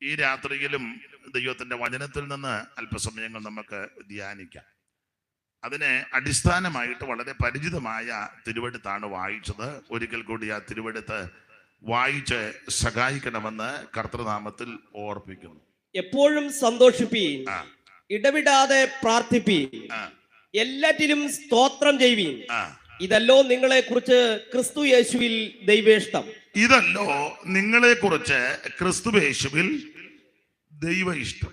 ഈ രാത്രിയിലും ദൈവത്തിന്റെ വചനത്തിൽ നിന്ന് അല്പസമയങ്ങൾ നമുക്ക് ധ്യാനിക്കാം. അതിനെ അടിസ്ഥാനമായിട്ട് വളരെ പരിചിതമായ തിരുവെടുത്താണ് വായിച്ചത്. ഒരിക്കൽ കൂടി ആ തിരുവെടുത്ത് വായിച്ച് സഹായിക്കണമെന്ന് കർത്തൃനാമത്തിൽ ഓർപ്പിക്കുന്നു. എപ്പോഴും സന്തോഷിപ്പീൻ, ഇടവിടാതെ പ്രാർത്ഥിപ്പീൻ, എല്ലാറ്റിലും സ്തോത്രം ചെയ്യുവീൻ. ഇതല്ലോ നിങ്ങളെ കുറിച്ച് ക്രിസ്തു യേശുവിൽ ദൈവേഷ്ടം. ഇതല്ലോ നിങ്ങളെ കുറിച്ച് ക്രിസ്തു യേശുവിൽ ദൈവ ഇഷ്ടം.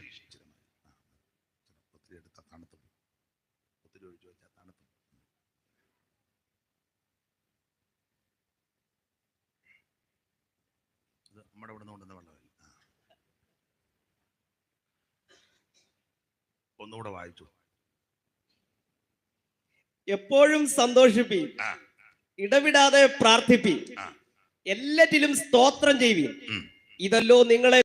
നമ്മുടെ ഇവിടെ കൊണ്ടുവന്ന വെള്ളമില്ല. ഒന്നുകൂടെ വായിച്ചു. എപ്പോഴും സന്തോഷിപ്പീൻ, ഇടവിടാതെ പ്രാർത്ഥിപ്പീൻ, എല്ലാറ്റിലും സ്തോത്രം ചെയ്യുവീൻ. ഇതല്ലോ നിങ്ങളെ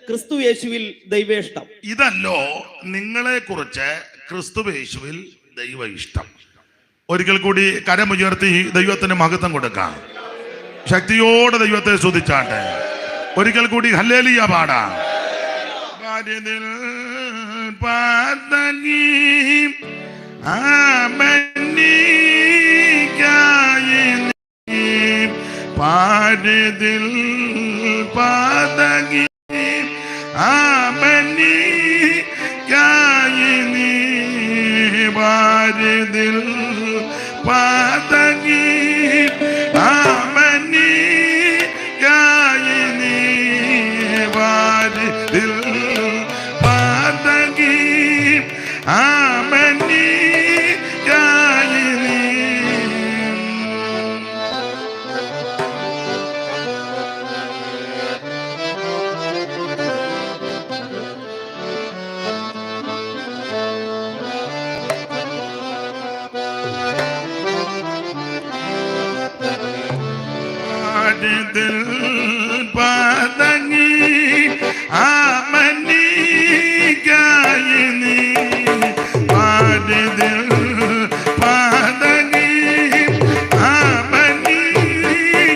ക്രിസ്തു യേശുവിൽ ദൈവേഷ്ടം. ഇതല്ലോ നിങ്ങളെ കുറിച്ച് ക്രിസ്തു യേശുവിൽ ദൈവ ഇഷ്ടം. ഒരിക്കൽ കൂടി കരമുയർത്തി ദൈവത്തിന് മഹത്വം കൊടുക്കാം. ശക്തിയോടെ ദൈവത്തെ സ്തുതിച്ചാട്ടെ. ഒരിക്കൽ കൂടി ഹല്ലേലൂയ പാടാം. പാരതിൽ പാതകി ആമനി കായിനി പാരതിൽ പാതകി ആമനി കായിനി പാരതിൽ പാതകി ആമനി കായിനി. പാതങ്ങി ആമനി കായിനി പാരതിൽ പാതങ്ങി ആമനി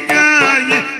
കായിനി.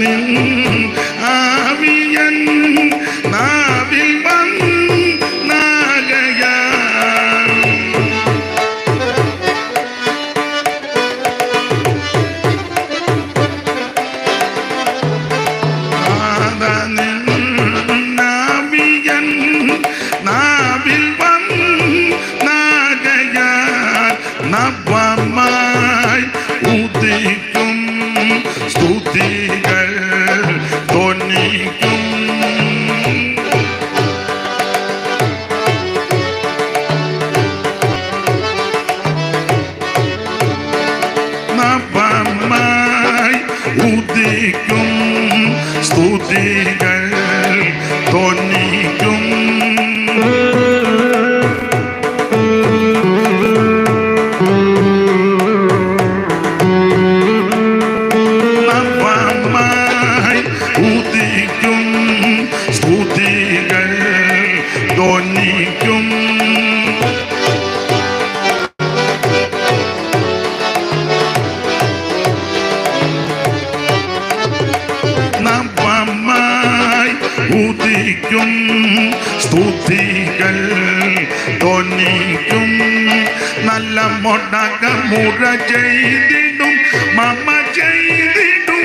നിൻ ആവിയൻ നാവിൽ വന്നാകയാൽ നാവിയൻ നാവിൽ വന്നാകയാൽ നവമായി ഉദിക്കും സ്തുതികൾ ധ്വനിക്കും. നവമായി ഉദിക്കും സ്തുതികൾ ധ്വനിക്കും. നവമായി ഉദിക്കും സ്തുതികൾ ധ്വനിക്കും. നവമായി ഉദിക്കും സ്തുതികൾ ധ്വനിക്കും. നല്ല മുടക്കമുറ ചെയ്തിടും മമ ചെയ്തിടും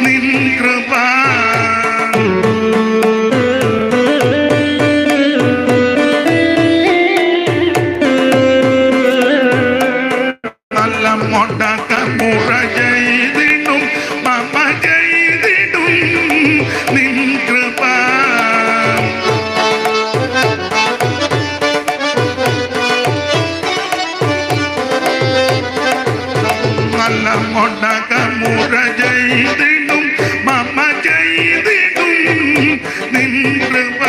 നിൻ കൃപ. നല്ല മുടക്കമുറ ചെയ്തിടും മമ ചെയ്തിടും നിൻ കൃപ. നല്ല മുടക്കമുറ ചെയ്തിടും മമ ചെയ്തിടും നിൻ കൃപ.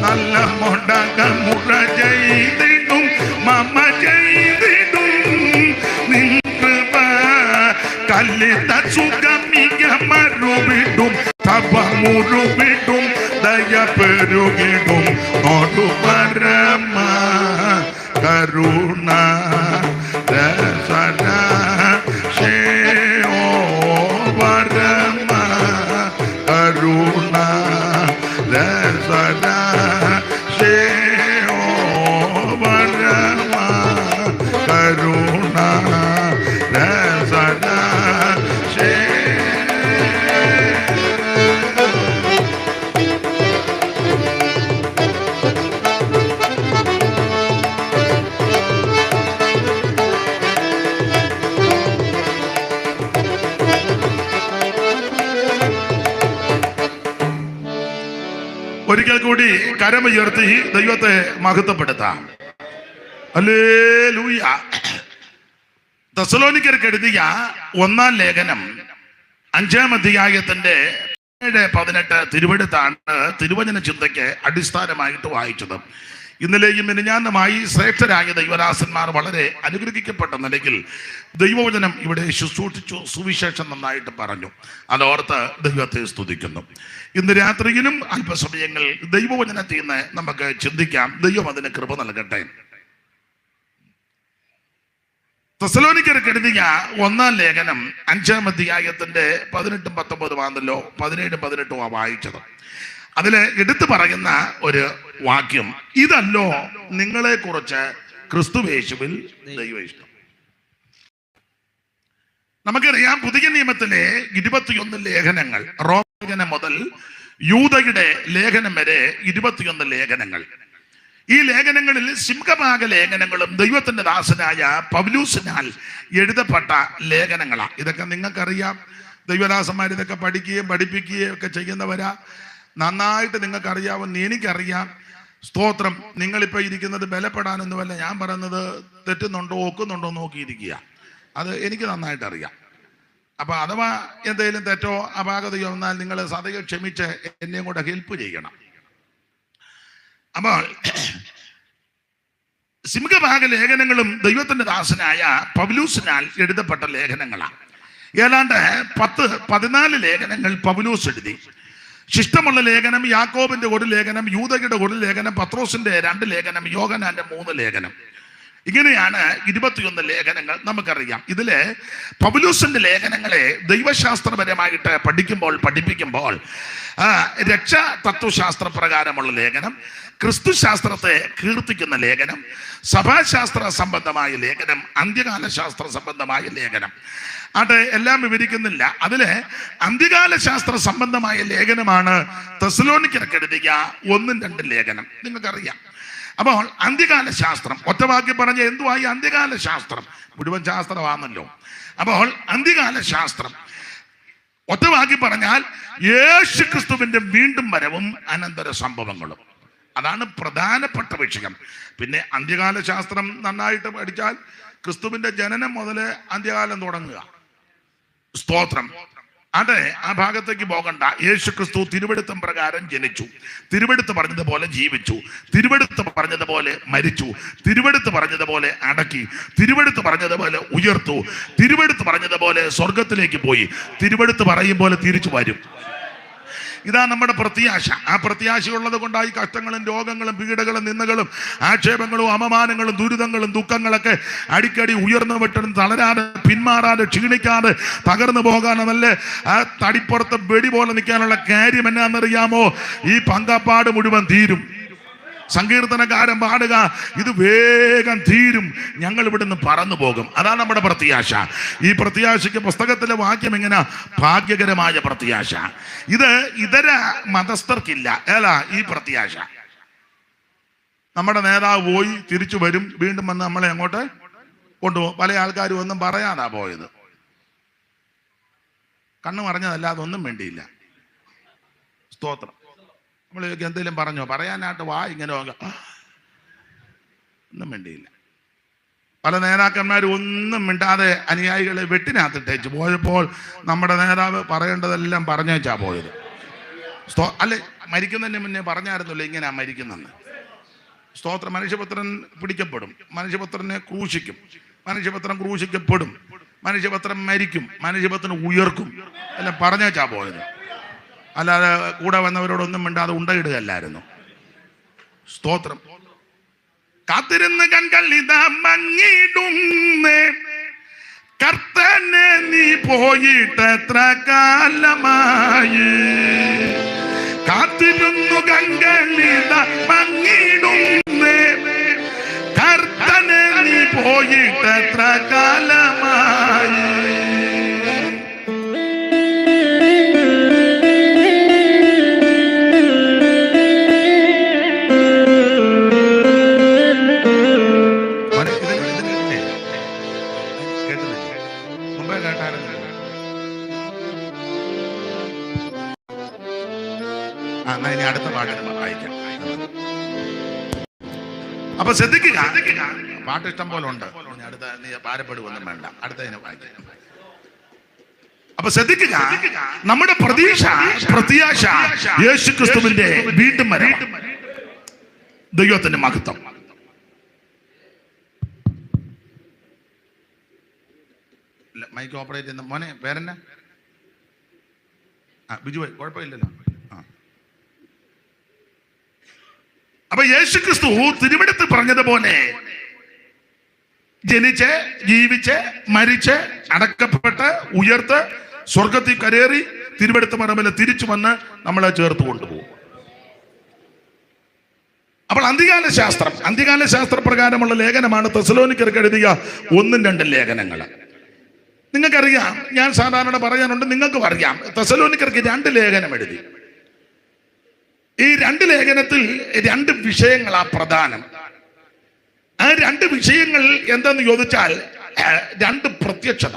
നല്ല മുടക്കമുറ ചെയ്തിടും മമ ചെയ്തിടും നിൻ കൃപ. കല്ലിത സുഖമിക മറുവിടും തവ മുറുവിടും ദയ പെരുകിടും നോടു പരമ കരുണ രസന ശേയോ പരമ കരുണ രസന ശേയോ പരമ കരുണ രസന ശേ. ഒരിക്കൽ കൂടി കരമുയർത്തി ദൈവത്തെ മഹത്വപ്പെടുത്താം. ഹല്ലേലൂയ. തെസ്സലോനിക്കർക്ക് എഴുതിയ 1-ാം ലേഖനം 5-ാം അധ്യായത്തിന്റെ 7-18 തിരുവെടുത്താണ് തിരുവചന ചിന്തയ്ക്ക് അടിസ്ഥാനമായിട്ട് വായിച്ചത്. ഇന്നലെയും മിനിഞ്ഞാന്നുമായി ശ്രേഷ്ഠരായ ദൈവദാസന്മാർ വളരെ അനുഗ്രഹിക്കപ്പെട്ട നിലയിൽ ദൈവവചനം ഇവിടെ ശുശ്രൂഷിച്ചു, സുവിശേഷം നന്നായിട്ട് പറഞ്ഞു. അതോർത്ത് ദൈവത്തെ സ്തുതിക്കുന്നു. ഇന്ന് രാത്രിയിലും അല്പസമയങ്ങൾ ദൈവവചനത്തിൽ നിന്ന് നമുക്ക് ചിന്തിക്കാം. ദൈവം അതിന് കൃപ നൽകട്ടെ. തെസ്സലോനിക്കർക്ക് എഴുതിയ 1-ാം ലേഖനം 5-ാം അധ്യായത്തിന്റെ 18-19 ആണല്ലോ, 17-18 വായിച്ചത്. അതില് എടുത്തു പറയുന്ന ഒരു വാക്യം, ഇതല്ലോ നിങ്ങളെ കുറിച്ച് ക്രിസ്തുയേശുവിൽ ദൈവ ഇഷ്ടം. നമുക്കറിയാം പുതിയ നിയമത്തിലെ 21 ലേഖനങ്ങൾ, റോമലേഖനം മുതൽ യൂദയുടെ ലേഖനം വരെ 21 ലേഖനങ്ങൾ. ഈ ലേഖനങ്ങളിൽ സിംഹഭാഗ ലേഖനങ്ങളും ദൈവത്തിന്റെ ദാസനായ പൗലൂസിനാൽ എഴുതപ്പെട്ട ലേഖനങ്ങളാണ്. ഇതൊക്കെ നിങ്ങൾക്കറിയാം. ദൈവദാസന്മാർ ഇതൊക്കെ പഠിക്കുകയും പഠിപ്പിക്കുകയും ഒക്കെ ചെയ്യുന്നവരാ. നന്നായിട്ട് നിങ്ങൾക്കറിയാവുന്ന എനിക്കറിയാം. സ്തോത്രം. നിങ്ങളിപ്പോൾ ഇരിക്കുന്നത് ബലപ്പെടാനൊന്നുമല്ല ഞാൻ പറയുന്നത്. തെറ്റുന്നുണ്ടോ ഒക്കുന്നുണ്ടോ നോക്കിയിരിക്കുക. അത് എനിക്ക് നന്നായിട്ട് അറിയാം. അപ്പൊ അഥവാ എന്തെങ്കിലും തെറ്റോ അപാകതയോ വന്നാൽ നിങ്ങൾ സദയം ക്ഷമിച്ച് എന്നെയും കൂടെ ഹെൽപ്പ് ചെയ്യണം. അപ്പോൾ സിംഹഭാഗ ലേഖനങ്ങളും ദൈവത്തിന്റെ ദാസനായ പൗലൂസിനാൽ എഴുതപ്പെട്ട ലേഖനങ്ങളാണ്. ഏതാണ്ട് 10-14 ലേഖനങ്ങൾ പൗലൂസ് എഴുതി. ശിഷ്ടമുള്ള ലേഖനം, യാക്കോബിന്റെ ഒരു ലേഖനം, യൂദയുടെ ഒരു ലേഖനം, പത്രോസിന്റെ 2 ലേഖനം, യോഹന്നാന്റെ 3 ലേഖനം. ഇങ്ങനെയാണ് 21 ലേഖനങ്ങൾ നമുക്കറിയാം. ഇതില് പൗലോസിന്റെ ലേഖനങ്ങളെ ദൈവശാസ്ത്രപരമായിട്ട് പഠിപ്പിക്കുമ്പോൾ രക്ഷാ തത്വശാസ്ത്ര പ്രകാരമുള്ള ലേഖനം, ക്രിസ്തു ശാസ്ത്രത്തെ കീർത്തിക്കുന്ന ലേഖനം, സഭാശാസ്ത്ര സംബന്ധമായ ലേഖനം, അന്ത്യകാല ശാസ്ത്ര സംബന്ധമായ ലേഖനം, അത് എല്ലാം വിവരിക്കുന്നില്ല. അതില് അന്ത്യകാല ശാസ്ത്ര സംബന്ധമായ ലേഖനമാണ് തെസ്സലോനിക്കർക്ക് എഴുതിയ 1-2 ലേഖനം. നിങ്ങൾക്കറിയാം. അപ്പോൾ അന്ത്യകാല ശാസ്ത്രം ഒറ്റവാക്കി പറഞ്ഞ എന്തുവായി? അന്ത്യകാല ശാസ്ത്രം മുഴുവൻ ശാസ്ത്രമാണല്ലോ. അപ്പോൾ അന്ത്യകാല ശാസ്ത്രം ഒറ്റവാക്കി പറഞ്ഞാൽ യേശു ക്രിസ്തുവിന്റെ വീണ്ടും വരവും അനന്തര സംഭവങ്ങളും. അതാണ് പ്രധാനപ്പെട്ട വിഷയം. പിന്നെ അന്ത്യകാല ശാസ്ത്രം നന്നായിട്ട് പഠിച്ചാൽ ക്രിസ്തുവിന്റെ ജനനം മുതൽ അന്ത്യകാലം തുടങ്ങുക. സ്തോത്രം. അതെ, ആ ഭാഗത്തേക്ക് പോകണ്ട. യേശു ക്രിസ്തു തിരുവെടുത്തം പ്രകാരം ജനിച്ചു, തിരുവെടുത്ത് പറഞ്ഞതുപോലെ ജീവിച്ചു, തിരുവെടുത്ത് പറഞ്ഞതുപോലെ മരിച്ചു, തിരുവെടുത്ത് പറഞ്ഞതുപോലെ അടക്കി, തിരുവെടുത്ത് പറഞ്ഞതുപോലെ ഉയർത്തു, തിരുവെടുത്ത് പറഞ്ഞതുപോലെ സ്വർഗത്തിലേക്ക് പോയി, തിരുവെടുത്ത് പറയും പോലെ തിരിച്ചു വരും. ഇതാ നമ്മുടെ പ്രത്യാശ. ആ പ്രത്യാശയുള്ളത് കൊണ്ടായി കഷ്ടങ്ങളും രോഗങ്ങളും പീഡകളും നിന്ദകളും ആക്ഷേപങ്ങളും അപമാനങ്ങളും ദുരിതങ്ങളും ദുഃഖങ്ങളൊക്കെ അടിക്കടി ഉയർന്നു വിട്ടും തളരാതെ പിന്മാറാതെ ക്ഷീണിക്കാതെ തകർന്നു പോകാതെ നല്ല ആ തടിപ്പുറത്ത് വെടി പോലെ നിൽക്കാനുള്ള കാര്യം എന്നാണെന്നറിയാമോ? ഈ പങ്കപ്പാട് മുഴുവൻ തീരും. സങ്കീർത്തനക്കാരൻ പാടുക, ഇത് വേഗം തീരും, ഞങ്ങൾ ഇവിടുന്ന് പറന്നു പോകും. അതാണ് നമ്മുടെ പ്രത്യാശ. ഈ പ്രത്യാശയ്ക്ക് പുസ്തകത്തിലെ വാക്യം എങ്ങനെ? ഭാഗ്യകരമായ പ്രത്യാശ. ഇത് ഇതര മതസ്ഥർക്കില്ല. ഏതാ ഈ പ്രത്യാശ? നമ്മുടെ നേതാവ് പോയി തിരിച്ചു വരും, വീണ്ടും വന്ന് നമ്മളെ അങ്ങോട്ട് കൊണ്ടുപോകും. പല ആൾക്കാരും ഒന്നും പറയാതാ പോയത്. കണ്ണു പറഞ്ഞതല്ലാതെ ഒന്നും വേണ്ടിയില്ല. സ്തോത്രം. നമ്മൾ എന്തെങ്കിലും പറഞ്ഞോ? പറയാനായിട്ട് ഇങ്ങനെ ഒന്നും വേണ്ടിയില്ല. പല നേതാക്കന്മാരും ഒന്നും മിണ്ടാതെ അനുയായികളെ വെട്ടിനകത്തിട്ടേച്ച് പോയപ്പോൾ നമ്മുടെ നേതാവ് പറയേണ്ടതെല്ലാം പറഞ്ഞേച്ചാ പോയത്. അല്ലെ, മരിക്കുന്നതിന് മുന്നേ പറഞ്ഞായിരുന്നല്ലോ ഇങ്ങനെ മരിക്കുന്നെന്ന്. സ്തോത്രം. മനുഷ്യപുത്രൻ പിടിക്കപ്പെടും, മനുഷ്യപുത്രനെ ക്രൂശിക്കും, മനുഷ്യപുത്രൻ ക്രൂശിക്കപ്പെടും, മനുഷ്യപുത്രൻ മരിക്കും, മനുഷ്യപുത്രൻ ഉയർക്കും എല്ലാം പറഞ്ഞേച്ചാ പോയത്. അല്ലാതെ കൂടെ വന്നവരോടൊന്നും മിണ്ടാതെ ഉണ്ടയിടുകയല്ലായിരുന്നു. സ്തോത്രം. കാത്തിരുന്ന് കൺകൾ ഇതാ മങ്ങിടുന്നേ, കർത്തനെ നീ പോയിട്ട് എത്ര കാലമായി. കാത്തിരുന്നു കൺകൾ ഇതാ മങ്ങിടുന്നേ, കർത്തനെ നീ പോയിട്ട് എത്ര കാലമായി. അടുത്ത പാട്ട് വായിക്കാം. അപ്പൊ ശ്രദ്ധിക്കുക, പാട്ട് ഇഷ്ടം പോലെ ഉണ്ട്. അടുത്ത നീ ഭാരപ്പെടുവൊന്നും വേണ്ട, അടുത്തതിനെ വായിക്കാം. അപ്പൊ ശ്രദ്ധിക്കുക, നമ്മുടെ പ്രത്യാശ യേശു ക്രിസ്തുവിന്റെ വീണ്ടും വരവ്, ദൈവത്തിന്റെ മഹത്വം. മൈക്ക് ഓപ്പറേറ്റ് ചെയ്യുന്ന മോനെ പേരെന്നാ? ബിജു, കുഴപ്പമില്ലല്ലോ. അപ്പൊ യേശു ക്രിസ്തു തിരുവെടുത്ത് പറഞ്ഞതുപോലെ ജനിച്ച് ജീവിച്ച് മരിച്ച് അടക്കപ്പെട്ട് ഉയർത്ത് സ്വർഗത്തിൽ കരേറി തിരുവെടുത്ത് മറമ്പിൽ തിരിച്ചു വന്ന് നമ്മളെ ചേർത്ത് കൊണ്ടുപോകും. അപ്പോൾ അന്ത്യകാല ശാസ്ത്ര പ്രകാരമുള്ള ലേഖനമാണ് തെസ്സലോനിക്കർക്ക് എഴുതിയ 1-2 ലേഖനങ്ങൾ. നിങ്ങൾക്കറിയാം, ഞാൻ സാധാരണ പറയാനുണ്ട്, നിങ്ങൾക്കും അറിയാം, തെസ്സലോനിക്കർക്ക് 2 ലേഖനം എഴുതി. ഈ 2 ലേഖനത്തിൽ 2 വിഷയങ്ങളാ പ്രധാനം. ആ 2 വിഷയങ്ങൾ എന്തെന്ന് ചോദിച്ചാൽ 2 പ്രത്യക്ഷത.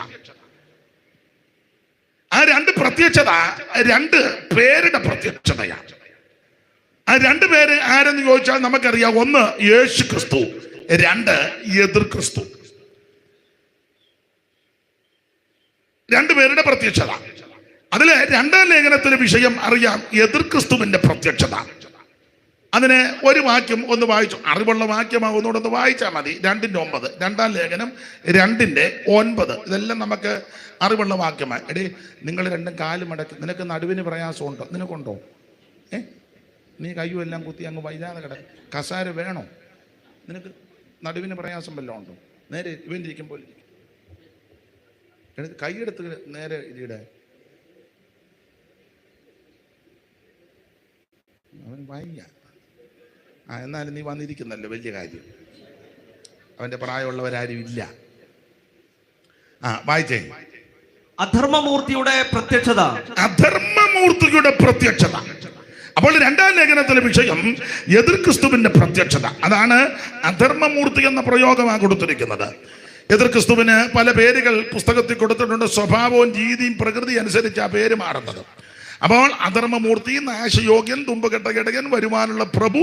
ആ 2 പ്രത്യക്ഷത 2 പേരുടെ പ്രത്യക്ഷതയാണ്. ആ 2 പേര് ആരെന്ന് ചോദിച്ചാൽ നമുക്കറിയാം. 1 യേശു ക്രിസ്തു, 2 എതിർ ക്രിസ്തു. 2 പേരുടെ പ്രത്യക്ഷത. അതിലെ 2-ാം ലേഖനത്തിലെ വിഷയം അറിയാം, എതിർ ക്രിസ്തുവിന്റെ പ്രത്യക്ഷത. അതിന് ഒരു വാക്യം ഒന്ന് വായിച്ചു, അറിവുള്ള വാക്യമാകുന്നോടൊന്ന് വായിച്ചാൽ മതി. 2:9, 2-ാം ലേഖനം 2:9. ഇതെല്ലാം നമുക്ക് അറിവുള്ള വാക്യമായി. എടേ, നിങ്ങൾ 2 കാല് മടക്കി, നിനക്ക് നടുവിന് പ്രയാസമുണ്ടോ? നിനക്കുണ്ടോ? നീ കയ്യും എല്ലാം കുത്തി അങ്ങ് വൈകാതെ കിട. കസാര വേണോ നിനക്ക്? നടുവിന് പ്രയാസം വല്ലതും ഉണ്ടോ? നേരെ ഇവൻ ഇരിക്കുമ്പോൾ കൈയെടുത്ത് നേരെ ഇരിയുടെ. അവൻ വയ്യ. എന്നാലും നീ വന്നിരിക്കുന്നല്ലോ, വലിയ കാര്യം. അവന്റെ പ്രായമുള്ളവരാരും ഇല്ല. വായിച്ചേ. അധർമ്മമൂർത്തിയുടെ പ്രത്യക്ഷത. അധർമ്മമൂർത്തിയുടെ പ്രത്യക്ഷത. അപ്പോൾ രണ്ടാം ലേഖനത്തിലെ വിഷയം എതിർ ക്രിസ്തുവിന്റെ പ്രത്യക്ഷത. അതാണ് അധർമ്മമൂർത്തി എന്ന പ്രയോഗമാണ് കൊടുത്തിരിക്കുന്നത്. എതിർ ക്രിസ്തുവിന് പല പേരുകൾ പുസ്തകത്തിൽ കൊടുത്തിട്ടുണ്ട്. സ്വഭാവവും രീതിയും പ്രകൃതി അനുസരിച്ച് ആ പേര് മാറുന്നത്. അപ്പോൾ അധർമ്മമൂർത്തി, നാശയോഗ്യൻ, തുമ്പകെട്ട ഇടയൻ, വരുവാനുള്ള പ്രഭു,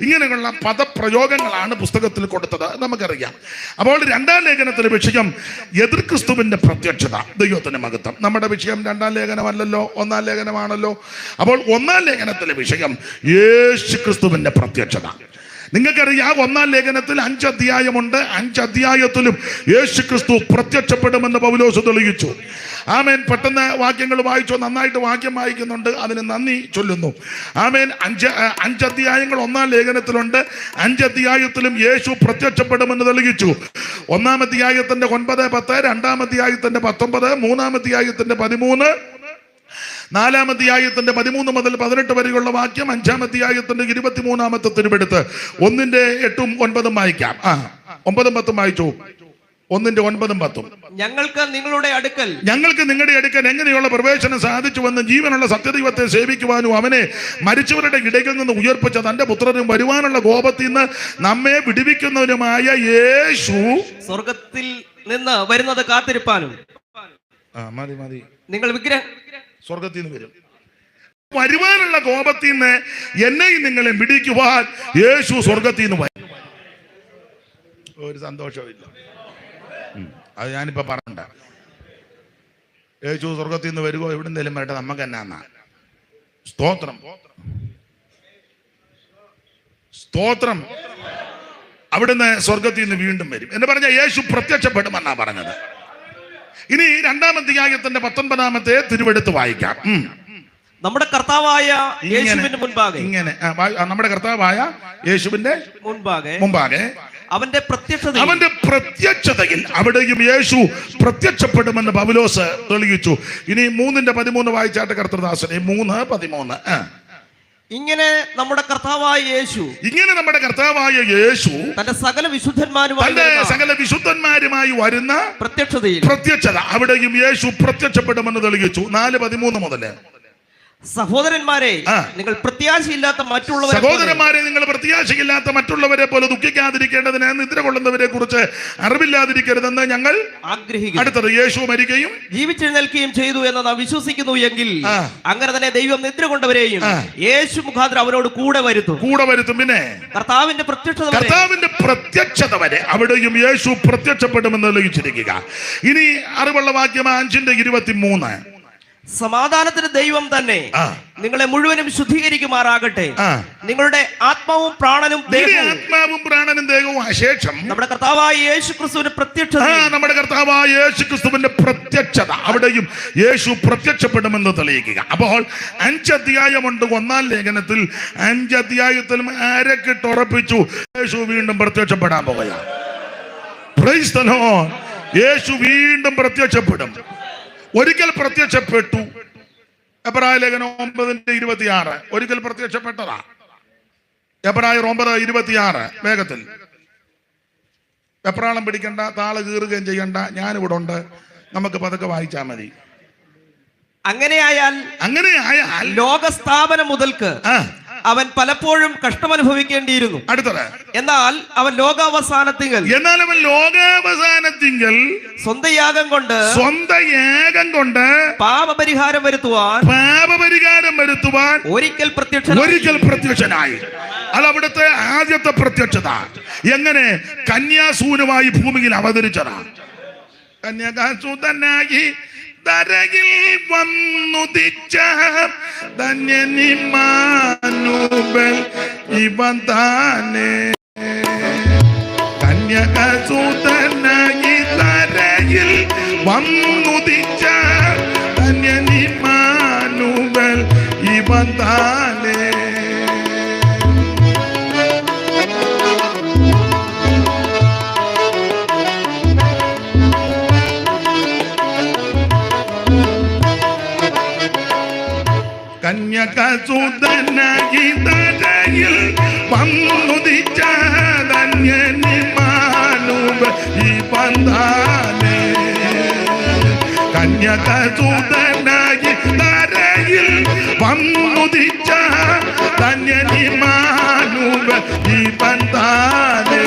ഇങ്ങനെയുള്ള പദപ്രയോഗങ്ങളാണ് പുസ്തകത്തിൽ കൊടുത്തത്, നമുക്കറിയാം. അപ്പോൾ രണ്ടാം ലേഖനത്തിലെ വിഷയം എതിർ ക്രിസ്തുവിന്റെ പ്രത്യക്ഷത, ദൈവത്തിന്റെ മഹത്വം. നമ്മുടെ വിഷയം രണ്ടാം ലേഖനമല്ലല്ലോ, ഒന്നാം ലേഖനമാണല്ലോ. അപ്പോൾ ഒന്നാം ലേഖനത്തിലെ വിഷയം യേശു ക്രിസ്തുവിന്റെ പ്രത്യക്ഷത. നിങ്ങൾക്കറിയാം, ഒന്നാം ലേഖനത്തിൽ 5 അധ്യായമുണ്ട്. 5 അധ്യായത്തിലും യേശു ക്രിസ്തു പ്രത്യക്ഷപ്പെടുമെന്ന് പൗലോസ് തെളിയിച്ചു. ആമേൻ. പെട്ടെന്ന് വാക്യങ്ങൾ വായിച്ചോ. നന്നായിട്ട് വാക്യം വായിക്കുന്നുണ്ട്, അതിന് നന്ദി ചൊല്ലുന്നു. ആമേൻ. 5 അധ്യായങ്ങൾ ഒന്നാം ലേഖനത്തിലുണ്ട്. 5 അധ്യായത്തിലും യേശു പ്രത്യക്ഷപ്പെടുമെന്ന് തെളിയിച്ചു. 1-ാം അധ്യായത്തിന്റെ 9, 10, 2-ാം അധ്യായത്തിന്റെ 19, 3-ാം അധ്യായത്തിന്റെ 13, 4-ാം അധ്യായത്തിന്റെ 13 മുതൽ 18 വരെയുള്ള വാക്യം, 5-ാം അധ്യായത്തിന്റെ 23-ാമത്തെ തിരുവെടുത്ത് 1-ന്റെ 8-ഉം 9-ഉം വായിക്കാം. 9-ഉം 10-ഉം വായിച്ചു. 1-ന്റെ 9-ഉം 10-ഉം. ഞങ്ങൾക്ക് നിങ്ങളുടെ അടുക്കൽ എങ്ങനെയുള്ള പ്രവേശനം സാധിച്ചുവെന്ന് ജീവനുള്ള സത്യദൈവത്തെ സേവിക്കുവാനും അവനെ മരിച്ചവരുടെ ഇടയിൽ നിന്ന് ഉയർപ്പിച്ച തന്റെ പുത്രനും വരുവാനുള്ള കോപത്തിൽ നിന്ന് നമ്മെ വിടുവിക്കുന്നവനുമായ യേശു സ്വർഗത്തിൽ നിന്ന് വരുന്നത് കാത്തിരിപ്പാനും. മതി. നിങ്ങൾ വിഗ്രഹം സ്വർഗത്തിൽ നിന്ന് വരും. വരുവാനുള്ള കോപത്തിൽ നിന്ന് എന്നെയും നിങ്ങളെ വിടിക്കുവാൻ യേശു സ്വർഗത്തിൽ നിന്ന് വരും. ഒരു സന്തോഷമില്ല. അത് ഞാനിപ്പോ പറയണ്ട. യേശു സ്വർഗത്തിൽ നിന്ന് വരുമോ എവിടുന്നേലും വരട്ടെ, നമുക്ക് എന്നാ. സ്തോത്രം, സ്തോത്രം. അവിടുന്ന് സ്വർഗത്തിൽ നിന്ന് വീണ്ടും വരും എന്ന് പറഞ്ഞ യേശു പ്രത്യക്ഷപ്പെടുമെന്നാ പറഞ്ഞത്. ഇനി 2-ാം അധ്യായത്തിന്റെ 19-ാമത്തെ തിരുവെടുത്ത് വായിക്കാം. നമ്മുടെ കർത്താവായ യേശുവിന്റെ മുൻപാകെ, ഇങ്ങനെ നമ്മുടെ കർത്താവായ യേശുവിന്റെ മുൻപാകെ അവന്റെ പ്രത്യക്ഷതയിൽ അവിടെയും യേശു പ്രത്യക്ഷപ്പെടുമെന്ന് പൗലോസ് തെളിയിച്ചു. ഇനി 3-ന്റെ 13 വായിച്ചാട്ട് കർത്തൃദാസനെ. 3:13. ഇങ്ങനെ നമ്മുടെ കർത്താവായ യേശു തന്റെ സകല വിശുദ്ധന്മാരുമായി വരുന്ന പ്രത്യക്ഷത അവിടെയും യേശു പ്രത്യക്ഷപ്പെടുമെന്ന് തെളിയിച്ചു. 4:13 മുതൽ. സഹോദരന്മാരെ, നിങ്ങൾ പ്രത്യാശയില്ലാത്ത മറ്റുള്ളവരെ പോലെ ദുഃഖിക്കാതിരിക്കേണ്ടതിന് നിദ്ര കൊള്ളുന്നവരെ കുറിച്ച് അറിവില്ലാതിരിക്കരുതെന്ന് ഞങ്ങൾ ആഗ്രഹിക്കുന്നു. അടുത്തത്, യേശു മരിക്കുകയും ജീവിച്ചെഴുന്നേൽക്കുകയും ചെയ്തു എന്ന് നാം വിശ്വസിക്കുന്നു എങ്കിൽ അങ്ങനെ തന്നെ ദൈവം നിദ്ര കൊണ്ടവരെയും യേശു മുഖാന്തരം അവരോട് കൂടെ വരുത്തും. പിന്നെ കർത്താവിന്റെ പ്രത്യക്ഷത വരെ അവിടെയും യേശു പ്രത്യക്ഷപ്പെടുമെന്ന് തെളിയിച്ചിരിക്കുക. ഇനി അറിവുള്ള വാക്യം 5:23. സമാധാനത്തിന് ദൈവം തന്നെ നിങ്ങളെ മുഴുവനും ശുദ്ധീകരിക്കുമാറാകട്ടെ. നിങ്ങളുടെ ആത്മാവും പ്രാണനും ദേഹവും ശേഷം നമ്മുടെ കർത്താവായ യേശുക്രിസ്തുവിന്റെ പ്രത്യക്ഷത അവിടെയും യേശു പ്രത്യക്ഷപ്പെടുമെന്ന് തെളിയിക്കുക. അപ്പോൾ 5 അധ്യായമുണ്ട് 1-ാം ലേഖനത്തിൽ. 5 അധ്യായത്തിലും ആരൊക്കെട്ടുറപ്പിച്ചു യേശു വീണ്ടും പ്രത്യക്ഷപ്പെടാൻ പോകുകയാണ്. Price the Lord. യേശു വീണ്ടും പ്രത്യക്ഷപ്പെടും. ഒരിക്കൽ പ്രത്യക്ഷപ്പെട്ടു. എബ്രായ ലേഖനം 9:26 ഒരിക്കൽ പ്രത്യക്ഷപ്പെട്ടതാ. എബ്രായർ 9:26 വേഗത്തിൽ. എപ്രാളം പിടിക്കണ്ട, താള് കീറുകയും ചെയ്യണ്ട, ഞാനിവിടെ ഉണ്ട്, നമുക്ക് പതുക്കെ വായിച്ചാൽ മതി. അങ്ങനെയായാൽ ലോകസ്ഥാപനം മുതൽക്ക് അവൻ പലപ്പോഴും കഷ്ടമനുഭവിക്കേണ്ടിയിരുന്നു. അടുത്തത്, എന്നാൽ അവൻ ലോകാവസാനത്തിങ്കൽ സ്വന്തം യാഗം കൊണ്ട് പാപപരിഹാരം വരുത്തുവാൻ ഒരിക്കൽ പ്രത്യക്ഷനായി. അത് അവിടുത്തെ ആദ്യത്തെ പ്രത്യക്ഷത. എങ്ങനെ? കന്യാസൂനുമായി ഭൂമിയിൽ അവതരിച്ചതാണ്. കന്യാസൂതനായി തരയിൽ വന്നുദിച്ച ധന്യനിമാനുബൽ ഇവൻ താനെ. കന്യകസൂതനായി തരയിൽ വന്നുദിച്ച ധന്യനിമാനുബൽ ഇവൻ താനെ. കന്യകസുതനായി ധരയിൽ വന്നുദിച്ച ധന്യനിമാനുവീപന്താനേ. കന്യകസുതനായി ധരയിൽ വന്നുദിച്ച ധന്യനിമാനുവീപന്താനേ.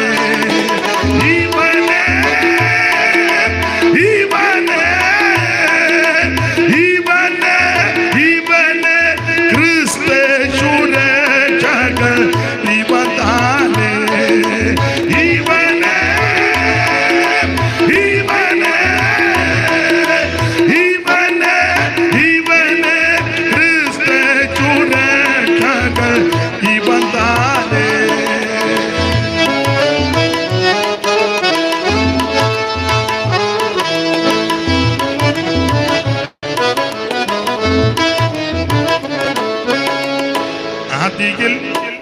ആദിയിൽ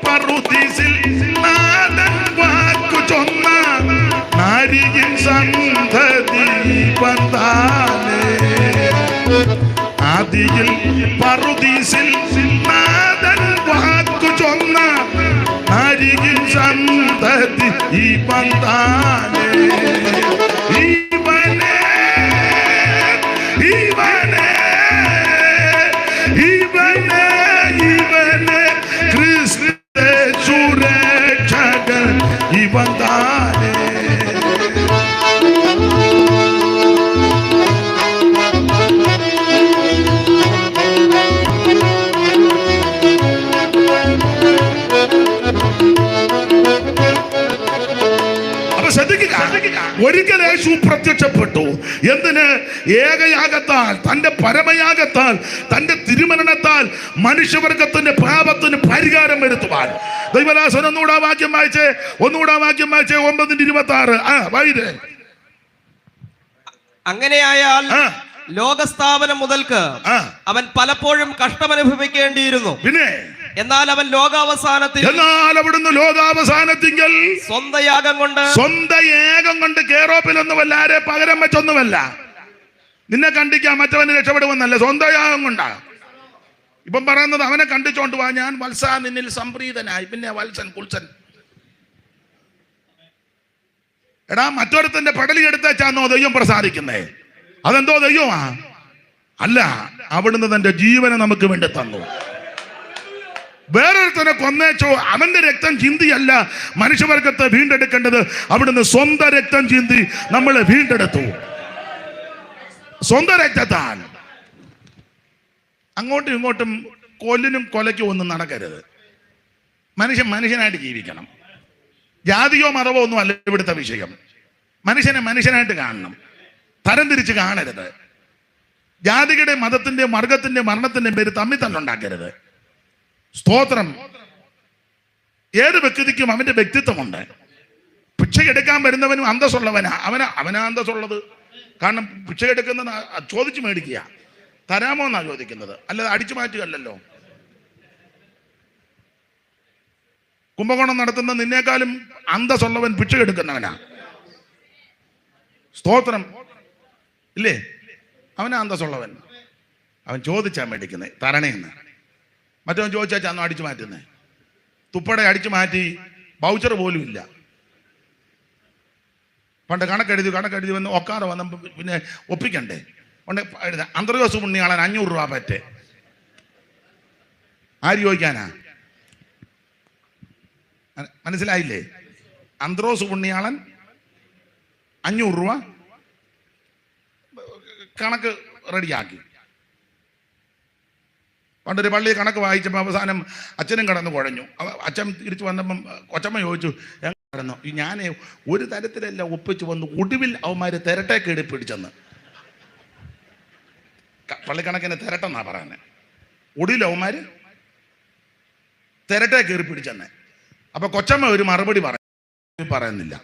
പറുദീസിൽ നാദൻ വാക്കു ചൊന്ന നാരിയിൻ സന്തതി വന്താനേ. ആദിയിൽ പറുദീസിൽ നാദൻ വാക്കു ചൊന്ന നാരിയിൻ സന്തതി വന്താനേ. ഇവനെ ഇവനെ ഇവനെ ഇവനെ ക്രിസ്തുരക്ഷകൻ ഇവൻ താനേ. ഒരിക്കൽ യേശു പ്രത്യക്ഷപ്പെട്ടു. എന്തിന്? ഏകയാഗത്താൽ, തന്റെ പരമയാഗത്താൽ, തന്റെ തിരുമരണത്താൽ മനുഷ്യവർഗത്തിന്റെ പാപത്തിന് പരിഹാരം വരുത്തുവാൻ. ദൈവദാസൻ ഒന്നുകൂടാ വാക്യം വായിച്ചേ, 9:26. വൈദ്യ അങ്ങനെയായാൽ ലോകസ്ഥാപനം മുതൽക്ക് അവൻ പലപ്പോഴും കഷ്ടമനുഭവിക്കേണ്ടിയിരുന്നു. പിന്നെ എന്നാൽ അവൻ ലോകാവസാനത്തിൽ, എന്നാൽ അവിടുന്ന് ലോകാവസാനത്തിങ്കൽ സ്വന്തം യാഗം കൊണ്ട് കേറോപ്പിലൊന്നുമല്ല, ആരെ പകരം വെച്ചൊന്നുമല്ല. നിന്നെ കണ്ടിക്കാൻ മറ്റവന് രക്ഷപ്പെടുമെന്നല്ല, സ്വന്തം യാഗം കൊണ്ടാ. ഇപ്പം പറയുന്നത് അവനെ കണ്ടിച്ചോണ്ട് വാ, ഞാൻ വത്സ നിന്നിൽ സംപ്രീതനായി. പിന്നെ വത്സൻ കുൽസൻ. എടാ, മറ്റൊരുത്തന്റെ പടലി എടുത്തേച്ചാന്നോ ദൈവം പ്രസാദിക്കുന്നേ? അതെന്തോ ദൈവമാ? അല്ല, അവിടുന്ന് തന്റെ ജീവനെ നമുക്ക് വേണ്ടി തന്നു. വേറൊരുത്തനെ കൊന്നേച്ചോ അവന്റെ രക്തം ചിന്തിയല്ല മനുഷ്യവർഗത്തെ വീണ്ടെടുക്കേണ്ടത്. അവിടുന്ന് സ്വന്തം രക്തം ചിന്തി നമ്മളെ വീണ്ടെടുത്തു. സ്വന്തം രക്തത്താൽ. അങ്ങോട്ടും ഇങ്ങോട്ടും കൊല്ലിനും കൊലയ്ക്കും ഒന്നും നടക്കരുത്. മനുഷ്യനായിട്ട് ജീവിക്കണം. ജാതിയോ മതമോ ഒന്നും അല്ല ഇവിടുത്തെ വിഷയം. മനുഷ്യനെ മനുഷ്യനായിട്ട് കാണണം, തരം തിരിച്ച് കാണരുത്. ജാതിയുടെ മതത്തിന്റെ വർഗത്തിന്റെ മരണത്തിന്റെ പേര് തമ്മിൽ തന്നെ ഉണ്ടാക്കരുത്. സ്തോത്രം. ഏത് വ്യക്തിക്കും അവന്റെ വ്യക്തിത്വമുണ്ട്. ഭിക്ഷ എടുക്കാൻ വരുന്നവനും അന്തസ്സുള്ളവനാ. അവനാ അന്തസ്സുള്ളത്. കാരണം ഭിക്ഷ എടുക്കുന്ന ചോദിച്ചു മേടിക്കുക, തരാമോ എന്നാ ചോദിക്കുന്നത്, അല്ലാതെ അടിച്ചു മാറ്റുകയല്ലോ. കുംഭകോണം നടത്തുന്ന നിന്നേക്കാളും അന്തസ്സുള്ളവൻ ഭിക്ഷ എടുക്കുന്നവനാ. സ്തോത്രം ഇല്ലേ? അവനാ അന്തസ്സുള്ളവൻ. അവൻ ചോദിച്ചാ മേടിക്കുന്നത്, തരണേന്ന്. മറ്റവൻ ചോദിച്ചാൽ അന്ന് അടിച്ചു മാറ്റുന്നേ. തുപ്പടെ അടിച്ചു മാറ്റി വൗച്ചർ പോലും ഇല്ല. പണ്ട് കണക്കെഴുതി വന്ന് ഒക്കാതെ വന്നപ്പോൾ പിന്നെ ഒപ്പിക്കണ്ടേ? പണ്ട് അന്തർദോസ് പുണ്യാളൻ 500 രൂപ പറ്റേ. ആര് ചോദിക്കാനാ? മനസ്സിലായില്ലേ? അന്ത്രോസ് പുണ്യാളൻ 500 രൂപ കണക്ക് റെഡിയാക്കി. പണ്ടൊരു പള്ളി കണക്ക് വായിച്ചപ്പോൾ അവസാനം അച്ഛനും കടന്നു കുഴഞ്ഞു. അച്ഛൻ തിരിച്ചു വന്നപ്പം കൊച്ചമ്മ ചോദിച്ചു, കടന്നു. ഞാൻ ഒരു തരത്തിലല്ല ഒപ്പിച്ച് വന്നു. ഒടുവിൽ അവന്മാര് തിരട്ടെ കേടി പിടിച്ചെന്ന്. പള്ളിക്കണക്കിന് തിരട്ടെന്നാ പറയുന്നത്. ഒടുവിൽ അവന്മാര് തിരട്ടെ കയറി പിടിച്ചെന്ന്. അപ്പൊ കൊച്ചമ്മ ഒരു മറുപടി പറയുന്നില്ല.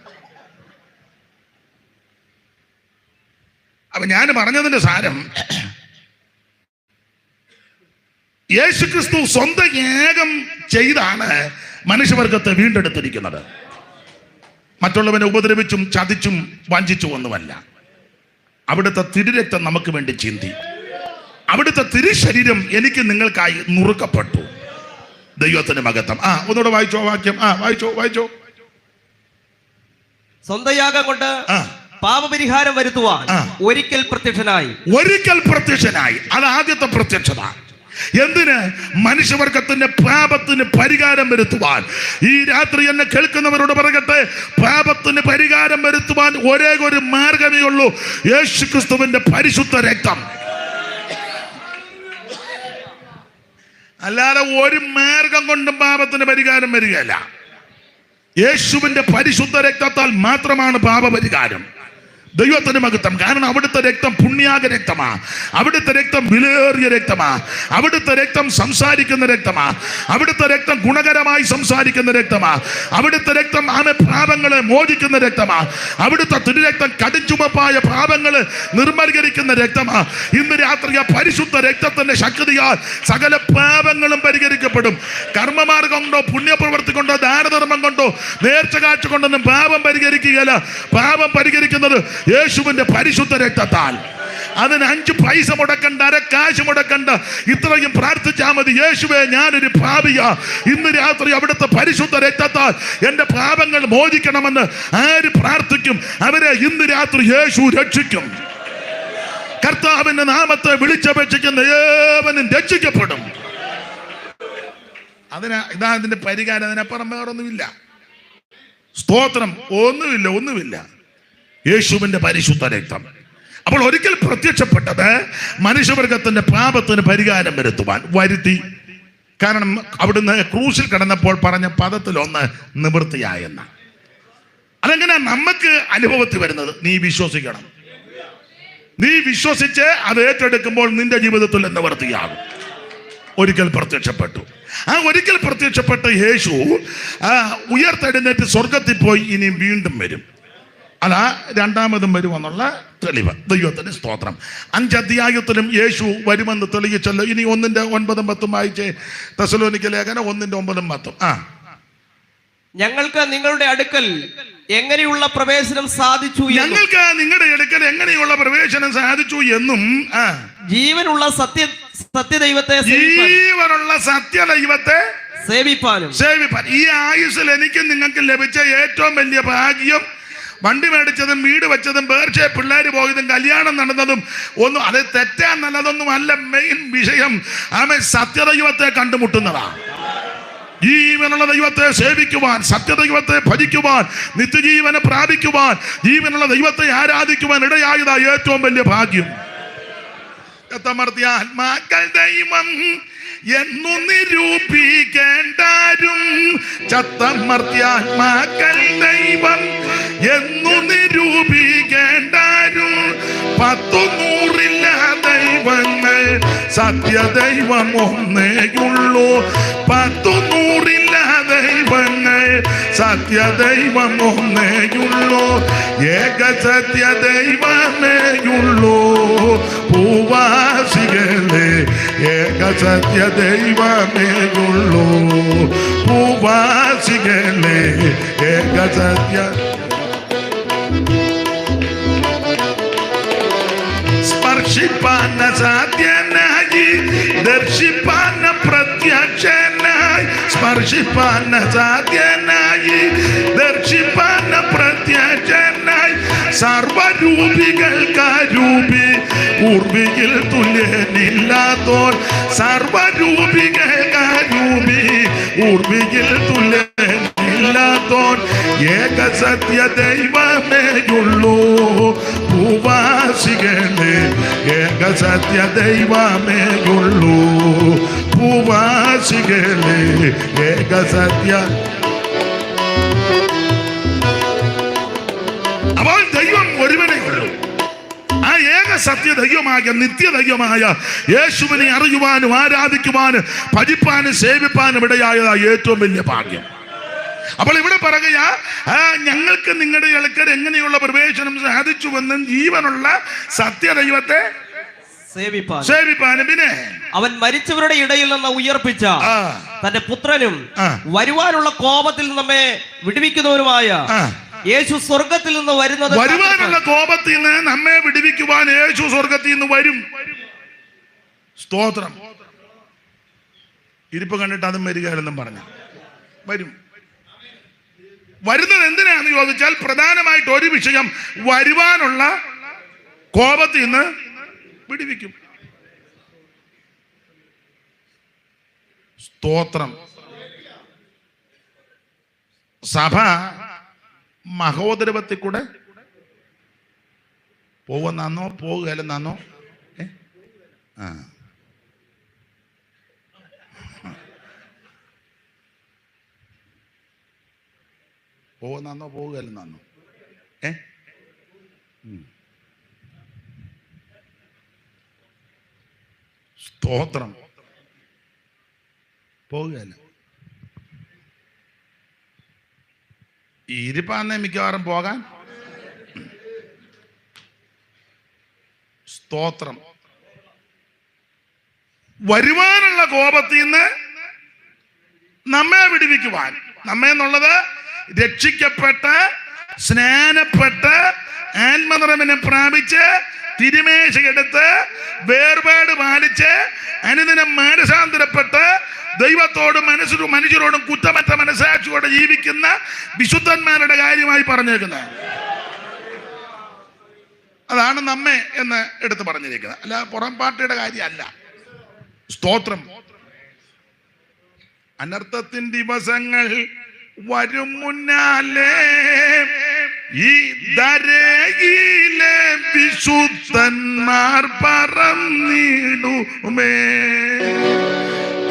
അപ്പൊ ഞാൻ പറഞ്ഞതിന്റെ സാരം, യേശുക്രിസ്തു സ്വന്തം യാഗം ചെയ്താണ് മനുഷ്യവർഗത്തെ വീണ്ടെടുത്തിരിക്കുന്നത്. മറ്റുള്ളവനെ ഉപദ്രവിച്ചും ചതിച്ചും വഞ്ചിച്ചും ഒന്നുമല്ല. അവിടുത്തെ തിരുരക്തം നമുക്ക് വേണ്ടി ചിന്തി. അവിടുത്തെ തിരുശരീരം എനിക്ക് നിങ്ങൾക്കായി നുറുക്കപ്പെട്ടു. ദൈവത്തിന്റെ മഹത്വം. ഒന്നുകൂടെ വായിച്ചോ വാക്യം. വായിച്ചോ. സ്വന്തം യാഗം കൊണ്ട് പാപപരിഹാരം വരുത്തുവാൻ ഒരിക്കൽ പ്രത്യക്ഷനായി. അത് ആദ്യത്തെ പ്രത്യക്ഷത. എന്തിന്? മനുഷ്യവർഗത്തിന്റെ പാപത്തിന് പരിഹാരം വരുത്തുവാൻ. ഈ രാത്രി എന്നെ കേൾക്കുന്നവരോട് പറയട്ടെ, പാപത്തിന് പരിഹാരം വരുത്തുവാൻ ഒരേ ഒരു മാർഗമേ ഉള്ളൂ, യേശുക്രിസ്തുവിന്റെ പരിശുദ്ധ രക്തം. അല്ലാതെ ഒരു മാർഗം കൊണ്ടും പാപത്തിന് പരിഹാരം വരികയല്ല. യേശുവിന്റെ പരിശുദ്ധ രക്തത്താൽ മാത്രമാണ് പാപപരിഹാരം. ദൈവത്തിന് മഹത്വം. കാരണം അവിടുത്തെ രക്തം പുണ്യാക രക്തമാ, അവിടുത്തെ രക്തം വിലയേറിയ രക്തമാ, അവിടുത്തെ രക്തം സംസാരിക്കുന്ന രക്തമാ, അവിടുത്തെ രക്തം ഗുണകരമായി സംസാരിക്കുന്ന രക്തമാ, അവിടുത്തെ രക്തം പാപങ്ങളെ മോചിക്കുന്ന രക്തമാ, അവിടുത്തെ തിരുരക്തം കടുംചുമപ്പായ പാപങ്ങളെ നിർമ്മലീകരിക്കുന്ന രക്തമാ. ഇന്ന് രാത്രി ആ പരിശുദ്ധ രക്തത്തിന്റെ ശക്തിയാൽ സകല പാപങ്ങളും പരിഹരിക്കപ്പെടും. കർമ്മമാർഗം കൊണ്ടോ പുണ്യപ്രവൃത്തി കൊണ്ടോ ദാനധർമ്മം കൊണ്ടോ നേർച്ച കാഴ്ച കൊണ്ടൊന്നും പാപം പരിഹരിക്കുകയല്ല. പാപം പരിഹരിക്കുന്നത് യേശുവിന്റെ പരിശുദ്ധ രക്തത്താൽ. അതിന് 5 പൈസ മുടക്കണ്ട, കാശ് മുടക്കണ്ട, ഇത്രയും പ്രാർത്ഥിച്ചാൽ മതി. യേശുവേ, ഞാനൊരു പാപിയാ, ഇന്ന് രാത്രി അവിടുത്തെ പരിശുദ്ധ രക്തത്താൽ എന്റെ പാപങ്ങൾ മോചിക്കണമെന്ന് ആര് പ്രാർത്ഥിക്കും, അവരെ ഇന്ന് രാത്രി യേശു രക്ഷിക്കും. കർത്താവിന്റെ നാമത്തെ വിളിച്ചപേക്ഷിക്കുന്ന ഏവനും രക്ഷിക്കപ്പെടും. ഇതാ അതിന്റെ പരിഹാരം. അതിനപ്പുറം വേറൊന്നുമില്ല. സ്തോത്രം. ഒന്നുമില്ല. യേശുവിന്റെ പരിശുദ്ധ രക്തം. അപ്പോൾ ഒരിക്കൽ പ്രത്യക്ഷപ്പെട്ടത് മനുഷ്യവർഗത്തിന്റെ പാപത്തിന് പരിഹാരം വരുത്തി. കാരണം അവിടുന്ന് ക്രൂശിൽ കിടന്നപ്പോൾ പറഞ്ഞ പദത്തിലൊന്ന് നിവൃത്തിയായെന്ന്. അതെങ്ങനെ നമുക്ക് അനുഭവത്തിൽ വരുന്നത്? നീ വിശ്വസിക്കണം. നീ വിശ്വസിച്ച് അത് ഏറ്റെടുക്കുമ്പോൾ നിന്റെ ജീവിതത്തിൽ നിവൃത്തിയാകും. ഒരിക്കൽ പ്രത്യക്ഷപ്പെട്ടു. ഒരിക്കൽ പ്രത്യക്ഷപ്പെട്ട യേശു ഉയർത്തെഴുന്നേറ്റ് സ്വർഗത്തിൽ പോയി ഇനി വീണ്ടും വരും. അല്ല, രണ്ടാമതും വരുമെന്നുള്ള തെളിവ്. ദൈവത്തിന് സ്തോത്രം. 5 അധ്യായത്തിലും യേശു വരുമെന്ന് തെളിയിച്ചല്ലോ. ഇനി 1:9-10 വായിച്ചേ. തെസ്സലോനിക്ക ലേഖനം 1:9-10. ഞങ്ങൾക്ക് നിങ്ങളുടെ അടുക്കൽ എങ്ങനെയുള്ള പ്രവേശനം സാധിച്ചു എന്നും ജീവനുള്ള സത്യദൈവത്തെ സേവിപ്പാനും. ഈ ആയുസ്സിൽ എനിക്കും നിങ്ങൾക്ക് ലഭിച്ച ഏറ്റവും വലിയ ഭാഗ്യം, വണ്ടി മേടിച്ചതും വീട് വെച്ചതും പേർച്ചയെ പിള്ളേര് പോയതും കല്യാണം നടന്നതും ഒന്നും അത് തെറ്റാൻ നല്ലതൊന്നും അല്ല. മെയിൻ വിഷയം സത്യദൈവത്തെ കണ്ടുമുട്ടുന്നതാണ്. ജീവനുള്ള ദൈവത്തെ സേവിക്കുവാൻ, സത്യദൈവത്തെ ഭജിക്കുവാൻ, നിത്യജീവനെ പ്രാപിക്കുവാൻ, ജീവനുള്ള ദൈവത്തെ ആരാധിക്കുവാൻ ഇടയായതാ ഏറ്റവും വലിയ ഭാഗ്യം. ആത്മാക്കൾ ദൈവം എന്നു നിരൂപിക്കേണ്ടാരും, ചത്തമർത്യാത്മാക്കൾ ദൈവം എന്നു നിരൂപിക്കേണ്ടാരും. 100 ദൈവങ്ങൾ സത്യദൈവം ഒന്നേയുള്ളൂ. 100 ദൈവങ്ങൾ സത്യദൈവം ഒന്നേയുള്ളൂ. ഏക സത്യദൈവമേയുള്ളൂ. ഭൂവാസികളെ ഏക സത്യദൈവമേയുള്ളൂ. ഭൂവാസികളെ ഏക സത്യ സ്പർശിപ്പാൻ സാധ്യനായി, ദർശിപ്പാൻ പ്രത്യക്ഷനായി. സ്പർശിപ്പാൻ സാധ്യനായി, ദർശിപ്പാൻ പ്രത്യക്ഷനായി. സർവരൂപികൾക്കാരൂപി, പൂർവിയിൽ തുല്യനില്ലാത്തോൻ. സർവരൂപികൾക്കാരൂപി, പൂർവിയിൽ തുല്യനില്ലാത്തോൻ. ഏക സത്യ ദൈവമേയുള്ളൂ. ഭൂവാസികളെ ഏക സത്യ ദൈവമേയുള്ളൂ. ഭൂവാസികളെ ഏക സത്യ. അപ്പോൾ ദൈവം ഒരുവനേ ഉള്ളൂ. ആ ഏക സത്യ ദൈവമായ നിത്യദൈവമായ യേശുവിനെ അറിയുവാനും ആരാധിക്കുവാനും ഭജിപ്പാനും സേവിപ്പാനും ഇടയായതാ ഏറ്റവും വലിയ ഭാഗ്യം. അപ്പോൾ ഇവിടെ പറയുക, ഞങ്ങൾക്ക് നിങ്ങളുടെ ഇടയ്ക്ക് എങ്ങനെയുള്ള പ്രവേശനം സാധിച്ചുവെന്നും ജീവനുള്ള സത്യദൈവത്തെ സേവിപ്പാനും പിന്നെ അവൻ മരിച്ചവരുടെ ഇടയിൽ നിന്ന് ഉയർപ്പിച്ച തന്റെ പുത്രനും വരുവാനുള്ള കോപത്തിൽ നമ്മെ വിടുവിക്കുന്നവരുമായ യേശു സ്വർഗത്തിൽ നിന്ന് വരുവാനുള്ള കോപത്തിൽ നിന്ന് നമ്മെ വിടുവിക്കുവാൻ യേശു സ്വർഗത്തിൽ നിന്ന് വരും. സ്തോത്രം. ഇരിപ്പ് കണ്ടിട്ട് അതും വരികയെന്നും പറഞ്ഞു വരും. വരുന്നത് എന്തിനാന്ന് ചോദിച്ചാൽ പ്രധാനമായിട്ട് ഒരു വിഷയം, വരുവാനുള്ള കോപത്തിൽ നിന്ന് വിടുവിക്കും. സ്തോത്രം. സഭ മഹോദരവത്തിൽ കൂടെ പോകുന്നാന്നോ പോകുകയല്ലെന്നാന്നോ? പോകുന്നാന്നോ പോകുകയല്ലെന്നാന്നോ? സ്തോത്രം. പോകുകയല്ല. ഇരിപ്പാന്നേ മിക്കവാറും പോകാൻ. സ്തോത്രം. വരുവാനുള്ള കോപത്തിൽ നിന്ന് നമ്മെ വിടുവിക്കുവാൻ, നമ്മെ എന്നുള്ളത് രക്ഷിക്കപ്പെട്ട് സ്നാനപ്പെട്ട് ആത്മനിറവിനെ പ്രാപിച്ച് തിരുമേശയെടുത്ത് വേർപാട് പാലിച്ച് അനുദിനം മാനസാന്തരപ്പെട്ട് ദൈവത്തോടും മനുഷ്യരോടും കുറ്റമറ്റ മനസാക്ഷിയോടെ ജീവിക്കുന്ന വിശുദ്ധന്മാരുടെ കാര്യമായി പറഞ്ഞേക്കുന്നത്. അതാണ് നമ്മെ എന്ന് എടുത്ത് പറഞ്ഞിരിക്കുന്നത്, അല്ല പുറം പാർട്ടിയുടെ കാര്യമല്ല. സ്തോത്രം. അനർത്ഥത്തിൻ ദിവസങ്ങൾ വരും മുന്നാലേ ഈ ദരയിലെ വിശുദ്ധന്മാർ പറന്നിടുമേ.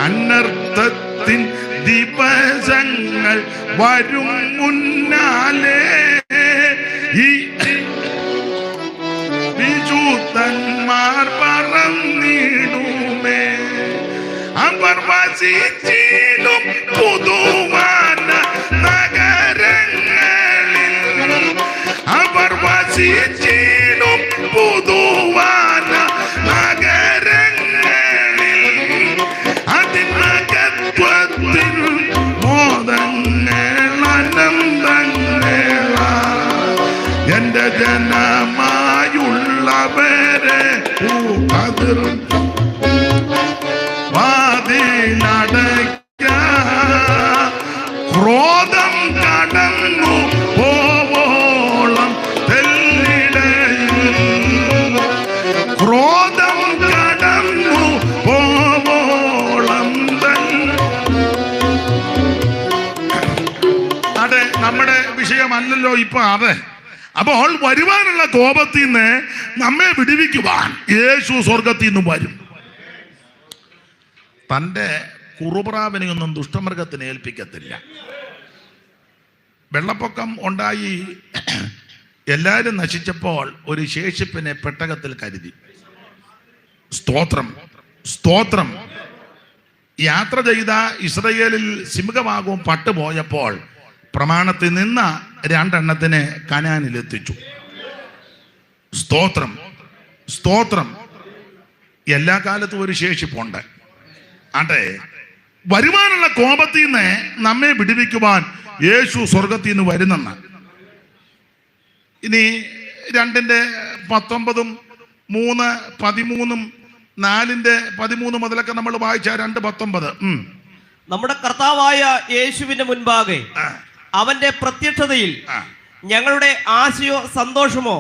അനർത്ഥത്തിൻ ദിവസങ്ങൾ വരും മുന്നാലേ ഈ വിശുദ്ധന്മാർ പറന്നിടുമേ. അവർ വസിച്ചിടും പുതുവാന നഗരങ്ങളിൽ, അവർ വസിച്ചിടും പുതുവാന നഗരങ്ങളിൽ. അതിനകത്വത്തിൽ മോദങ്ങൾ അനന്തങ്ങള എന്റെ ജനമായുള്ളവരെ അതിർ വാതിലടയ്ക്ക. ക്രോധം കടന്നു പോവോളം തെല്ലിടയിൽ, ക്രോധം കടന്നു പോവോളം. അതെ, നമ്മുടെ വിഷയമല്ലല്ലോ ഇപ്പൊ അത്. അപ്പോൾ വരുവാനുള്ള കോപത്തിൽ നിന്ന് നമ്മെ വിടുവിക്കുവാൻ യേശു സ്വർഗത്തിൽ നിന്നും വരും. തൻ്റെ കുറുപ്രാവിനെയൊന്നും ദുഷ്ടമൃഗത്തിന് ഏൽപ്പിക്കത്തില്ല. വെള്ളപ്പൊക്കം ഉണ്ടായി എല്ലാവരും നശിച്ചപ്പോൾ ഒരു ശേഷിപ്പിനെ പെട്ടകത്തിൽ കരുതി. സ്തോത്രം. സ്തോത്രം. യാത്ര ചെയ്ത ഇസ്രയേലിൽ സിംഹഭാഗവും പട്ടുപോയപ്പോൾ പ്രമാണത്തിൽ നിന്ന 2 എണ്ണത്തിനെ കനാനിലെത്തിച്ചു. സ്തോത്രം. സ്തോത്രം. എല്ലാ കാലത്തും ഒരു ശേഷിപ്പുണ്ട്. അതെ, വരുവാനുള്ള കോപത്തിൽ നിന്ന് നമ്മെ വിടുവിക്കുവാൻ യേശു സ്വർഗത്തിൽ നിന്ന് വരുന്നെന്ന്. ഇനി 2:19, 3:13, 4:13 മുതലൊക്കെ നമ്മൾ വായിച്ച 2:19. നമ്മുടെ കർത്താവായ യേശുവിന്റെ മുൻപാകെ അവന്റെ പ്രത്യക്ഷതയിൽ ഞങ്ങളുടെ ആശയോ സന്തോഷമോ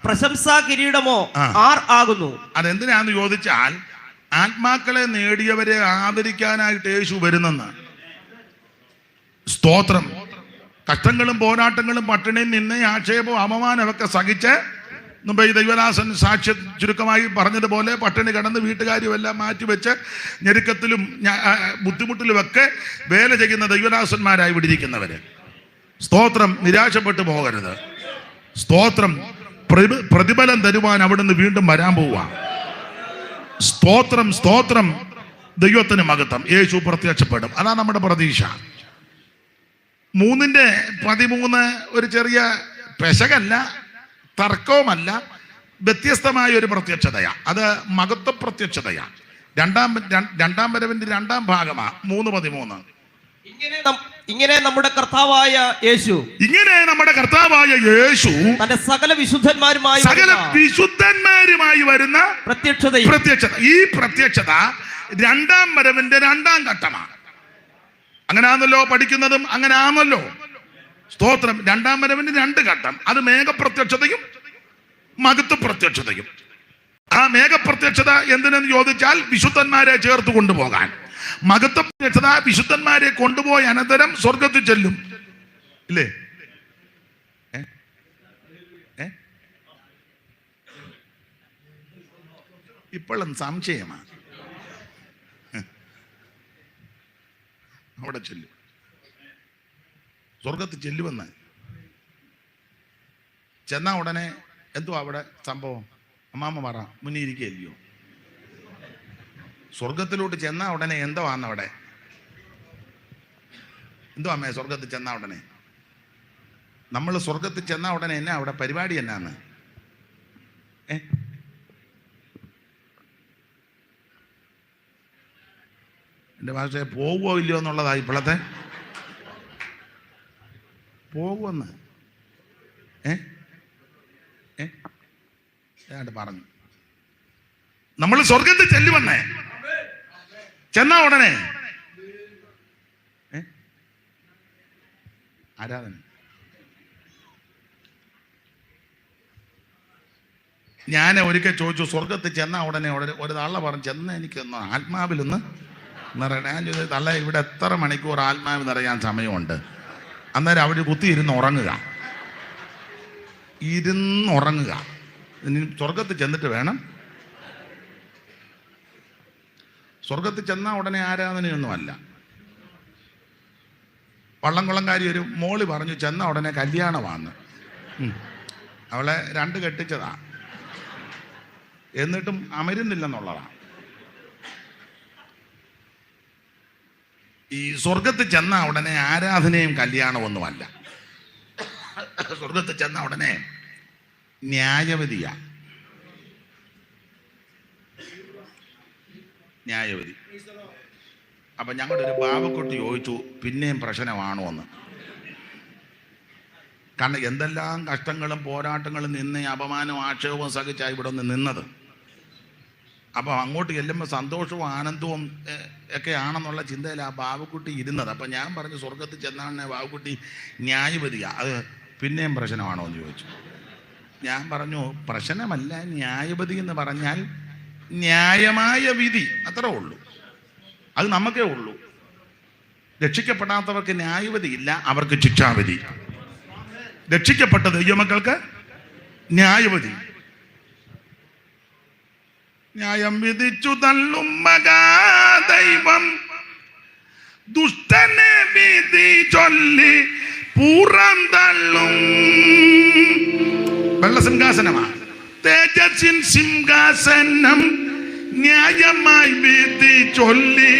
പ്രശംസാ കിരീടമോ ആർ ആകുന്നു. അതെന്തിനാന്ന് ചോദിച്ചാൽ ആത്മാക്കളെ നേടിയവരെ ആദരിക്കാനായിട്ട് യേശു വരുന്നെന്ന്. സ്തോത്രം. കഷ്ടങ്ങളും പോരാട്ടങ്ങളും പട്ടിണിയും നിന്നെ ആക്ഷേപവും അപമാനമൊക്കെ സഹിച്ച് മുമ്പ് ഈ ദൈവദാസൻ സാക്ഷ്യ ചുരുക്കമായി പറഞ്ഞതുപോലെ പട്ടിണി കടന്ന് വീട്ടുകാരും എല്ലാം മാറ്റിവെച്ച് ഞെരുക്കത്തിലും ബുദ്ധിമുട്ടിലുമൊക്കെ വേല ചെയ്യുന്ന ദൈവദാസന്മാരായി വിടിരിക്കുന്നവര്. സ്തോത്രം. നിരാശപ്പെട്ടു പോകരുത്. സ്തോത്രം. പ്രതിഫലം തരുവാൻ അവിടുന്ന് വീണ്ടും വരാൻ പോവുക. സ്തോത്രം. സ്തോത്രം. ദൈവത്തിന് മഹത്വം. യേശു പ്രത്യക്ഷപ്പെടും. അതാണ് നമ്മുടെ പ്രതീക്ഷ. 3:13 ഒരു ചെറിയ പെശകല്ല, തർക്കവുമല്ല, വ്യത്യസ്തമായ ഒരു പ്രത്യക്ഷതയാണ്. അത് മഹത്വ പ്രത്യക്ഷതയാണ്. രണ്ടാം വരവിന്റെ 2ാം ഭാഗമാണ് 3:13. ഇങ്ങനെ നമ്മുടെ കർത്താവായ യേശു തന്റെ സകല വിശുദ്ധന്മാരുമായി വരുന്ന പ്രത്യക്ഷത. ഈ പ്രത്യക്ഷത രണ്ടാം വരവിന്റെ രണ്ടാം ഘട്ടമാണ്. അങ്ങനെയാണല്ലോ പഠിക്കുന്നതും, അങ്ങനെയാണല്ലോ. സ്തോത്രം. രണ്ടാം വരവിന്റെ രണ്ട് ഘട്ടം, അത് മേഘപ്രത്യക്ഷതയും മഹത്വ പ്രത്യക്ഷതയും. ആ മേഘപ്രത്യക്ഷത എന്തിനെന്ന് ചോദിച്ചാൽ വിശുദ്ധന്മാരെ ചേർത്ത് കൊണ്ടുപോകാൻ. മഹത്വ പ്രത്യക്ഷത വിശുദ്ധന്മാരെ കൊണ്ടുപോയി അനന്തരം സ്വർഗത്തിൽ ചെല്ലും, ഇല്ലേ? ഇപ്പോഴും സംശയമാണ്. അവിടെ ചെല്ലും, സ്വർഗത്തിൽ ചെല്ലുമെന്ന്. ചെന്നാ ഉടനെ എന്തുവാ അവിടെ സംഭവം? അമ്മാമ്മ പറ, മുന്നിരിക്കുകയല്ലയോ? സ്വർഗത്തിലോട്ട് ചെന്നാ ഉടനെ എന്തോ ആന്നവിടെ? എന്തോ അമ്മേ സ്വർഗത്തിൽ ചെന്നാ ഉടനെ? നമ്മൾ സ്വർഗത്തിൽ ചെന്നാ ഉടനെ എന്നാ അവിടെ പരിപാടി? എന്നാന്ന് എൻ്റെ ഭാഷയെ പോകുമോ ഇല്ലയോ എന്നുള്ളതാ ഇപ്പോഴത്തെ. പോകുമെന്ന് പറഞ്ഞു. നമ്മൾ സ്വർഗത്തിൽ ചെല്ലുമെന്നേ. ചെന്നാ ഉടനെ ആരാധന. ഞാൻ ഒരിക്കൽ ചോദിച്ചു, സ്വർഗത്തിൽ ചെന്നാ ഉടനെ ഒരു തള്ള പറഞ്ഞു, ചെന്ന് എനിക്കൊന്ന് ആത്മാവിലൊന്ന് നിറയണം. ഞാൻ ചോദിച്ചു, തള്ള ഇവിടെ എത്ര മണിക്കൂർ ആത്മാവ് നിറയാൻ സമയമുണ്ട്? അന്നേരം അവർ കുത്തിയിരുന്ന് ഉറങ്ങുക, ഇരുന്നുറങ്ങുക. ഇനി സ്വർഗത്തിൽ ചെന്നിട്ട് വേണം. സ്വർഗത്തിൽ ചെന്നാൽ ഉടനെ ആരാധനയൊന്നുമല്ല. വള്ളംകുളംകാരി ഒരു മോളി പറഞ്ഞു, ചെന്ന ഉടനെ കല്യാണമാണ്. അവളെ 2 കെട്ടിച്ചതാ, എന്നിട്ടും അമരുന്നില്ലെന്നുള്ളതാണ്. ഈ സ്വർഗത്തിൽ ചെന്ന ഉടനെ ആരാധനയും കല്യാണമൊന്നുമല്ല. സ്വർഗത്തിൽ ചെന്ന ഉടനെ ന്യായവതിയാ. ന്യായവതി. അപ്പൊ ഞങ്ങളുടെ ഒരു ബാബക്കുട്ടി ചോദിച്ചു, പിന്നെയും പ്രശ്നമാണോ എന്ന്. കാരണം എന്തെല്ലാം കഷ്ടങ്ങളും പോരാട്ടങ്ങളും നിന്ന് അപമാനവും ആക്ഷേപവും സഹിച്ചായി ഇവിടെ ഒന്ന് നിന്നത്. അപ്പോൾ അങ്ങോട്ട് ചെല്ലുമ്പോൾ സന്തോഷവും ആനന്ദവും ഒക്കെ ആണെന്നുള്ള ചിന്തയിൽ ആ ബാബുക്കുട്ടി ഇരുന്നത്. അപ്പം ഞാൻ പറഞ്ഞു, സ്വർഗത്തിൽ ചെന്നാണ് ബാബുക്കുട്ടി ന്യായവതിയാ, അത് പിന്നെയും പ്രശ്നമാണോ എന്ന് ചോദിച്ചു. ഞാൻ പറഞ്ഞു, പ്രശ്നമല്ല, ന്യായവതി എന്ന് പറഞ്ഞാൽ ന്യായമായ വിധി, അത്രേ ഉള്ളൂ. അത് നമുക്കേ ഉള്ളൂ. രക്ഷിക്കപ്പെടാത്തവർക്ക് ന്യായവതി ഇല്ല, അവർക്ക് ശിക്ഷാവിധി. രക്ഷിക്കപ്പെട്ട ദൈവമക്കൾക്ക് ന്യായവതി. ന്യായം വിധിച്ചു തള്ളും മഹാദൈവം, ദുഷ്ടനെ വിധി ചൊല്ലി പൂർവം തള്ളും. വെള്ളസിംഹാസനമാണ്, തേജസ്സിൻ സിംഹാസനം. ന്യായമായി വിധി ചൊല്ലി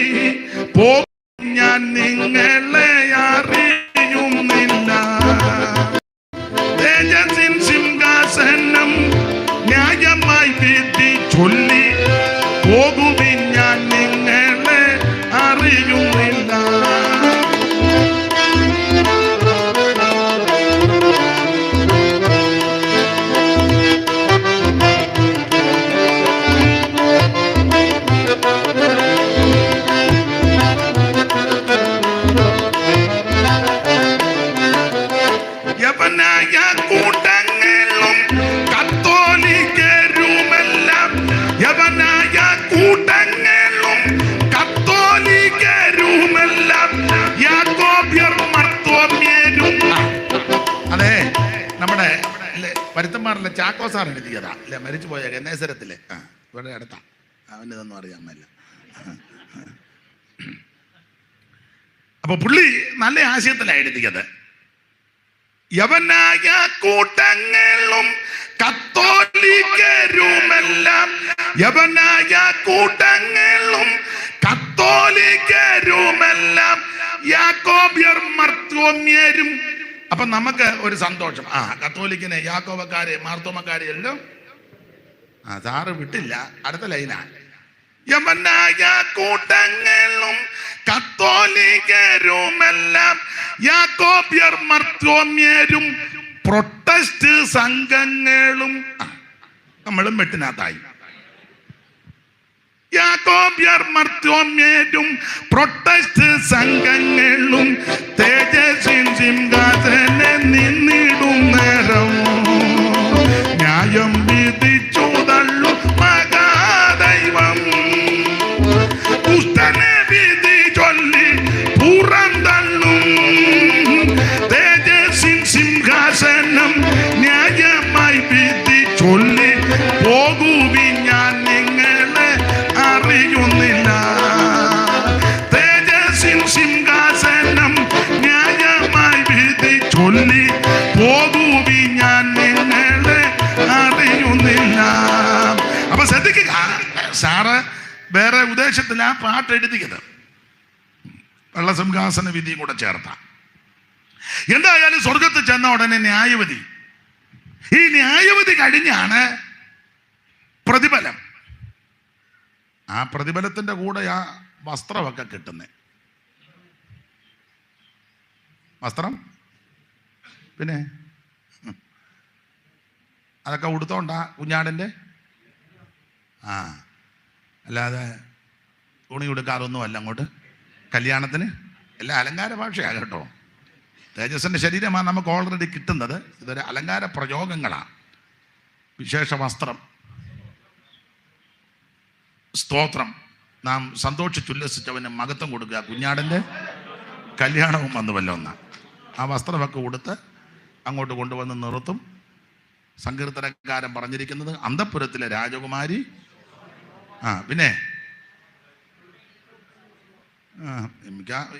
പോകും ഞാൻ, നിങ്ങളെ അറിയുന്നില്ല. തേജസ്സിൻ സിംഹാസനം, ന്യായമായി വിധി ചൊല്ലി പോകുവിൻ ഞാൻ, നിങ്ങളെ അറിയുന്നില്ല. യവനായ കൂട്ടങ്ങളും കത്തോലിക്കരുമെല്ലാം, യവനായ കൂട്ടങ്ങളും കത്തോലിക്കരുമെല്ലാം യാക്കോബ്യർ മർത്തോമ്യരും. അതെ, നമ്മുടെ പരുത്തന്മാരിലെ ചാക്കോ സാർ എഴുതിയതാ, അല്ലെ? മരിച്ചു പോയ ഗന്നേശ്വരത്തിലെ ഇവിടെ അടുത്താ, അവനിതൊന്നും അറിയാൻ മേല. അപ്പൊ പുള്ളി നല്ല ആശയത്തിലാണ് എഴുതിയത്. യവനായ കൂട്ടങ്ങളും കത്തോലിക്കരുമെല്ലാം, യവനായ കൂട്ടങ്ങളും കത്തോലിക്കരുമെല്ലാം യാക്കോബ്യർ മർത്തോമ്യരും. അപ്പൊ നമുക്ക് ഒരു സന്തോഷം, കത്തോലിക്കനെ യാക്കോബക്കാരെ മാർത്തോമക്കാരെ എല്ലാം സാറ് വിട്ടില്ല, അടുത്ത ലൈനാ. യമനായ കൂട്ടങ്ങളും കത്തോലിക്കരുമെല്ലാം യാക്കോബ്യർ മർത്തോമ്യരും പ്രൊട്ടസ്റ്റ് സംഘങ്ങളും നമ്മളും വെട്ടിനകത്തായി. യാക്കോബ്യർ മർത്തോമ്യരും പ്രൊട്ടസ്റ്റ് സംഘങ്ങളും തേജസ്സിൻ സിംഹാസനെ നിന്നിടും നേരം ന്യായം വിധിച്ചു തള്ളും മഹാദൈവം. ദുഷ്ടനെ വിധി ചൊല്ലി പുറം തള്ളും തേജസ്സിൻ സിംഹാസനം ന്യായമായി വിധി ചൊല്ലി പോകുവിൻ ഞാൻ നിങ്ങളെ അറിയുന്നില്ല. തേജസ്സിൻ സിംഹാസനം ന്യായമായി വിധി ചൊല്ലി പോകുവിൻ ഞാൻ നിങ്ങളെ അറിയുന്നില്ല. അപ്പൊ ശ്രദ്ധിക്കുക, സാറ് വേറെ ഉദ്ദേശത്തിൽ ആ പാട്ട് എഴുതിയത് വെള്ളസിംഹാസന വിധിയും കൂടെ ചേർത്ത. എന്തായാലും സ്വർഗത്തിൽ ചെന്ന ഉടനെ ന്യായവിധി. ഈ ന്യായവിധി കഴിഞ്ഞാണ് പ്രതിഫലം. ആ പ്രതിഫലത്തിന്റെ കൂടെ ആ വസ്ത്രമൊക്കെ കിട്ടുന്നേ. വസ്ത്രം പിന്നെ അതൊക്കെ ഉടുത്തോണ്ടാ കുഞ്ഞാടിൻ്റെ. അല്ലാതെ തുണി ഉടുക്കാറൊന്നുമല്ല അങ്ങോട്ട് കല്യാണത്തിന്. എല്ലാം അലങ്കാര ഭാഷയാണ് കേട്ടോ. തേജസ്സിൻ്റെ ശരീരമാണ് നമുക്ക് ഓൾറെഡി കിട്ടുന്നത്. ഇതൊരു അലങ്കാര പ്രയോഗങ്ങളാണ്. വിശേഷ വസ്ത്രം, സ്തോത്രം. നാം സന്തോഷിച്ചുല്ലസിച്ചവന് മഹത്വം കൊടുക്കുക. കുഞ്ഞാടിൻ്റെ കല്യാണവും വന്നുവല്ലോ എന്നാണ്. ആ വസ്ത്രമൊക്കെ ഉടുത്ത് അങ്ങോട്ട് കൊണ്ടുവന്ന് നിർത്തും. സങ്കീർത്തനക്കാരൻ പറഞ്ഞിരിക്കുന്നത് അന്തഃപുരത്തിലെ രാജകുമാരി. പിന്നെ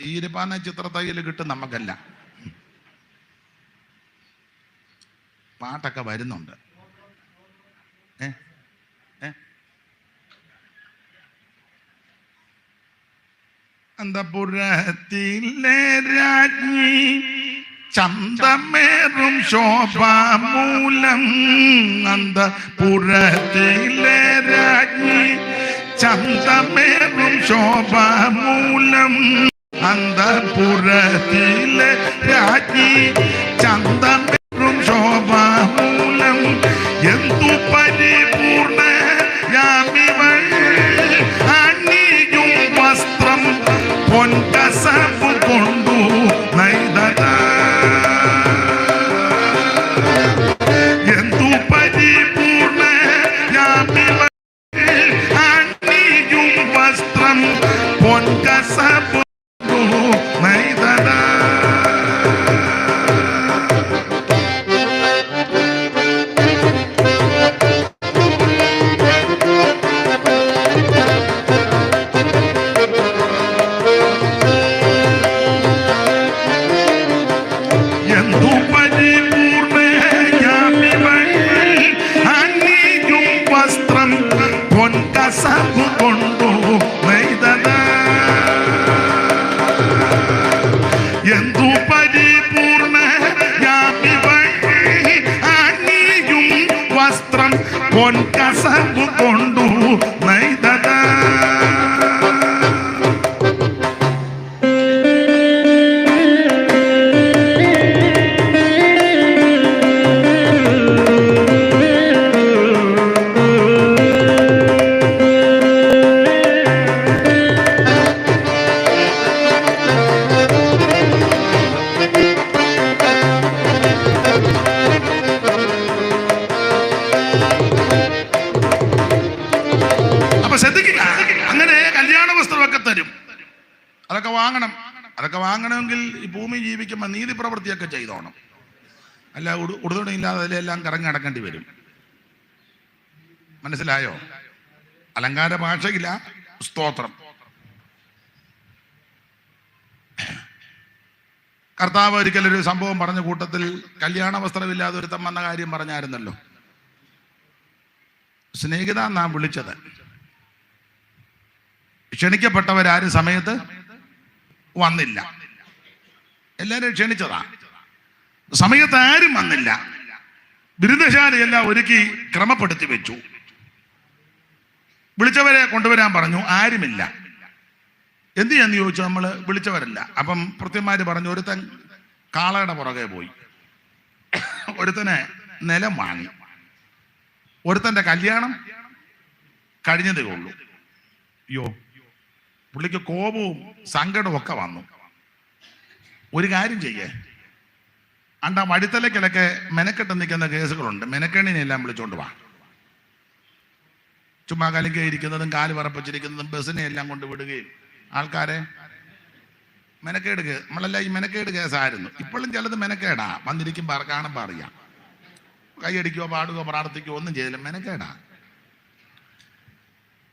ഈ ഇരിപ്പാന ചിത്രത്തയ്യൽ കിട്ടും നമുക്കല്ല. പാട്ടൊക്കെ വരുന്നുണ്ട്. അന്തഃപുരത്തിലെ രാജ്ഞി ചന്തമേറും ശോഭാമൂലം. അന്തഃപുരത്തിലെ രാജ്ഞി ചന്തമേറും ശോഭാമൂലം. അന്തഃപുരത്തിലെ രാജ്ഞി ചന്തമേറും ശോഭാമൂലം. എന്തു പരിപൂർണ യാമിവൾ അണിയും വസ്ത്രം പൊൻകസബ് കൊണ്ടു നെയ്തത. എന്തു പരിപൂർണ യാമിവൾ അണിയും വസ്ത്രം പൊൻകസബ് കൊണ്ടു നെയ്തത. പൊൻകസബ് കൊണ്ടു നെയ്തത. ശ്രദ്ധിക്കുക, അങ്ങനെ കല്യാണ വസ്ത്രമൊക്കെ തരും. അതൊക്കെ വാങ്ങണം. അതൊക്കെ വാങ്ങണമെങ്കിൽ ഈ ഭൂമി ജീവിക്കുമ്പോൾ നീതി പ്രവൃത്തിയൊക്കെ ചെയ്തോണം. അല്ല ഉടുതുണിയില്ലാതെ അതിലെല്ലാം കറങ്ങി നടക്കേണ്ടി വരും. മനസ്സിലായോ? അലങ്കാര ഭാഷയില്ല. സ്തോത്രം. കർത്താവ് ഒരിക്കലൊരു സംഭവം പറഞ്ഞ കൂട്ടത്തിൽ കല്യാണ വസ്ത്രമില്ലാതെ ഒരുത്തം വന്ന കാര്യം പറഞ്ഞായിരുന്നല്ലോ. സ്നേഹിത നാം വിളിച്ചത്. ക്ഷണിക്കപ്പെട്ടവരാരും സമയത്ത് വന്നില്ല. എല്ലാവരും ക്ഷണിച്ചതാ, സമയത്ത് ആരും വന്നില്ല. വിരുദ്ധശാലയെല്ലാം ഒരുക്കി ക്രമപ്പെടുത്തി വെച്ചു. വിളിച്ചവരെ കൊണ്ടുവരാൻ പറഞ്ഞു, ആരുമില്ല. എന്ത് ചെയ്യാന്ന് ചോദിച്ചു. നമ്മൾ വിളിച്ചവരല്ല. അപ്പം ഭൃത്യന്മാര് പറഞ്ഞു, ഒരുത്തൻ കാളയുടെ പുറകെ പോയി, ഒരുത്തനെ നിലം വാങ്ങി, ഒരുത്തൻ്റെ കല്യാണം കഴിഞ്ഞതേ ഉള്ളൂ. അയ്യോ, പുള്ളിക്ക് കോപവും സങ്കടവും ഒക്കെ വന്നു. ഒരു കാര്യം ചെയ്യേ, അണ്ട വഴിത്തലക്കിലൊക്കെ മെനക്കെട്ട് നിൽക്കുന്ന കേസുകളുണ്ട്, മെനക്കെണ്ണിനെല്ലാം വിളിച്ചോണ്ട് വാ. ചുമ്മാ കലിക്ക ഇരിക്കുന്നതും കാല് പറപ്പിച്ചിരിക്കുന്നതും ബസ്സിനെ എല്ലാം കൊണ്ട് വിടുകയും ആൾക്കാരെ മെനക്കേട് നമ്മളെല്ലാം ഈ മെനക്കേട് കേസായിരുന്നു. ഇപ്പോഴും ചിലത് മെനക്കേടാ, വന്നിരിക്കുമ്പോൾ കാണുമ്പോൾ അറിയാം. കൈയടിക്കുകയോ പാടുകയോ പ്രാർത്ഥിക്കുകയോ ഒന്നും ചെയ്തില്ല, മെനക്കേടാ.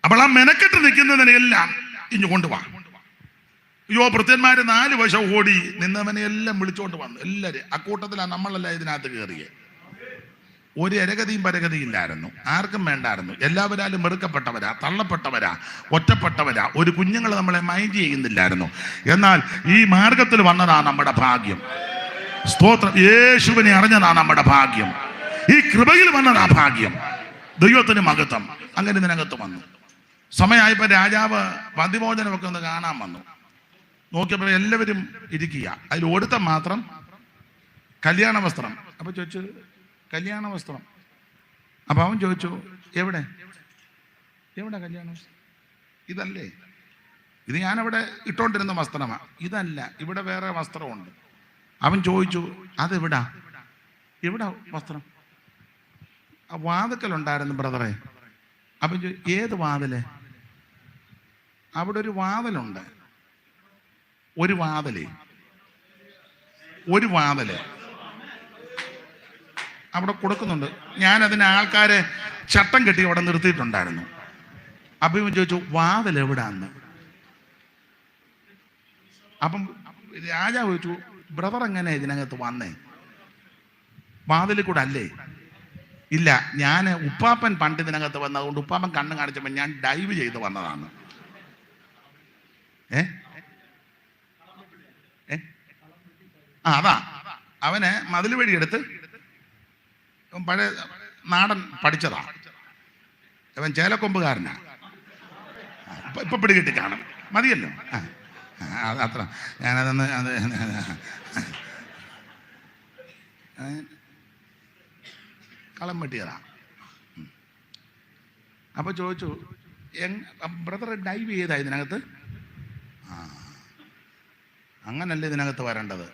അപ്പോൾ ആ മെനക്കെട്ട് നിൽക്കുന്നതിനെല്ലാം ഇഞ്ഞു കൊണ്ടുപോവാ. അയ്യോ, ഭൃത്യന്മാര് 4 വശം ഓടി നിന്നവനെ എല്ലാം വിളിച്ചോണ്ട് വന്നു. എല്ലാവരും അക്കൂട്ടത്തിലാണ്. നമ്മളെല്ലാം ഇതിനകത്ത് കയറിയേ. ഒരു അരഗതിയും പരഗതിയും ഇല്ലായിരുന്നു, ആർക്കും വേണ്ടായിരുന്നു. എല്ലാവരാലും വെറുക്കപ്പെട്ടവരാ, തള്ളപ്പെട്ടവരാ, ഒറ്റപ്പെട്ടവരാ. ഒരു കുഞ്ഞുങ്ങൾ നമ്മളെ മൈൻഡ് ചെയ്യുന്നില്ലായിരുന്നു. എന്നാൽ ഈ മാർഗത്തിൽ വന്നതാ നമ്മുടെ ഭാഗ്യം. സ്തോത്രം. യേശുവിനെ അറിഞ്ഞതാ നമ്മുടെ ഭാഗ്യം. ഈ കൃപയിൽ വന്നതാ ഭാഗ്യം. ദൈവത്തിന് മഹത്വം. അങ്ങനെ ഇതിനകത്ത് വന്നു. സമയമായപ്പോൾ രാജാവ് പതിഭോജനമൊക്കെ ഒന്ന് കാണാൻ വന്നു. നോക്കിയപ്പോൾ എല്ലാവരും ഇരിക്കുക. അതിൽ ഒരുത്തൻ മാത്രം കല്യാണ വസ്ത്രം. അപ്പൊ ചോദിച്ചു, കല്യാണ വസ്ത്രം. അപ്പൊ അവൻ ചോദിച്ചു, എവിടെ എവിടെ കല്യാണ വസ്ത്രം? ഇതല്ലേ? ഇത് ഞാനവിടെ ഇട്ടോണ്ടിരുന്ന വസ്ത്രമാ. ഇതല്ല, ഇവിടെ വേറെ വസ്ത്രമുണ്ട്. അവൻ ചോദിച്ചു, അതെവിടാ? എവിടെ വസ്ത്രം? ആ വാതിക്കലുണ്ടായിരുന്നു ബ്രദറെ. അവൻ ചോദിച്ചു, ഏത് വാതില്? അവിടെ ഒരു വാതിലുണ്ട്. ഒരു വാതില് അവിടെ കൊടുക്കുന്നുണ്ട്. ഞാൻ അതിന് ആൾക്കാരെ ചട്ടം കെട്ടി അവിടെ നിർത്തിയിട്ടുണ്ടായിരുന്നു. അപ്പം ഇവൻ ചോദിച്ചു, വാതിൽ എവിടാന്ന്? അപ്പം രാജാവ് ചോദിച്ചു, ബ്രദർ എങ്ങനെ ഇതിനകത്ത് വന്നേ? വാതിലിൽ കൂടെ അല്ലേ? ഇല്ല, ഞാൻ ഉപ്പാപ്പൻ പണ്ട് ഇതിനകത്ത് വന്നത്. അതുകൊണ്ട് ഉപ്പാപ്പൻ കണ്ണ് കാണിച്ചപ്പോൾ ഞാൻ ഡൈവ് ചെയ്ത് വന്നതാണ്. അതാ അവനെ മതിൽ വഴി എടുത്ത് പഴയ നാടൻ പഠിച്ചതാ. അവൻ ചേലക്കൊമ്പുകാരനാ. ഇപ്പൊ പിടികിട്ടി കാണും. മതിയല്ലോ. അത്ര ഞാനതൊന്ന് കളം വെട്ടിയതാ. അപ്പൊ ചോദിച്ചു, ബ്രദർ ഡൈവ് ചെയ്താ ഇതിനകത്ത്? അങ്ങനല്ലേ ഇതിനകത്ത് വരേണ്ടത്.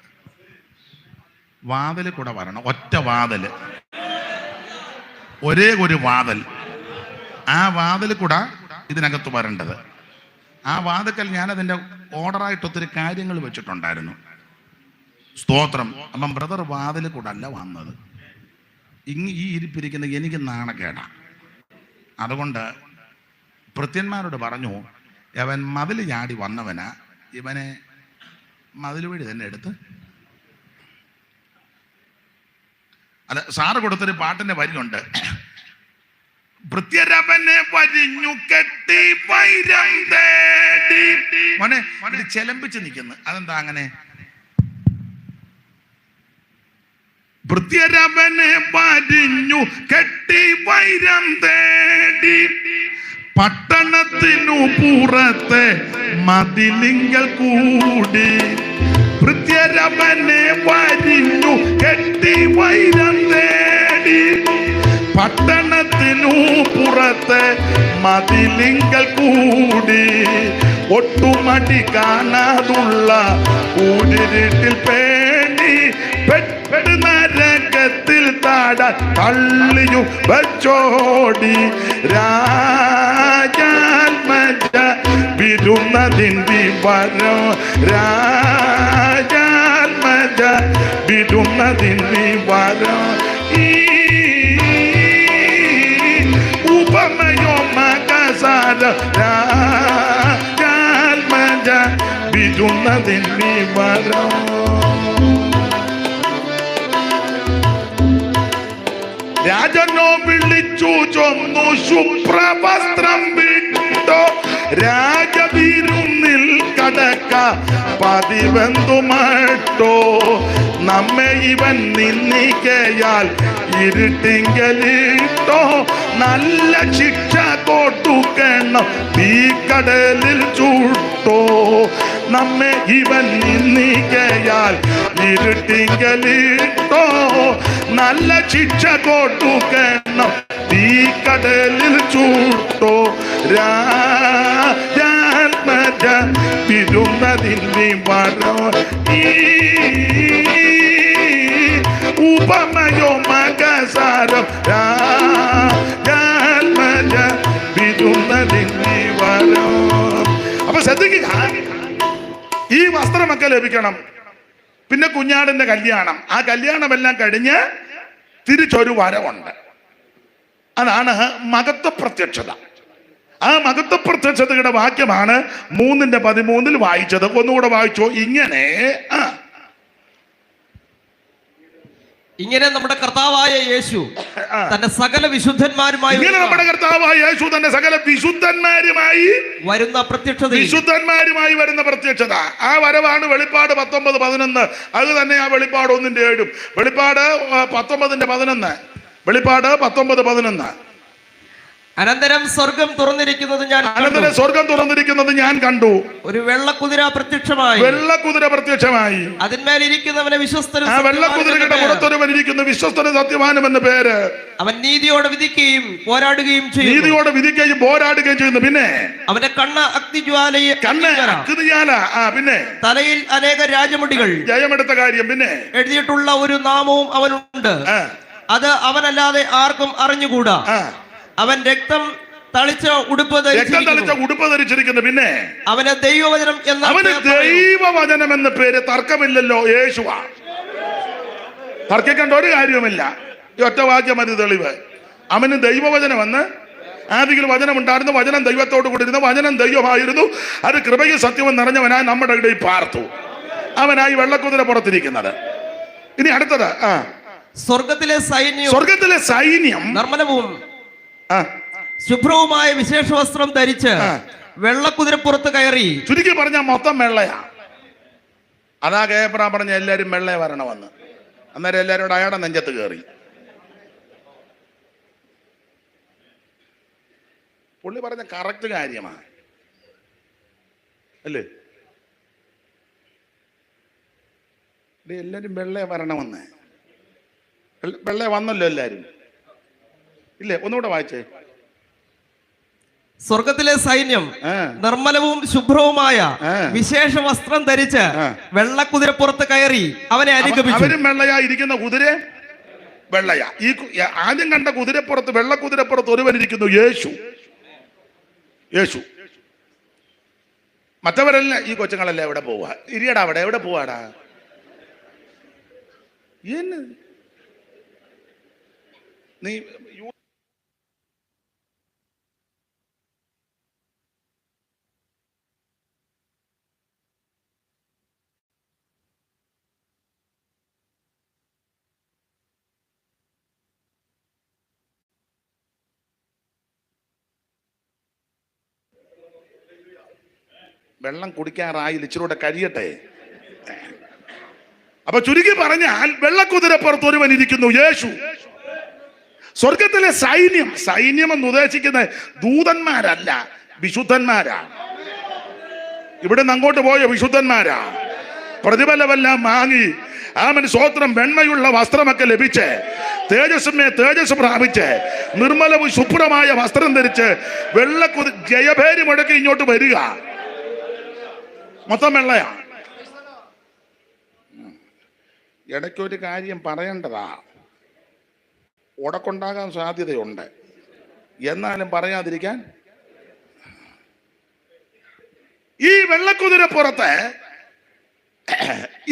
വാതിൽ കൂടെ വരണം. ഒറ്റ വാതിൽ, ഒരേ ഒരു വാതിൽ. ആ വാതിൽ കൂടെ ഇതിനകത്ത് വരേണ്ടത്. ആ വാതിക്കൽ ഞാനതിൻ്റെ ഓർഡറായിട്ട് ഒത്തിരി കാര്യങ്ങൾ വെച്ചിട്ടുണ്ടായിരുന്നു. സ്തോത്രം. അപ്പം ബ്രദർ വാതിൽ കൂടെ അല്ല വന്നത്. ഈ ഇരിപ്പിരിക്കുന്ന എനിക്ക് നാണക്കേടാ. അതുകൊണ്ട് ഭൃത്യന്മാരോട് പറഞ്ഞു, അവൻ മതിൽ ചാടി വന്നവനാ, ഇവനെ മതിൽ വഴി തന്നെ എടുത്ത്. അല്ല, സാറ് കൊടുത്തൊരു പാട്ടിന്റെ വരിയുണ്ട്. ഭൃത്യരവനെ വരിഞ്ഞു കെട്ടി വൈരം തേടി. മോനെ ഇത് ചെലമ്പിച്ച് നിൽക്കുന്നു. അതെന്താ അങ്ങനെ? ഭൃത്യരവനെ വരിഞ്ഞു കെട്ടി വൈരം തേടി, പട്ടണത്തിനു പുറത്തെ മതിലിങ്കൽ കൂടി. ഭൃത്യരവനെ വരിഞ്ഞു കെട്ടി വൈരം തേടി, പട്ടണത്തിനു പുറത്തെ മതിലിങ്കൽ കൂടി. ഒട്ടുമടി കാണാതുള്ള കൂടിരുട്ടിൽ പേടി പെട്ട് നരകത്തിൽ താട തള്ളിയു വച്ചോടി. രാജാത്മജ വിരുന്നതിൻ വിവരം, രാജാത്മജ വിരുന്നതിൻ വിവരം. ഈ ഉപമയോ മകസാര രാജാത്മജ വിരുന്നതിൻ വിവരം. രാജനോ വിളിച്ചു ചൊന്നു, ശുഭ്രവസ്ത്രം വിട്ടോ രാജവിരുന്നിൽ കടക്ക പതിവെന്തുമട്ടോ നമ്മെ ഇവൻ നിന്ദിക്കയാൽ ഇരുട്ടിങ്കലിട്ടോ നല്ല ശിക്ഷ കൊടുക്കണം ഈ കടലിൽ ചൂട്ടോ നമ്മെ ഇവൻ നിന്ദിക്കയാൽ ഇരുട്ടിങ്കലിട്ടോ നല്ല ശിക്ഷ കൊടുക്കണം ഈ കടലിൽ ചൂട്ടോ രാജാത്മജ വിരുന്നതിന് വരോ ഉപമയോ മകസാരം രാജാത്മജ വിരുന്നതിന് വരോ. അപ്പൊ ശ്രദ്ധിക്കുക, ഈ വസ്ത്രമൊക്കെ ലഭിക്കണം. പിന്നെ കുഞ്ഞാടിന്റെ കല്യാണം, ആ കല്യാണമെല്ലാം കഴിഞ്ഞ് തിരിച്ചൊരു വരവുണ്ട്. അതാണ് മഹത്വ പ്രത്യക്ഷത. ആ മഹത്വ പ്രത്യക്ഷതയുടെ വാക്യമാണ് 3:13 വായിച്ചത്. ഒന്നുകൂടെ വായിച്ചോ. ഇങ്ങനെ നമ്മുടെ കർത്താവായ യേശു തന്റെ സകല വിശുദ്ധന്മാരുമായി വരുന്ന വരുന്ന പ്രത്യക്ഷത. ആ വരവാണ് വെളിപ്പാട് 19:11. അത് തന്നെ ആ വെളിപ്പാട് 1:7, വെളിപ്പാട് 19:11, വെളിപ്പാട് 19:11. അനന്തരം സ്വർഗം തുറന്നിരിക്കുന്നത് ഞാൻ കണ്ടു. ഒരു വെള്ളക്കുതിര പ്രത്യക്ഷമായി. അതിന്മേൽ ഇരിക്കുന്നവനെ വിശ്വസ്തനും, ആ വെള്ളക്കുതിരയുടെ പുറത്തൊരുവനിരിക്കുന്നു വിശ്വസ്തനും സത്യവാനും എന്ന പേര്. അവൻ നീതിയോടെ വിധിക്കുകയും പോരാടുകയും ചെയ്യുന്നു. പിന്നെ അവന്റെ കണ്ണ് അഗ്നിജ്വാല. പിന്നെ തലയിൽ അനേക രാജമുടികൾ. ജയമെടുത്ത കാര്യം. പിന്നെ എഴുതിയിട്ടുള്ള ഒരു നാമവും അവനുണ്ട്. അത് അവനല്ലാതെ ആർക്കും അറിഞ്ഞുകൂടാ. അവൻ രക്തം തളിച്ച ഉടുപ്പ് ധരിച്ചിരിക്കുന്നു. പിന്നെ അവന് ദൈവവചനം എന്ന പേര്. തർക്കമില്ലല്ലോ, യേശുവാ. തർക്കിക്കേണ്ട ഒരു കാര്യവുമില്ല. ഈ ഒറ്റ വാക്യം മതി തെളിവ്. അവന് ദൈവവചനമെന്ന്. ആദിയിൽ വചനം ഉണ്ടായിരുന്നു, വചനം ദൈവത്തോട് കൂടിയിരുന്നു, വചനം ദൈവമായിരുന്നു, അത് കൃപയും സത്യവും നിറഞ്ഞവനായി നമ്മുടെ ഇടയിൽ പാർത്തു. അവനായി വെള്ളക്കുതിര പുറത്തിരിക്കുന്നത്. ഇനി അടുത്തത്, സ്വർഗത്തിലെ സൈന്യം നിർമ്മലവും ശുഭ്രവുമായ വിശേഷ വസ്ത്രം ധരിച്ച് വെള്ളക്കുതിരപ്പുറത്ത് കയറി. ചുരുക്കി പറഞ്ഞാൽ മൊത്തം വെള്ളയാ. അതാ കേപ്ര പറഞ്ഞ എല്ലാരും വെള്ളയെ വരണമെന്ന്. അന്നേരം എല്ലാവരോടും അയാളുടെ നെഞ്ചത്ത് കയറി. പുള്ളി പറഞ്ഞ കറക്റ്റ് കാര്യമാണ് അല്ലേ? എല്ലാരും വെള്ളയെ വരണമെന്ന്. വെള്ളയെ വന്നല്ലോ എല്ലാരും, ഇല്ലേ? ഒന്നുകൂടെ വായിച്ചേ. സ്വർഗത്തിലെ സൈന്യം നിർമ്മലവും ശുഭ്രവുമായ വിശേഷ വസ്ത്രം ധരിച്ച് വെള്ളക്കുതിരപ്പുറത്ത് കയറി അവനെ അനുഗമിച്ചു. അവരും വെള്ളയാ ഇരിക്കുന്ന കുതിര വെള്ളയാ. ഈ ആദ്യം കണ്ട കുതിരപ്പുറത്ത്, വെള്ളക്കുതിരപ്പുറത്ത് ഒരുവനിരിക്കുന്നു, യേശു. മറ്റവരല്ല. ഈ കൊച്ചുങ്ങളല്ലേ എവിടെ പോവാ? ഇരിയടാ, അവിടെ എവിടെ പോവാടാ? നീ വെള്ളം കുടിക്കാറായില്ല, ഇച്ചിരൂടെ കഴിയട്ടെ. അപ്പൊ ചുരുക്കി പറഞ്ഞാൽ വെള്ളക്കുതിരപ്പുറത്ത് ഒരുവൻ ഇരിക്കുന്നു, യേശു. സ്വർഗത്തിലെ സൈന്യം എന്ന് ഉദ്ദേശിക്കുന്ന ദൂതന്മാരല്ല, വിശുദ്ധന്മാരാ. ഇവിടെ നിന്ന് അങ്ങോട്ട് പോയ വിശുദ്ധന്മാരാ. പ്രതിഫലമെല്ലാം വാങ്ങി സ്തോത്രം, വെണ്മയുള്ള വസ്ത്രമൊക്കെ ലഭിച്ച് തേജസ് പ്രാപിച്ച് നിർമ്മലവും ശുഭ്രമായ വസ്ത്രം ധരിച്ച് ജയഭേരി മുടക്കി ഇങ്ങോട്ട് വരിക. മൊത്തം വെള്ളയാ. ഇടയ്ക്കൊരു കാര്യം പറയേണ്ടതാ. ഉടക്കുണ്ടാകാൻ സാധ്യതയുണ്ട്, എന്നാലും പറയാതിരിക്കാൻ. ഈ വെള്ളക്കുതിരപ്പുറത്ത്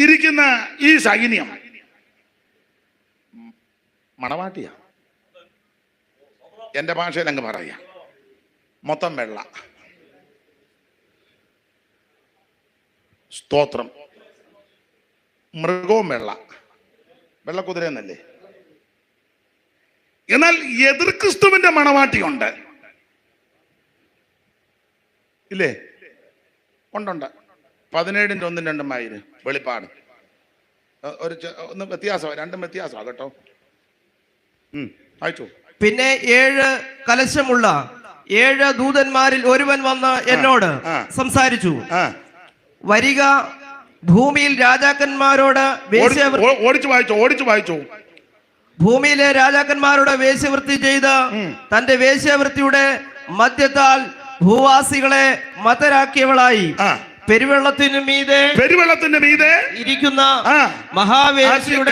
ഇരിക്കുന്ന ഈ സൈന്യം മണവാട്ടിയാ. എന്റെ ഭാഷയിൽ അങ്ങ് പറയാം, മൊത്തം വെള്ള. സ്തോത്രം. മൃഗവും വെള്ളക്കുതിര എന്നല്ലേ? എന്നാൽ എതിർ ക്രിസ്തുവിന്റെ മണവാട്ടിയുണ്ട്, ഇല്ലേ? ഉണ്ട്. 17-ന്റെ 1-2 വെളിപ്പാട്. ഒന്ന് വ്യത്യാസം, രണ്ടും വ്യത്യാസമാണ് കേട്ടോ. വായിച്ചു. പിന്നെ 7 കലശമുള്ള 7 ദൂതന്മാരിൽ ഒരുവൻ വന്ന് എന്നോട് സംസാരിച്ചു, വരിക, ഭൂമിയിൽ രാജാക്കന്മാരോട് ഓടിച്ചു വായിച്ചു. ഭൂമിയിലെ രാജാക്കന്മാരുടെ വേശ്യവൃത്തി ചെയ്ത് തന്റെ വേശ്യവൃത്തിയുടെ മദ്യത്താൽ ഭൂവാസികളെ മതരാക്കിയവളായി പെരുവെള്ളത്തിന് മീതെ ഇരിക്കുന്ന മഹാവേശ്യയുടെ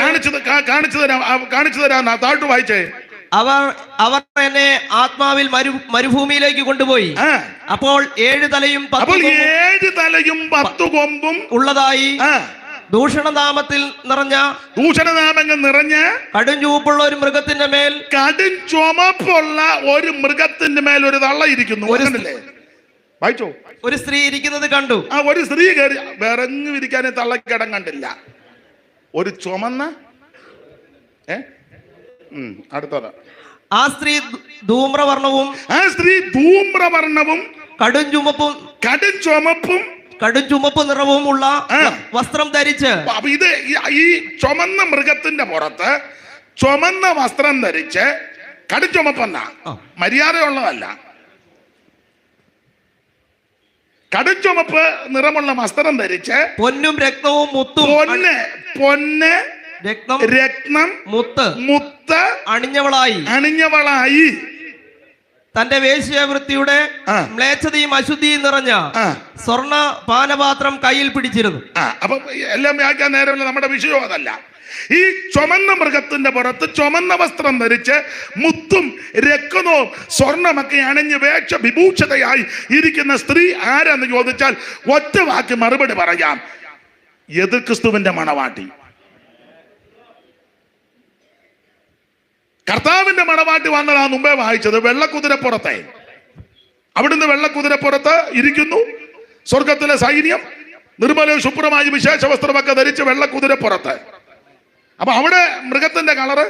കാണിച്ചു തരാം. താഴ്ത്തു വായിച്ചേ. അവർ എന്നെ ആത്മാവിൽ മരുഭൂമിയിലേക്ക് കൊണ്ടുപോയി. അപ്പോൾ 7 തലയും 10 കൊമ്പും ഉള്ളതായി ദൂഷണനാമങ്ങൾ നിറഞ്ഞ കടും ചുവപ്പുള്ള ഒരു മൃഗത്തിന്റെ മേൽ ഒരു തള്ള ഇരിക്കുന്നു. വായിച്ചോ. ഒരു സ്ത്രീ ഇരിക്കുന്നത് കണ്ടു. ഒരു സ്ത്രീ കയറി വിറങ്ങി ഇരിക്കാനേ തള്ളക്കിടം കണ്ടില്ല. ഒരു ചുമന്ന അടുത്തത്. ആ സ്ത്രീ ധൂമ്രവർണവും കടും ചുമപ്പും നിറവുമുള്ള വസ്ത്രം ധരിച്ച്. ഇത് ഈ ചുമന്ന മൃഗത്തിന്റെ പുറത്ത് ചുമന്ന വസ്ത്രം ധരിച്ച്, കടും ചുമപ്പെന്ന മര്യാദയുള്ളതല്ല, കടും ചുമപ്പ് നിറമുള്ള വസ്ത്രം ധരിച്ച് പൊന്നും രക്തവും മുത്തും രത്നം മുത്ത് അണിഞ്ഞവളായി തന്റെ വേശ്യാവൃത്തിയുടെ മ്ലേച്ഛതയും അശുദ്ധിയും നിറഞ്ഞ സ്വർണ്ണ പാനപാത്രം കയ്യിൽ പിടിച്ചിരുന്നു. അപ്പൊ എല്ലാം വ്യാഖ്യാൻ നേരമല്ല, നമ്മുടെ വിഷയം അതല്ല. ഈ ചുമന്ന മൃഗത്തിന്റെ പുറത്ത് ചുമന്ന വസ്ത്രം ധരിച്ച് മുത്തും രക്തവും സ്വർണമൊക്കെ അണിഞ്ഞ് വേഷ വിഭൂഷതയായി ഇരിക്കുന്ന സ്ത്രീ ആരാന്ന് ചോദിച്ചാൽ ഒറ്റ വാക്ക് മറുപടി പറയാം: എതിർ ക്രിസ്തുവിന്റെ മണവാട്ടി. കർത്താവിന്റെ മണവാട്ടി വന്നതാ മുമ്പേ വായിച്ചത്. വെള്ളക്കുതിരപ്പുറത്തെ, അവിടുന്ന് വെള്ളക്കുതിരപ്പുറത്ത് ഇരിക്കുന്നു. സ്വർഗത്തിലെ സൈന്യം നിർമ്മലവും ശുഭ്രമായി വിശേഷ വസ്ത്രമൊക്കെ ധരിച്ച് വെള്ളക്കുതിരപ്പുറത്ത്. അപ്പൊ അവിടെ മൃഗത്തിന്റെ കളറ്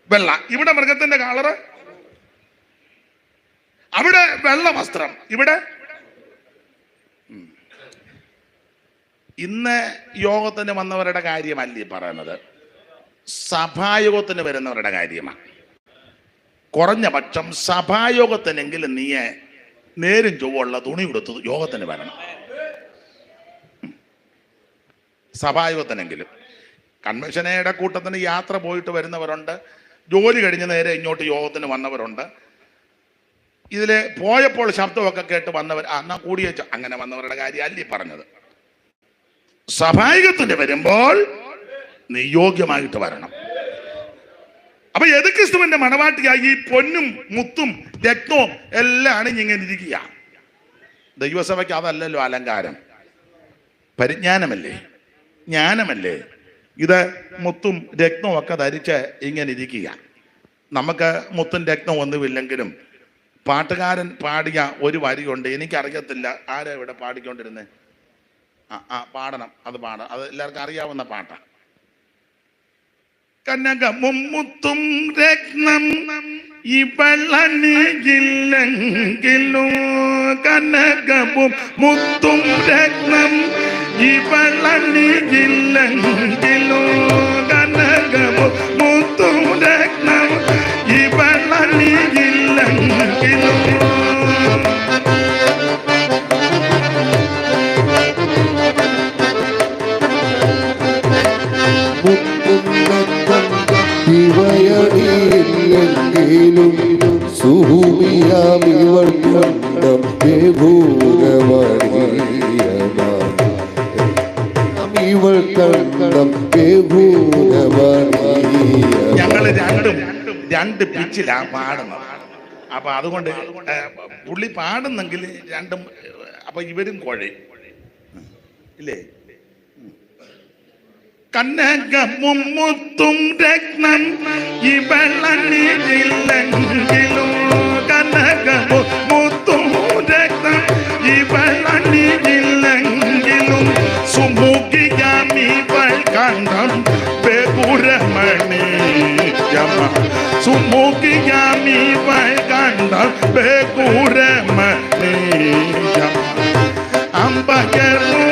വെള്ള, ഇവിടെ മൃഗത്തിന്റെ കളറ്, അവിടെ വെള്ള വസ്ത്രം, ഇവിടെ. ഇന്ന് യോഗത്തിന് വന്നവരുടെ കാര്യമല്ല പറയുന്നത്, സഭായോഗത്തിന് വരുന്നവരുടെ കാര്യമാണ്. കുറഞ്ഞ പക്ഷം സഭായോഗത്തിനെങ്കിലും നീ നേരും ചൊവ്വുള്ള തുണി കൊടുത്ത് യോഗത്തിന് വരണം. സഭായോഗത്തിനെങ്കിലും. കൺവെൻഷനയുടെ കൂട്ടത്തിന് യാത്ര പോയിട്ട് വരുന്നവരുണ്ട്, ജോലി കഴിഞ്ഞ് നേരെ ഇങ്ങോട്ട് യോഗത്തിന് വന്നവരുണ്ട്. ഇതിൽ പോയപ്പോൾ ശബ്ദമൊക്കെ കേട്ട് വന്നവർ എന്നാ കൂടിയ അങ്ങനെ വന്നവരുടെ കാര്യം അല്ലേ പറഞ്ഞത്. സഭായോഗത്തിന് വരുമ്പോൾ നീ യോഗ്യമായിട്ട് വരണം. അപ്പൊ എതിർ ക്രിസ്തുവിന്റെ മണവാട്ടിയായി ഈ പൊന്നും മുത്തും രക്തവും എല്ലാം അണിഞ്ഞിങ്ങനെ ഇരിക്കുക. ദൈവസഭയ്ക്ക് അതല്ലല്ലോ അലങ്കാരം, പരിജ്ഞാനമല്ലേ, ജ്ഞാനമല്ലേ. ഇത് മുത്തും രക്തവും ഒക്കെ ധരിച്ച് ഇങ്ങനെ ഇരിക്കുക. നമുക്ക് മുത്തും രക്തവും ഒന്നുമില്ലെങ്കിലും പാട്ടുകാരൻ പാടിയ ഒരു വരിയുണ്ട്, എനിക്കറിയത്തില്ല ആരാ ഇവിടെ പാടിക്കൊണ്ടിരുന്നേ. പാടണം, അത് പാടാം, അത് എല്ലാവർക്കും അറിയാവുന്ന പാട്ടാണ്. കനകമും മുത്തും രത്നം ഇവളണിയില്ലെങ്കിലും, കനകവും മുത്തും രത്നം ഇവളണിയില്ലെങ്കിലും, കനകവും മുത്തും രത്നം ഇവളണിയില്ലെങ്കിലും. ഇവയണിയില്ലെങ്കിലും സുഭൂമിയാമിവൾ കണ്ടം ഇവൾ കണ്ടം ഞങ്ങൾ രണ്ട് പിച്ചിലാ പാടുന്നത്. അപ്പൊ അതുകൊണ്ട് പുള്ളി പാടുന്നെങ്കിൽ രണ്ടും, അപ്പൊ ഇവരും കുഴയും ഇല്ലേ. കനകവും മുത്തും രത്നം ഇവളണിയില്ലെങ്കിലും, കനകവും മുത്തും രത്നം ഇവളണിയില്ലെങ്കിലും, സുമുഖിയാമിവൾ കണ്ടം ബേഗുരമണിയമ്മ, സുമുഖിയാമിവൾ കണ്ടം ബേഗുരമണിയമ്മ. അമ്പകരൂ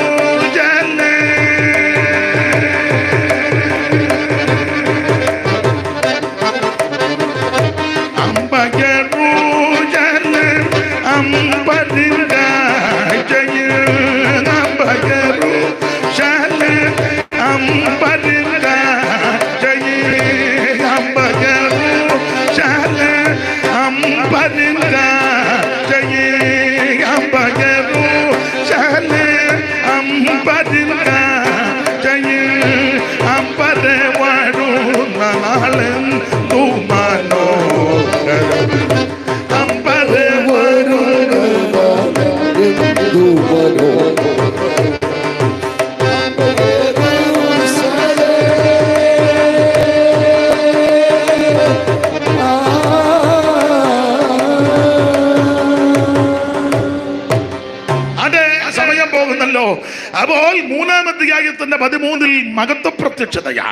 അപ്പോൾ 3-ാം അധ്യായത്തിന്റെ 13 മഹത്വ പ്രത്യക്ഷതയാ.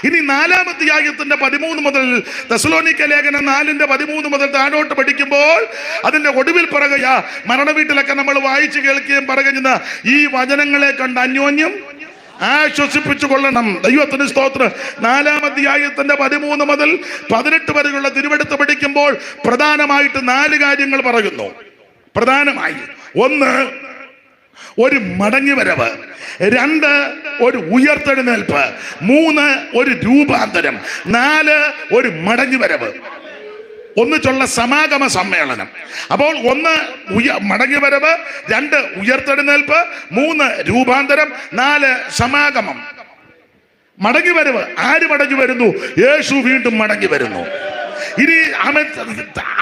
ഇനി 4-ാം അധ്യായത്തിന്റെ 13 മുതൽ തെസ്സലോനിക്ക ലേഖനം 4:13 മുതൽ താഴോട്ട് പഠിക്കുമ്പോൾ അതിന്റെ ഒടുവിൽ പറയുകയാ, മരണ വീട്ടിലൊക്കെ നമ്മൾ വായിച്ചു കേൾക്കുകയും പറയുന്ന ഈ വചനങ്ങളെ കണ്ട് അന്യോന്യം ആശ്വസിപ്പിച്ചു കൊള്ളണം. ദൈവത്തിന് സ്തോത്രം. 4-ാം അധ്യായത്തിന്റെ 13 മുതൽ 18 വരെയുള്ള തിരുവെടുത്ത് പഠിക്കുമ്പോൾ പ്രധാനമായിട്ട് 4 കാര്യങ്ങൾ പറയുന്നു. പ്രധാനമായി 1 ഒരു മടങ്ങിവരവ്, 2 ഒരു ഉയർത്തെഴുന്നേൽപ്പ്, 3 ഒരു രൂപാന്തരം, 4 ഒരു മടങ്ങിവരവ്, ഒന്നിച്ചുള്ള സമാഗമ സമ്മേളനം. അപ്പോൾ 1 മടങ്ങിവരവ്, 2 ഉയർത്തെഴുന്നേൽപ്പ്, 3 രൂപാന്തരം, 4 സമാഗമം. മടങ്ങിവരവ്, ആര് മടങ്ങി വരുന്നു? യേശു വീണ്ടും മടങ്ങി വരുന്നു. ഇനി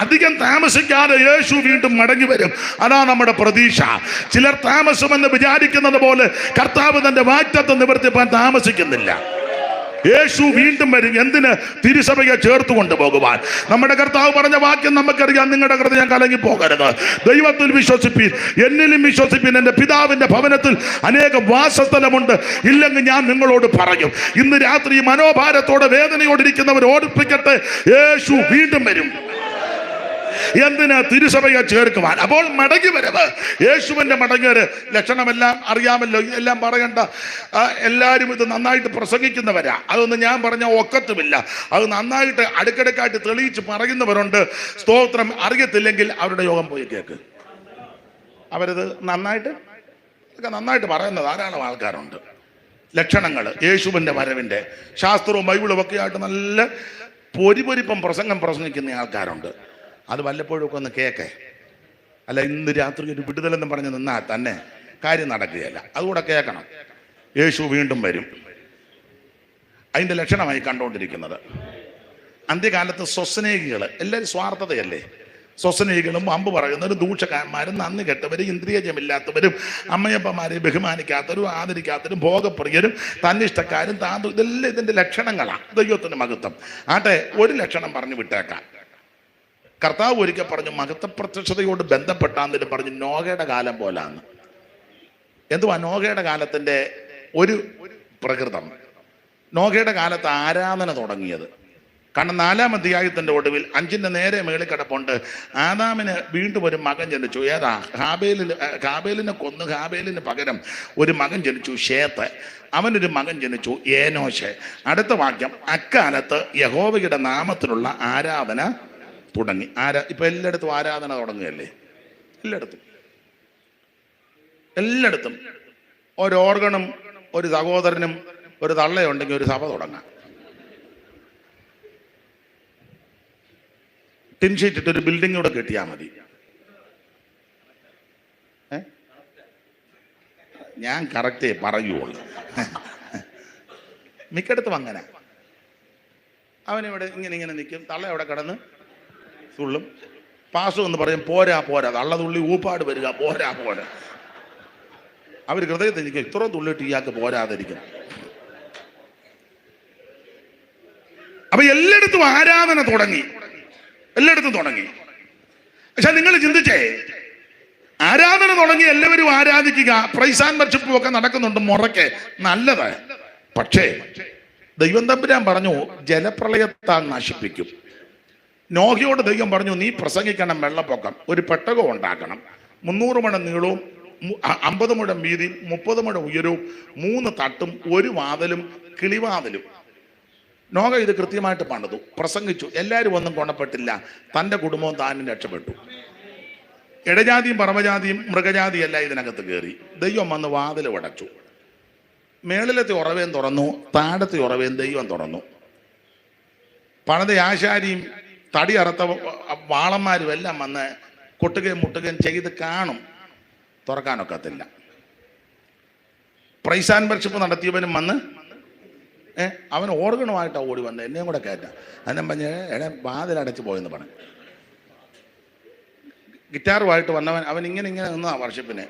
അധികം താമസിക്കാതെ യേശു വീണ്ടും മടങ്ങി വരും. അതാ നമ്മുടെ പ്രതീക്ഷ. ചിലർ താമസമെന്ന് വിചാരിക്കുന്നത് പോലെ കർത്താവ് തന്റെ വാഗ്ദത്തം നിവർത്തിപ്പാൻ താമസിക്കുന്നില്ല. യേശു വീണ്ടും വരും. എന്തിന്? തിരുസഭയെ ചേർത്ത് കൊണ്ടുപോകുവാൻ. നമ്മുടെ കർത്താവ് പറഞ്ഞ വാക്യം നമുക്കറിയാം, നിങ്ങളുടെ ഹൃദയം കലങ്ങി പോകരുത്, ദൈവത്തിൽ വിശ്വസിപ്പീൻ, എന്നിലും വിശ്വസിപ്പീൻ, എൻ്റെ പിതാവിൻ്റെ ഭവനത്തിൽ അനേകം വാസസ്ഥലമുണ്ട്, ഇല്ലെങ്കിൽ ഞാൻ നിങ്ങളോട് പറയും. ഇന്ന് രാത്രി മനോഭാരത്തോടെ വേദനയോടിരിക്കുന്നവർ ഓർപ്പിക്കട്ടെ, യേശു വീണ്ടും വരും. എന്തിന്? തിരുസഭയെ ചേർക്കുവാൻ. അപ്പോൾ മടങ്ങി വരവ്, യേശുവിന്റെ മടങ്ങേര് ലക്ഷണമെല്ലാം അറിയാമല്ലോ, എല്ലാം പറയണ്ട. എല്ലാവരും ഇത് നന്നായിട്ട് പ്രസംഗിക്കുന്നവരാ. അതൊന്നും ഞാൻ പറഞ്ഞ ഒക്കത്തുമില്ല. അത് നന്നായിട്ട് അടുക്കിടക്കായിട്ട് തെളിയിച്ച് പറയുന്നവരുണ്ട്. സ്തോത്രം. അറിയത്തില്ലെങ്കിൽ അവരുടെ യോഗം പോയി കേൾക്ക്. അവരത് നന്നായിട്ട് പറയുന്ന ധാരാളം ആൾക്കാരുണ്ട്. ലക്ഷണങ്ങൾ, യേശുവിന്റെ വരവിന്റെ ശാസ്ത്രവും ബൈബിളും ഒക്കെ ആയിട്ട് നല്ല പൊരിപ്പൊരിപ്പം പ്രസംഗിക്കുന്ന ആൾക്കാരുണ്ട്. അത് വല്ലപ്പോഴും ഒക്കെ ഒന്ന് കേൾക്കേ. അല്ല, ഇന്ന് രാത്രി ഒരു വിടുതലെന്ന് പറഞ്ഞ് നിന്നാൽ തന്നെ കാര്യം നടക്കുകയല്ല. അതുകൂടെ കേൾക്കണം. യേശു വീണ്ടും വരും. അതിൻ്റെ ലക്ഷണമായി കണ്ടുകൊണ്ടിരിക്കുന്നത് അന്ത്യകാലത്ത് സ്വസ്നേഹികൾ, എല്ലാവരും സ്വാർത്ഥതയല്ലേ. സ്വസ്നേഹികളും അമ്പ് പറയുന്നവരും ദൂഷകാന്മാരും നന്ദി കെട്ടവരും ഇന്ദ്രിയജമില്ലാത്തവരും അമ്മയപ്പന്മാരെ ബഹുമാനിക്കാത്തവരും ആദരിക്കാത്തവരും ഭോഗപ്രിയരും തന്നിഷ്ടക്കാരും ഇതെല്ലാം ഇതിൻ്റെ ലക്ഷണങ്ങളാണ്. ദൈവത്തിൻ്റെ മഹത്വം. ആട്ടെ, ഒരു ലക്ഷണം പറഞ്ഞു വിട്ടേക്കാം. കർത്താവ് ഒരിക്കൽ പറഞ്ഞു, മഹത്വ പ്രത്യക്ഷതയോട് ബന്ധപ്പെട്ടാന്നിട്ട് പറഞ്ഞു, നോഹയുടെ കാലം പോലാന്ന്. എന്തുവാ നോഹയുടെ കാലത്തിൻ്റെ ഒരു പ്രകൃതം? നോഹയുടെ കാലത്ത് ആരാധന തുടങ്ങിയത്. കാരണം 4-ാം അധ്യായത്തിൻ്റെ ഒടുവിൽ 5-ന്റെ നേരെ മേളിൽ കിടപ്പുണ്ട്. ആദാമിന് വീണ്ടും ഒരു മകൻ ജനിച്ചു. ഏതാ? ഹാബേലിനെ കൊന്ന് ഹാബേലിന് പകരം ഒരു മകൻ ജനിച്ചു, ഷേത്ത്. അവനൊരു മകൻ ജനിച്ചു, ഏനോശ്. അടുത്ത വാക്യം, അക്കാലത്ത് യഹോവയുടെ നാമത്തിലുള്ള ആരാധന തുടങ്ങി. ഇപ്പൊ എല്ലായിടത്തും ആരാധന തുടങ്ങുകയല്ലേ. എല്ലായിടത്തും ഒരു ഓർഗണും ഒരു സഹോദരനും ഒരു തള്ളയുണ്ടെങ്കിൽ ഒരു സഭ തുടങ്ങാം. ടിൻഷീറ്റ് ഇട്ട് ഒരു ബിൽഡിംഗ് കൂടെ കെട്ടിയാൽ മതി. ഞാൻ കറക്റ്റേ പറയുള്ളൂ. മിക്കടത്തും അങ്ങനെ. അവനിവിടെ ഇങ്ങനെ നിൽക്കും, തള്ള അവിടെ കിടന്ന് തുള്ളും. പാസു എന്ന് പറയും, പോരാ തള്ള തുള്ളി ഊപ്പാട് വരിക, പോരാ. അവർ ഹൃദയത്തിൽ നിൽക്കും, ഇത്ര തുള്ളിട്ട് ഇയാൾക്ക് പോരാതിരിക്കും. അപ്പൊ എല്ലായിടത്തും ആരാധന തുടങ്ങി. പക്ഷെ നിങ്ങൾ ചിന്തിച്ചേ, ആരാധന തുടങ്ങി എല്ലാവരും ആരാധിക്കുക, പ്രൈസ് ആൻഡ് വർഷിപ്പും ഒക്കെ നടക്കുന്നുണ്ട് മുറയ്ക്ക്, നല്ലത്. പക്ഷേ ദൈവം തമ്പുരാൻ പറഞ്ഞു, ജലപ്രളയത്താൽ നശിപ്പിക്കും. നോഹയോട് ദൈവം പറഞ്ഞു, നീ പ്രസംഗിക്കണം വെള്ളപ്പൊക്കം, ഒരു പെട്ടകം ഉണ്ടാക്കണം, 300 മുഴം നീളവും 50 മുഴം വീതിയും 30 മുഴം ഉയരവും 3 തട്ടും 1 വാതിലും കിളിവാതിലും. നോഹ ഇത് കൃത്യമായിട്ട് പണിതു, പ്രസംഗിച്ചു. എല്ലാവരും ഒന്നും കൊണപ്പെട്ടില്ല. തൻ്റെ കുടുംബവും താനും രക്ഷപ്പെട്ടു. ഇടജാതിയും പരമജാതിയും മൃഗജാതിയല്ല ഇതിനകത്ത് കയറി. ദൈവം വന്ന് വാതിൽ അടച്ചു. മേളിലത്തെ ഉറവേം തുറന്നു, താഴത്തെ ഉറവേം ദൈവം തുറന്നു. പണിത ആശാരിയും തടി അറുത്ത വാളന്മാരും എല്ലാം വന്ന് കൊട്ടുകയും മുട്ടുകയും ചെയ്ത് കാണും, തുറക്കാനൊക്കത്തില്ല. പ്രൈസ് ആൻഡ് വർഷിപ്പ് നടത്തിയവനും വന്ന് അവൻ ഓർഗണുമായിട്ടാണ് ഓടി വന്നത്, എന്നെയും കൂടെ കയറ്റാം. അതിനെ പറഞ്ഞ് വാതിലടച്ച് പോയെന്ന് പറഞ്ഞു. ഗിറ്റാറുമായിട്ട് വന്നവൻ അവൻ ഇങ്ങനെ നിന്നാ വർഷിപ്പിന്.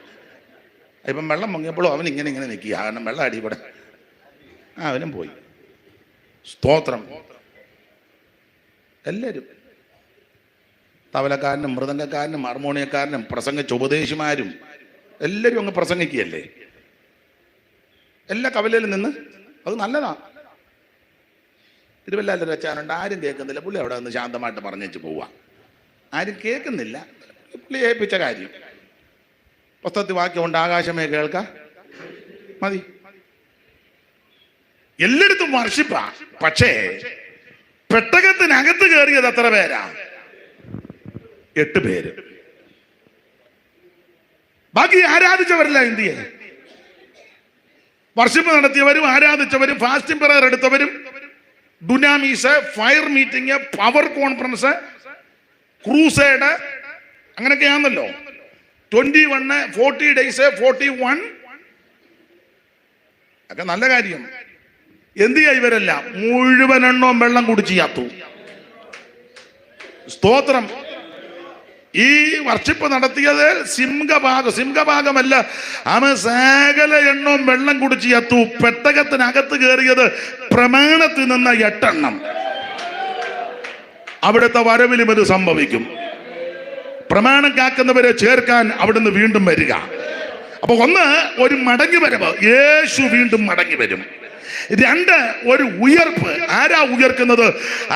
ഇപ്പം വെള്ളം പൊങ്ങിയപ്പോഴും അവൻ ഇങ്ങനെ നിൽക്കുക, കാരണം വെള്ളം അടിപടെ അവനും പോയി. സ്തോത്രം. എല്ലാവരും തവലക്കാരനും മൃദംഗക്കാരനും ഹാർമോണിയക്കാരനും പ്രസംഗിച്ച ഉപദേശിമാരും എല്ലാവരും അങ്ങ് പ്രസംഗിക്കുകയല്ലേ എല്ലാ കവലയിലും നിന്ന്. അത് നല്ലതാ. തിരുവല്ലാത്തിൽ വെച്ചാനുണ്ട്, ആരും കേൾക്കുന്നില്ല. പുള്ളി അവിടെ നിന്ന് ശാന്തമായിട്ട് പറഞ്ഞേച്ച് പോവുക. ആരും കേൾക്കുന്നില്ല. പുള്ളി ഏൽപ്പിച്ച കാര്യം പുസ്തകത്തിൽ വാക്യമുണ്ട്, ആകാശമേ കേൾക്ക മതി. എല്ലായിടത്തും വർഷിപ്പാ. പക്ഷേ പെട്ടകത്തിനകത്ത് കയറിയത് എത്ര പേരാ? 8 പേര്. ബാക്കി ആരാധിച്ചവരല്ല. ഇന്ത്യയെ വർഷിപ്പ് നടത്തിയവരും ആരാധിച്ചവരും ഫാസ്റ്റിംഗ് പ്രയർ എടുത്തവരും ഡുനാമീസ്, fire meeting, power conference, crusade, അങ്ങനെയൊക്കെയാണല്ലോ. 21, 40 days, 41 ഒക്കെ നല്ല കാര്യം. എന്ത് ചെയ്യാ? ഇവരെല്ലാം മുഴുവൻ എണ്ണവും വെള്ളം കുടിച്ച് ചത്തു. സ്തോത്രം. ഈ വർഷിപ്പ് നടത്തിയത് സിംഹഭാഗമല്ല, അവൻ സകല എണ്ണവും വെള്ളം കുടിച്ച് ചത്തു. പെട്ടകത്തിനകത്ത് കയറിയത് പ്രമാണത്തിൽ നിന്ന 8 എണ്ണം. അവിടുത്തെ വരവിലും ഇത് സംഭവിക്കും. പ്രമാണം കാക്കുന്നവരെ ചേർക്കാൻ അവിടുന്ന് വീണ്ടും വരിക. അപ്പൊ ഒന്ന്, ഒരു മടങ്ങി വരവ്, യേശു വീണ്ടും മടങ്ങി വരും. 2, ഒരു ഉയർപ്പ്. ആരാ ഉയർക്കുന്നത്?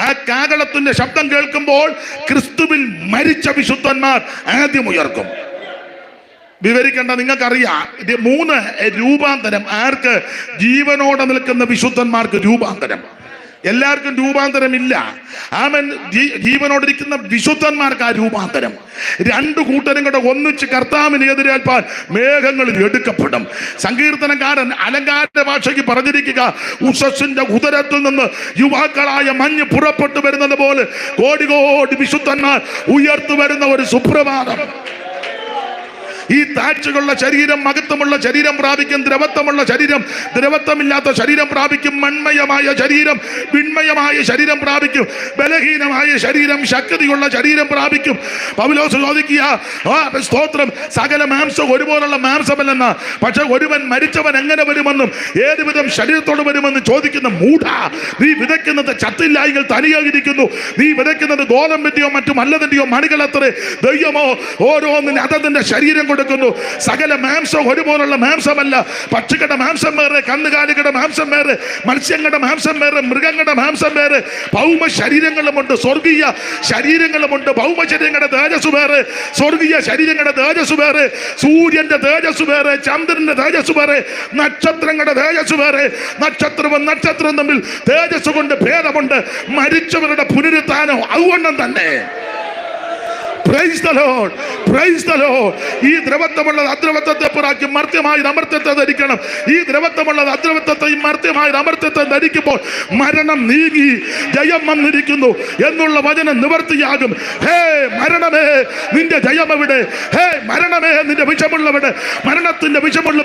ആ കാഹളത്തിന്റെ ശബ്ദം കേൾക്കുമ്പോൾ ക്രിസ്തുവിൽ മരിച്ച വിശുദ്ധന്മാർ ആദ്യം ഉയർക്കും. വിവരിക്കേണ്ട, നിങ്ങൾക്കറിയാം. 3 രൂപാന്തരം. ആർക്ക്? ജീവനോടെ നിൽക്കുന്ന വിശുദ്ധന്മാർക്ക് രൂപാന്തരം. എല്ലാവർക്കും രൂപാന്തരമില്ല. ആമൻ. ജീവനോടിരിക്കുന്ന വിശുദ്ധന്മാർക്ക് ആ രൂപാന്തരം. 2 കൂട്ടരും കൂടെ ഒന്നിച്ച് കർത്താവിനെ എതിരേൽപ്പാൻ മേഘങ്ങളിൽ എടുക്കപ്പെടും. സങ്കീർത്തനക്കാരൻ അലങ്കാര ഭാഷയ്ക്ക് പറഞ്ഞിരിക്കുക, ഉഷസ്സിന്റെ ഉദരത്തിൽ നിന്ന് യുവാക്കളായ മഞ്ഞ് പുറപ്പെട്ടു വരുന്നത് പോലെ കോടി കോടി വിശുദ്ധന്മാർ ഉയർത്തു വരുന്ന ഒരു സുപ്രഭാതം. ഈ താഴ്ചകളുള്ള ശരീരം മഹത്വമുള്ള ശരീരം പ്രാപിക്കും. ദ്രവത്വമുള്ള ശരീരം ദ്രവത്വമില്ലാത്ത ശരീരം പ്രാപിക്കും. മൺമയമായ ശരീരം വിൺമയമായ ശരീരം പ്രാപിക്കും. ബലഹീനമായ ശരീരം ശക്തിയുള്ള ശരീരം പ്രാപിക്കും. പൗലോസ് ചോദിക്കുക, സ്തോത്രം, സകല മാംസം ഒരുപോലുള്ള മാംസമല്ലെന്ന, പക്ഷെ ഒരുവൻ മരിച്ചവൻ എങ്ങനെ വരുമെന്നും ഏതുവിധം ശരീരത്തോട് വരുമെന്ന് ചോദിക്കുന്ന മൂഢ, നീ വിതയ്ക്കുന്നത് ചത്തില്ലായെങ്കിൽ തനിയായിരിക്കുന്നു. നീ വിതയ്ക്കുന്നത് ഗോതമ്പിന്റെയോ മറ്റു മല്ലതിന്റെയോ മണികളത്രേ. ദൈവമോ ഓരോന്നിന് അതതിന്റെ ശരീരം കൊടുക്കുന്നു. സകല മാംസം ഒരുപോലുള്ള മാംസമല്ല. പക്ഷികളുടെ മാംസം വേറെ, കന്നുകാലികളുടെ മാംസം വേറെ, മത്സ്യങ്ങളുടെ മാംസം വേറെ, മൃഗങ്ങളുടെ മാംസം വേറെ. ഭൗമ ശരീരങ്ങളുമുണ്ട്, സ്വർഗീയ ശരീരങ്ങളുമുണ്ട്. ഭൗമ ശരീരങ്ങളുടെ തേജസ് വേറെ, സ്വർഗീയ ശരീരങ്ങളുടെ തേജസ് വേറെ. സൂര്യന്റെ തേജസ് വേറെ, ചന്ദ്രന്റെ തേജസ് വേറെ, നക്ഷത്രങ്ങളുടെ തേജസ് വേറെ. നക്ഷത്രവും നക്ഷത്രവും തമ്മിൽ തേജസ് കൊണ്ട് ഭേദമുണ്ട്. മരിച്ചവരുടെ പുനരുത്ഥാനം അതുകൊണ്ടും തന്നെ. Praise the Lord. Praise the Lord. ഈ ദ്രവത്വമുള്ളത് അദ്രവത്വത്തെ പുറാക്കി മർത്യമായി അമർത്യത്തെ ധരിക്കണം. ഈ ദ്രവത്വമുള്ളത് അദ്രവത്വത്തെയും മർത്യമായി അമർത്യത്തെ ധരിക്കുമ്പോൾ മരണം നീങ്ങി ജയം വന്നിരിക്കുന്നു എന്നുള്ള വചനം നിവർത്തിയാകും. ഹേ മരണമേ, നിന്റെ ജയം എവിടെ? ഹേ മരണമേ, നിന്റെ വിഷമുള്ളവിടെ? മരണത്തിന്റെ വിഷമുള്ള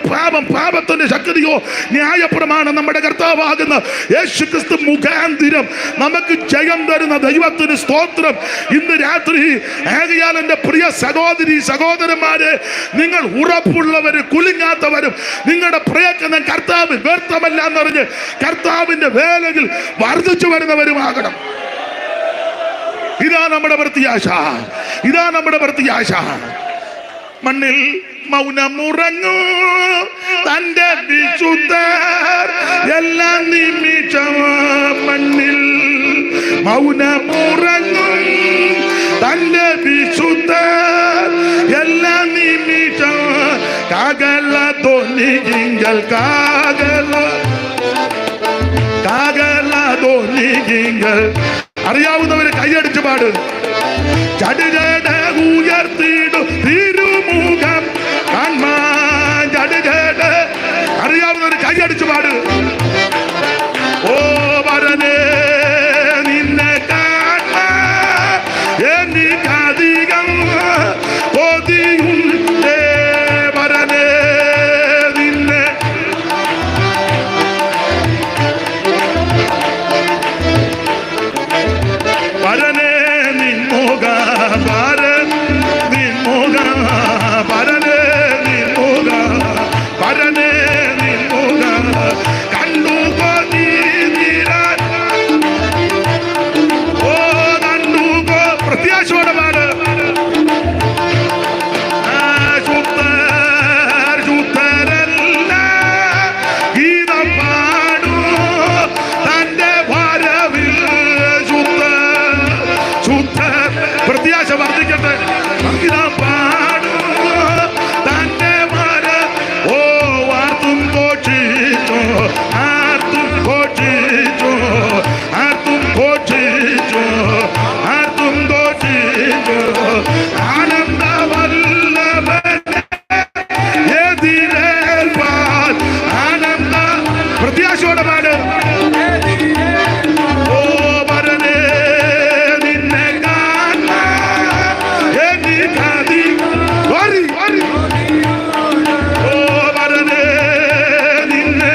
പാപത്തിന്റെ ശക്തിയോ ന്യായപ്രമാണം നമ്മുടെ കർത്താവാകുന്ന യേശുക്രിസ്തു മുഖാന്തിരം നമുക്ക് ജയം തരുന്ന ദൈവത്തിന് സ്തോത്രം. ഇന്ന് രാത്രി എന്റെ പ്രിയ സഹോദരി സഹോദരന്മാരെ, നിങ്ങൾ ഉറപ്പുള്ളവരും കുലുങ്ങാത്തവരും നിങ്ങളുടെ പ്രയത്നം കർത്താവ് വ്യർത്ഥമല്ല എന്നറിഞ്ഞ് കർത്താവിന്റെ വേലയിൽ വർദ്ധിച്ചു വരുന്നവരുമാകണം. ഇതാ നമ്മുടെ പ്രത്യാശ, ഇതാ നമ്മുടെ പ്രത്യാശ. മണ്ണിൽ മൗനമുറങ്ങൂ തന്റെ വിശുദ്ധർ എല്ലാ നിമിഷവും. മണ്ണിൽ മൗനമുറങ്ങും തന്റെ വിശുദ്ധർ എല്ലാ നിമിഷവും. കാകല ധ്വനികൾ, കാകല ധ്വനികൾ. അറിയാവുന്നവര് കൈയടിച്ചു പാട്. ചടുചട ഉയർത്തിയിടും തിരുമുഖം കാൺമാൻ. ചടുചട. അറിയാവുന്നവര് കൈയടിച്ചു പാട്. ഓ വരനേ നിന്നെ കാൺമാൻ നിൻമുഖ പരൻ നിൻമുഖ പരനെ നിൻമുഖ പരനെ നിൻമുഖ കണ്ടു കൊതിരാൻ ഓ കണ്ടു പ്രത്യാശയോടെ പാട് ശുദ്ധരല്ല ഗീതം പാടൂ തന്റെ വരവിൽ ശുദ്ധ പ്രത്യാശ വർദ്ധിക്കട്ടെ ഗീതം പാടൂ തന്റെ വര ഓ ആർത്തും ഘോഷിച്ചോ ആർത്തും ഘോഷിച്ചോ ആർത്തും ഘോഷിച്ചോ ആർത്തും ഘോഷിച്ചോ ആനന്ദ എതിരേൽപ്പാൻ ആനന്ദ പ്രത്യാശയോടെ പാട് ഓ വരനെ നിന്നെ കാണാൻ എനിക്കതി വരി വരി ഓ വരനെ നിന്നെ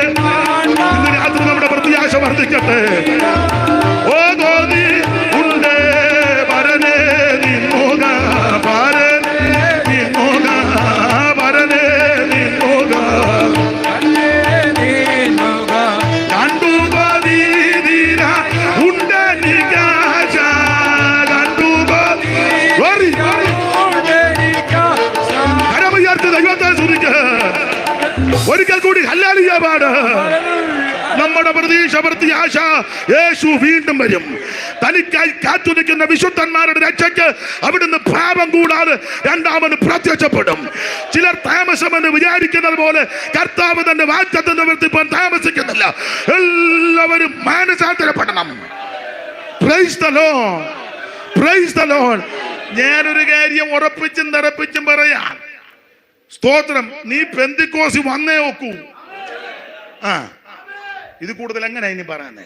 ഇന്ന് രാത്രി നമ്മുടെ പ്രത്യാശ വർദ്ധിക്കട്ടെ ഓ ഗോതി ഉണ്ട് വരനെ നിൻമുഖ പാരൻ നിൻമുഖ വരനെ നിൻമുഖ കണ്ടു കൊതിര ഉണ്ട് നികാശ കണ്ടു വരി കരമുയർത്തി ദൈവത്തെ സ്തുതിക്കുക ഒരിക്കൽ കൂടി ഹല്ലേലൂയ പാട് നമ്മുടെ പ്രതീക്ഷ പ്രത്യാശ യേശു വീണ്ടും വരും തനിക്കായി കാത്തുനിൽക്കുന്ന വിശുദ്ധന്മാരുടെ രക്ഷയ്ക്ക് അവിടുന്ന് പാപം കൂടാതെ രണ്ടാമത് പ്രത്യക്ഷപ്പെടും ചിലർ താമസമെന്ന് വിചാരിക്കുന്നത് പോലെ കർത്താവ് തന്റെ വാഗ്ദത്തം നിവർത്തിപ്പാൻ താമസിക്കുന്നില്ല എല്ലാവരും മാനസാന്തരപ്പെടണം praise the lord praise the lord ഞാനൊരു കാര്യം ഉറപ്പിച്ചും തറപ്പിച്ചും പറയാം സ്തോത്രം നീ പെന്തിക്കോസി വന്നേ നോക്കൂ ഇത് കൂടുതൽ എങ്ങനെ ഇനി പറയാനേ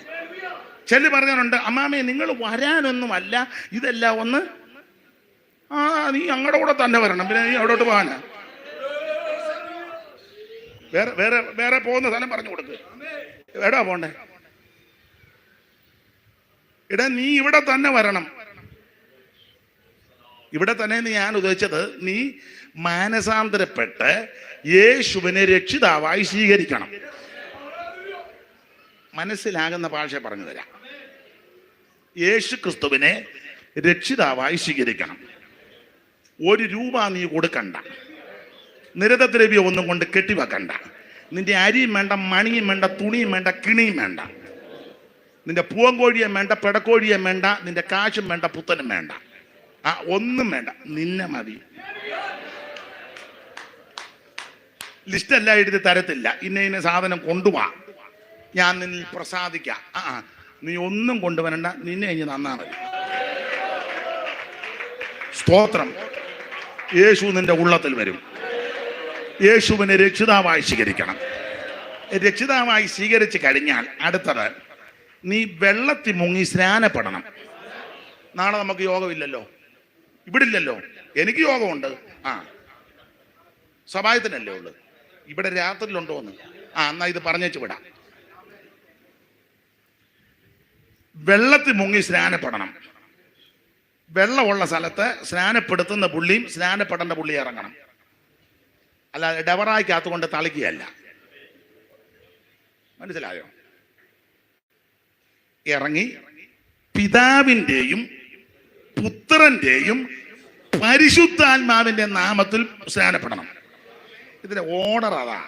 ചെല്ലി പറയാനുണ്ട് അമ്മാമേ നിങ്ങൾ വരാനൊന്നുമല്ല ഇതെല്ലാം ഒന്ന് നീ ഞങ്ങളുടെ കൂടെ തന്നെ വരണം പിന്നെ നീ അവിടോട്ട് പോകാനാ വേറെ വേറെ വേറെ പോകുന്ന സ്ഥലം പറഞ്ഞു കൊടുക്ക് എടാ പോണ്ടേ എടാ നീ ഇവിടെ തന്നെ വരണം ഇവിടെ തന്നെ ഞാൻ ഉദ്ദേശിച്ചത് നീ മാനസാന്തരപ്പെട്ട് യേശുവിനെ രക്ഷിതാവായി സ്വീകരിക്കണം മനസ്സിലാകുന്ന ഭാഷ പറഞ്ഞു തരാം യേശു ക്രിസ്തുവിനെ രക്ഷിതാവായി സ്വീകരിക്കണം 1 രൂപ നീ കൊടുക്കണ്ട നിരതദ്രവ്യം ഒന്നും കൊണ്ട് കെട്ടിവെക്കണ്ട നിന്റെ അരിയും വേണ്ട മണിയും വേണ്ട തുണിയും വേണ്ട കിണിയും വേണ്ട നിന്റെ പൂവങ്കോഴിയും വേണ്ട പെടക്കോഴിയും വേണ്ട നിന്റെ കാശും വേണ്ട പുത്തനും വേണ്ട ഒന്നും വേണ്ട നിന്നെ മതി ലിസ്റ്റെല്ലാം എഴുതി തരത്തില്ല ഇന്ന സാധനം കൊണ്ടുപോവാ ഞാൻ നിന്നിൽ പ്രസാദിക്കാം നീ ഒന്നും കൊണ്ടുവരണ്ട നിന്നെ കഴിഞ്ഞ് നന്നാ മതി സ്തോത്രം യേശു നിന്റെ ഉള്ളത്തിൽ വരും യേശുവിനെ രക്ഷിതാവായി സ്വീകരിക്കണം രക്ഷിതാവായി സ്വീകരിച്ച് കഴിഞ്ഞാൽ അടുത്തത് നീ വെള്ളത്തിൽ മുങ്ങി സ്നാനപ്പെടണം നാളെ നമുക്ക് യോഗമില്ലല്ലോ ഇവിടെ ഇല്ലല്ലോ എനിക്ക് യോഗമുണ്ട് സഭായത്തിനല്ലേ ഉള്ളു ഇവിടെ രാത്രിയിലുണ്ടോ എന്ന് എന്നാ ഇത് പറഞ്ഞേച്ച് വിടാം വെള്ളത്തിൽ മുങ്ങി സ്നാനപ്പെടണം വെള്ളമുള്ള സ്ഥലത്ത് സ്നാനപ്പെടുത്തുന്ന പുള്ളിയും സ്നാനപ്പെടേണ്ട പുള്ളി ഇറങ്ങണം അല്ലാതെ ഡവറായിക്കകത്തുകൊണ്ട് തളിക്കുകയല്ല മനസ്സിലായോ ഇറങ്ങി പിതാവിൻ്റെയും പുത്രന്റെയും പരിശുദ്ധാത്മാവിന്റെ നാമത്തിൽ സ്നാനപ്പെടണം ഇതിന്റെ ഓർഡർ അതാ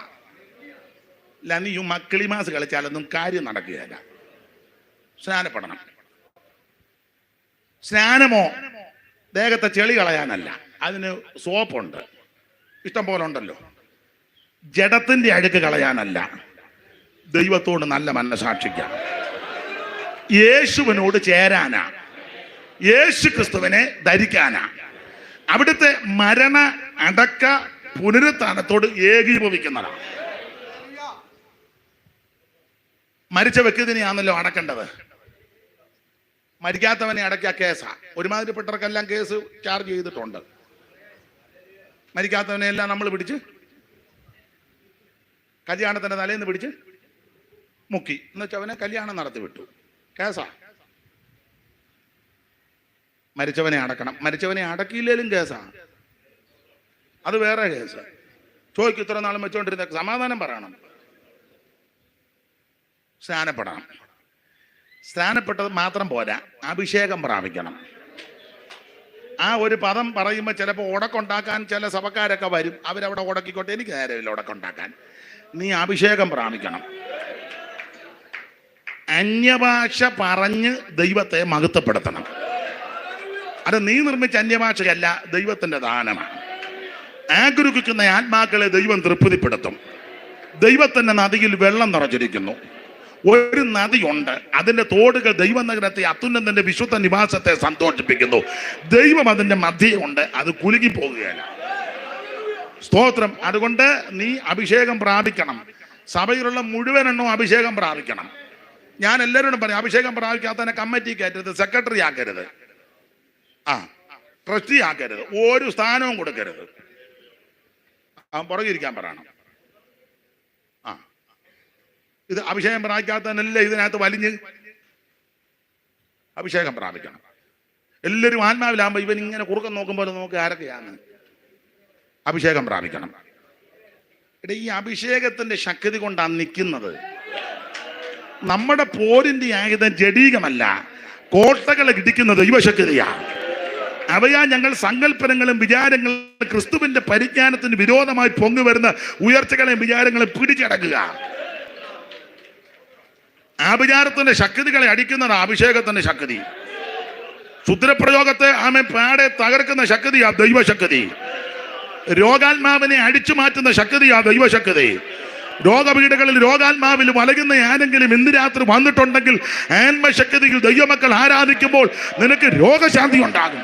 അല്ല നീ മക്കിളിമാസ് കളിച്ചാലൊന്നും കാര്യം നടക്കുകയല്ല സ്നാനപ്പെടണം സ്നാനമോ ദേഹത്തെ ചെളി കളയാനല്ല അതിന് സോപ്പുണ്ട് ഇഷ്ടം പോലെ ഉണ്ടല്ലോ ജഡത്തിന്റെ അഴുക്ക് കളയാനല്ല ദൈവത്തോട് നല്ല മനസാക്ഷിക്കാം യേശുവിനോട് ചേരാനാ യേശു ക്രിസ്തുവിനെ ധരിക്കാനാ അവിടുത്തെ മരണ അടക്ക പുനരുത്ഥാനത്തോട് ഏകീഭവിക്കുന്നതാണ് മരിച്ച വ്യക്തിനെയാണല്ലോ അടക്കേണ്ടത് മരിക്കാത്തവനെ അടയ്ക്കുക കേസാ ഒരുമാതിരിപ്പെട്ടവർക്കെല്ലാം കേസ് ചാർജ് ചെയ്തിട്ടുണ്ട് മരിക്കാത്തവനെ എല്ലാം നമ്മൾ പിടിച്ച് കല്യാണത്തിന്റെ തലേന്ന് പിടിച്ച് മുക്കി എന്നുവെച്ചാൽ അവനെ കല്യാണം നടത്തി വിട്ടു കേസാ മരിച്ചവനെ അടക്കണം. മരിച്ചവനെ അടക്കിയില്ലേലും കേസാണ്, അത് വേറെ കേസ്. ചോദിക്കും ഇത്ര നാളും വെച്ചുകൊണ്ടിരുന്ന സമാധാനം പറയണം. സ്നാനപ്പെടണം. സ്നാനപ്പെട്ടത് മാത്രം പോരാ, അഭിഷേകം പ്രാപിക്കണം. ആ ഒരു പദം പറയുമ്പോൾ ചിലപ്പോൾ ഉടക്കുണ്ടാക്കാൻ ചില സഭക്കാരൊക്കെ വരും, അവരവിടെ ഉടക്കിക്കോട്ടെ, എനിക്ക് നേരമില്ല ഉടക്കുണ്ടാക്കാൻ. നീ അഭിഷേകം പ്രാപിക്കണം. അന്യഭാഷ പറഞ്ഞ് ദൈവത്തെ മഹത്വപ്പെടുത്തണം. അത് നീ നിർമ്മിച്ച അന്യഭാഷയല്ല, ദൈവത്തിൻ്റെ ദാനമാണ്. ആഗ്രഹിക്കുന്ന ആത്മാക്കളെ ദൈവം തൃപ്തിപ്പെടുത്തും. ദൈവത്തിൻ്റെ നദിയിൽ വെള്ളം നിറഞ്ഞിരിക്കുന്നു. ഒരു നദിയുണ്ട്, അതിൻ്റെ തോടുകൾ ദൈവനഗരത്തെ അത്യുന്നതന്റെ വിശുദ്ധ നിവാസത്തെ സന്തോഷിപ്പിക്കുന്നു. ദൈവം അതിൻ്റെ മധ്യയുണ്ട്, അത് കുലുങ്ങി പോകുകയല്ല. സ്തോത്രം. അതുകൊണ്ട് നീ അഭിഷേകം പ്രാപിക്കണം. സഭയിലുള്ള മുഴുവനെണ്ണവും അഭിഷേകം പ്രാപിക്കണം. ഞാൻ എല്ലാവരോടും പറയും, അഭിഷേകം പ്രാപിക്കാത്തതിനെ കമ്മിറ്റി കയറ്റരുത്, സെക്രട്ടറി ആക്കരുത്, ട്രസ്റ്റി ആക്കരുത്, ഒരു സ്ഥാനവും കൊടുക്കരുത്. പുറകിരിക്കാൻ പറയണം. ഇത് അഭിഷേകം പ്രാപിക്കാത്തതിനല്ലേ ഇതിനകത്ത് വലിഞ്ഞ് അഭിഷേകം പ്രാപിക്കണം. എല്ലാവരും ആത്മാവിലാകുമ്പോൾ ഇവൻ ഇങ്ങനെ കുറുക്കം നോക്കുമ്പോൾ നോക്ക് ആരൊക്കെയാണ്. അഭിഷേകം പ്രാപിക്കണം. ഇവിടെ ഈ അഭിഷേകത്തിന്റെ ശക്തി കൊണ്ടാണ് നിൽക്കുന്നത്. നമ്മുടെ പോരിന്റെ ആയുധം ജഡീകമല്ല, കോട്ടകളെ ഇടിക്കുന്ന ദൈവശക്തിയാണ്. അവയാ ഞങ്ങൾ സങ്കല്പനങ്ങളും വിചാരങ്ങളും ക്രിസ്തുവിന്റെ പരിജ്ഞാനത്തിന് വിരോധമായി പൊങ്ങുവരുന്ന ഉയർച്ചകളെയും വിചാരങ്ങളെ പിടിച്ചടക്കുക. ആഭിചാരത്തിന്റെ ശക്തികളെ അടിക്കുന്നത് അഭിഷേകത്തിന്റെ ശക്തി. ക്ഷുദ്രപ്രയോഗത്തെ ആമെ പാടെ തകർക്കുന്ന ശക്തിയാ ദൈവശക്തി. രോഗാത്മാവിനെ അടിച്ചു മാറ്റുന്ന ശക്തിയാ ദൈവശക്തി. രോഗപീഠകളിൽ രോഗാത്മാവിൽ വലകുന്ന ആരെങ്കിലും ഇന്ന് രാത്രി വന്നിട്ടുണ്ടെങ്കിൽ ആത്മശക്തിയിൽ ദൈവമക്കൾ ആരാധിക്കുമ്പോൾ നിനക്ക് രോഗശാന്തി ഉണ്ടാകും.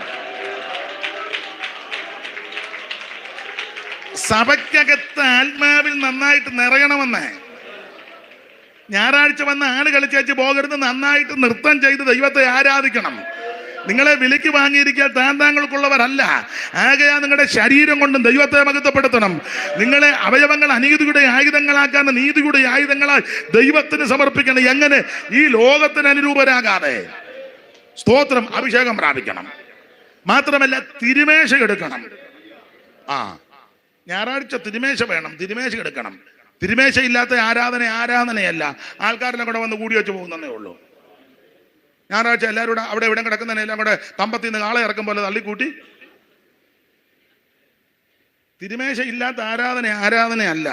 സഭയ്ക്കകത്ത് ആത്മാവിൽ നന്നായിട്ട് നിറയണമെന്ന്. ഞായറാഴ്ച വന്ന് ആട് കളിച്ചേച്ച് പോകരുത്, നന്നായിട്ട് നൃത്തം ചെയ്ത് ദൈവത്തെ ആരാധിക്കണം. നിങ്ങളെ വിലയ്ക്ക് വാങ്ങിയിരിക്കാൻ താന്താങ്ങൾക്കുള്ളവരല്ല. ആകയാ നിങ്ങളുടെ ശരീരം കൊണ്ടും ദൈവത്തെ മഹത്വപ്പെടുത്തണം. നിങ്ങളെ അവയവങ്ങൾ അനീതിയുടെ ആയുധങ്ങളാക്കാൻ നീതിയുടെ ആയുധങ്ങളായി ദൈവത്തിന് സമർപ്പിക്കണം. എങ്ങനെ? ഈ ലോകത്തിന് അനുരൂപരാകാതെ. സ്തോത്രം. അഭിഷേകം പ്രാപിക്കണം. മാത്രമല്ല തിരുമേശ എടുക്കണം. ഞായറാഴ്ച തിരുമേശ വേണം, തിരുമേശ എടുക്കണം. തിരുമേശ ഇല്ലാത്ത ആരാധനയല്ല. ആൾക്കാരെല്ലാം കൂടെ വന്ന് കൂടി വെച്ച് പോകുന്നതേ ഉള്ളൂ. ഞായറാഴ്ച എല്ലാവരും കൂടെ അവിടെ എവിടെ കിടക്കുന്നതിനെല്ലാം കൂടെ കമ്പത്തിൽ നിന്ന് ആളെ ഇറക്കും പോലെ തള്ളിക്കൂട്ടി. തിരുമേശ ഇല്ലാത്ത ആരാധനയല്ല.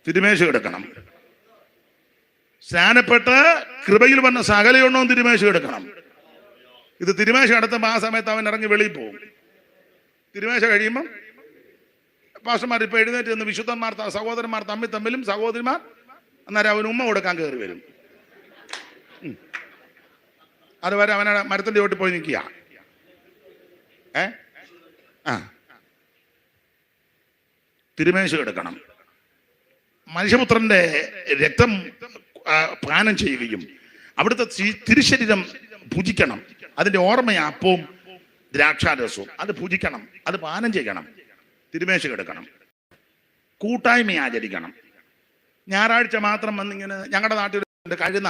തിരുമേശ എടുക്കണം. സ്നാനപ്പെട്ട് കൃപയിൽ വന്ന സകലയൊണ്ണവും തിരുമേശ എടുക്കണം. ഇത് തിരുമേശ എടുത്തുമ്പോൾ ആ സമയത്ത് അവൻ ഇറങ്ങി വെളിയിൽ പോകും. തിരുമേശ കഴിയുമ്പം പാസ്റ്റർമാർ ഇപ്പൊ എഴുന്നേറ്റ് നിന്ന് വിശുദ്ധന്മാർ സഹോദരന്മാർ തമ്മിലും സഹോദരിമാർ അന്നേരം അവന് ഉമ്മ കൊടുക്കാൻ കയറി വരും. അതുവരെ അവനെ മരത്തിന്റെ ചോട്ടിൽ പോയി നിൽക്കുക. തിരുമേശ എടുക്കണം. മനുഷ്യപുത്രന്റെ രക്തം പാനം ചെയ്യുകയും അവിടുത്തെ തിരുശരീരം ഭുജിക്കണം. അതിന്റെ ഓർമ്മയാ അപ്പവും ദ്രാക്ഷാരസവും. അത് ഭുജിക്കണം, അത് പാനം ചെയ്യണം. തിരുമേശ എടുക്കണം. കൂട്ടായ്മ ആചരിക്കണം. ഞായറാഴ്ച മാത്രം വന്നിങ്ങനെ ഞങ്ങളുടെ നാട്ടിൽ കഴുന്ന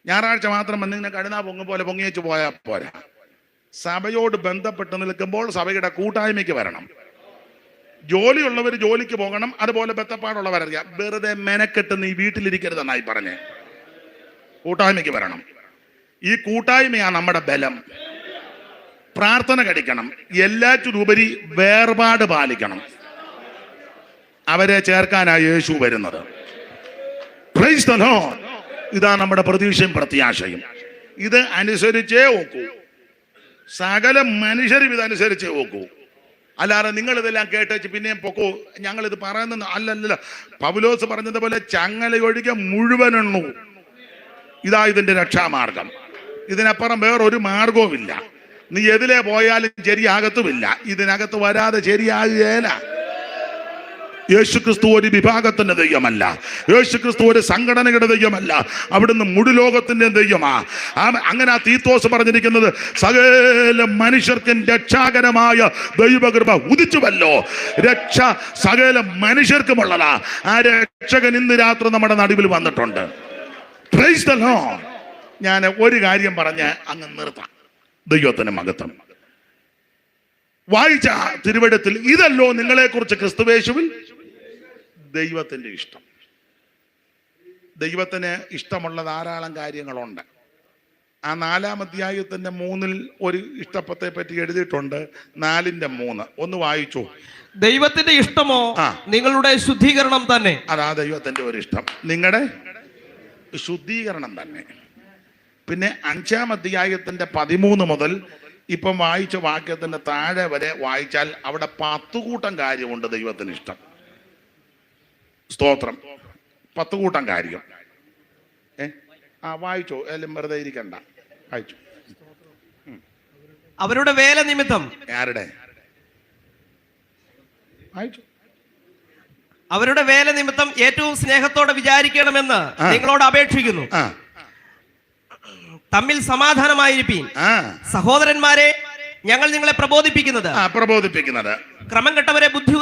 ഞായറാഴ്ച മാത്രം വന്നിങ്ങനെ കഴുന്ന പൊങ്ങും പോലെ പൊങ്ങിയേച്ച് പോയാൽ പോരാ. സഭയോട് ബന്ധപ്പെട്ട് നിൽക്കുമ്പോൾ സഭയുടെ കൂട്ടായ്മയ്ക്ക് വരണം. ജോലിയുള്ളവർ ജോലിക്ക് പോകണം. അതുപോലെ ബന്ധപ്പാടുള്ളവരറിയാം. വെറുതെ മെനക്കെട്ട് നീ വീട്ടിലിരിക്കരുതെന്നായി പറഞ്ഞ് കൂട്ടായ്മയ്ക്ക് വരണം. ഈ കൂട്ടായ്മയാണ് നമ്മുടെ ബലം. പ്രാർത്ഥന കഴിക്കണം. എല്ലാറ്റിനുപരി വേർപാട് പാലിക്കണം. അവരെ ചേർക്കാനാണ് യേശു വരുന്നത്. Price the Lord. ഇതാ നമ്മുടെ പ്രതീക്ഷയും പ്രത്യാശയും. ഇത് അനുസരിച്ചേ നോക്കൂ. സകല മനുഷ്യരും ഇതനുസരിച്ചേ നോക്കൂ. അല്ലാതെ നിങ്ങൾ ഇതെല്ലാം കേട്ടേച്ച് പിന്നെയും പൊക്കോ ഞങ്ങളിത് പറയുന്ന അല്ലല്ല. പൗലോസ് പറഞ്ഞതുപോലെ ചങ്ങലയൊഴികെ മുഴുവനെണ്ണു. ഇതാ ഇതിന്റെ രക്ഷാമാർഗം. ഇതിനപ്പുറം വേറൊരു മാർഗവുമില്ല. നീ എതിലെ പോയാലും ശരിയാകത്തുമില്ല. ഇതിനകത്ത് വരാതെ ശരിയാകുകയില്ല. യേശുക്രിസ്തു ഒരു വിഭാഗത്തിന്റെ ദൈവമല്ല. യേശുക്രിസ്തു ഒരു സംഘടനയുടെ ദൈവമല്ല. അവിടുന്ന് മുഴുലോകത്തിന്റെ ദൈവമാ. അങ്ങനെ ആ തീത്തോസ് പറഞ്ഞിരിക്കുന്നത് സകല മനുഷ്യർക്കും രക്ഷാകരമായ ദൈവകൃപ ഉദിച്ചുവല്ലോ. രക്ഷ സകല മനുഷ്യർക്കുമുള്ളതാ. ആ രക്ഷകൻ ഇന്ന് രാത്രി നമ്മുടെ നടുവിൽ വന്നിട്ടുണ്ട്. Price the Lord. ഞാൻ ഒരു കാര്യം പറഞ്ഞ് അങ്ങ് നിർത്താം. ദൈവത്തിന് മഹത്വം. വായിച്ച തിരുവെഴുത്തിൽ ഇതല്ലോ നിങ്ങളെക്കുറിച്ച് ക്രിസ്തുവേശുവിൽ ദൈവത്തിന്റെ ഇഷ്ടം. ദൈവത്തിന് ഇഷ്ടമുള്ള ധാരാളം കാര്യങ്ങളുണ്ട്. ആ 4-ാം അധ്യായത്തിന്റെ 3-ൽ ഒരു ഇഷ്ടത്തെ പറ്റി എഴുതിയിട്ടുണ്ട്. 4-3 ഒന്ന് വായിച്ചു. ദൈവത്തിന്റെ ഇഷ്ടമോ നിങ്ങളുടെ ശുദ്ധീകരണം തന്നെ. അതാ ദൈവത്തിന്റെ ഒരു ഇഷ്ടം, നിങ്ങളുടെ ശുദ്ധീകരണം തന്നെ. പിന്നെ 5-ാം അധ്യായത്തിന്റെ 13 മുതൽ ഇപ്പം വായിച്ച വാക്യത്തിന്റെ താഴെ വരെ വായിച്ചാൽ അവിടെ 10 കൂട്ടം കാര്യമുണ്ട് ദൈവത്തിന് ഇഷ്ടം. സ്തോത്രം. 10 കൂട്ടം കാര്യം. വായിച്ചോ, എല്ലാം വെറുതെ ഇരിക്കണ്ട, വായിച്ചു. അവരുടെ വേല നിമിത്തം. ആരുടെ? വായിച്ചു. അവരുടെ വേല നിമിത്തം ഏറ്റവും സ്നേഹത്തോടെ വിചാരിക്കണമെന്ന് നിങ്ങളോട് അപേക്ഷിക്കുന്നു. തമ്മിൽ സമാധാനമായിരിപ്പീൻ. സഹോദരന്മാരെ, ഞങ്ങൾ നിങ്ങളെ പ്രബോധിപ്പിക്കുന്നത് ക്രമം കെട്ടവരെ ബുദ്ധി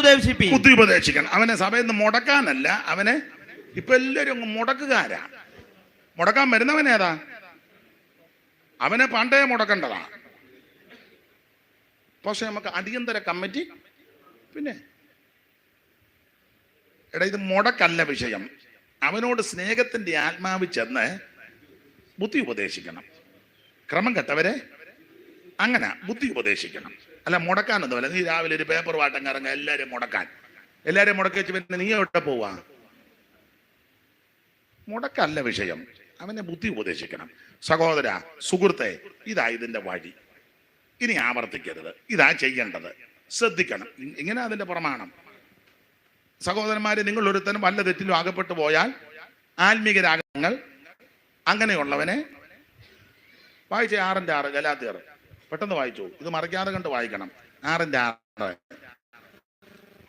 ഉപദേശിക്കണം. അവനെ സഭയിൽ നിന്ന് മുടക്കാനല്ല, അവനെ ഇപ്പൊ എല്ലാവരും മുടക്കുകാരാ. മുടക്കാൻ വരുന്നവനേതാ? അവനെ പണ്ടേ മുടക്കേണ്ടതാ. പക്ഷെ നമുക്ക് അടിയന്തര കമ്മിറ്റി. പിന്നെ എടാ, ഇത് മുടക്കല്ല വിഷയം. അവനോട് സ്നേഹത്തിന്റെ ആത്മാവ് ചെന്ന് ബുദ്ധി ഉപദേശിക്കണം. ക്രമം കെട്ടവരെ അങ്ങനെ ബുദ്ധി ഉപദേശിക്കണം. അല്ല മുടക്കാനൊന്നുമല്ല. നീ രാവിലെ ഒരു പേപ്പർ വാട്ടം കറങ്ങ എല്ലാവരും മുടക്കാൻ. എല്ലാവരും മുടക്കി വെച്ച് പിന്നെ നീ എവിടെ പോവാ? മുടക്കല്ല വിഷയം. അവനെ ബുദ്ധി ഉപദേശിക്കണം. സഹോദര, സുഹൃത്തെ, ഇതാ ഇതിന്റെ വഴി, ഇനി ആവർത്തിക്കരുത്, ഇതാ ചെയ്യേണ്ടത്, ശ്രദ്ധിക്കണം. ഇങ്ങനെ അതിന്റെ പ്രമാണം. സഹോദരന്മാരെ, നിങ്ങൾ ഒരുത്തനും വല്ല തെറ്റിലും അകപ്പെട്ടു പോയാൽ ആത്മീക രാഗങ്ങൾ അങ്ങനെയുള്ളവനെ വായിച്ചേ. 6:6 ഗലാത്യർ. പെട്ടെന്ന് വായിച്ചു. ഇത് മറക്കാതെ കണ്ട് വായിക്കണം. 6:6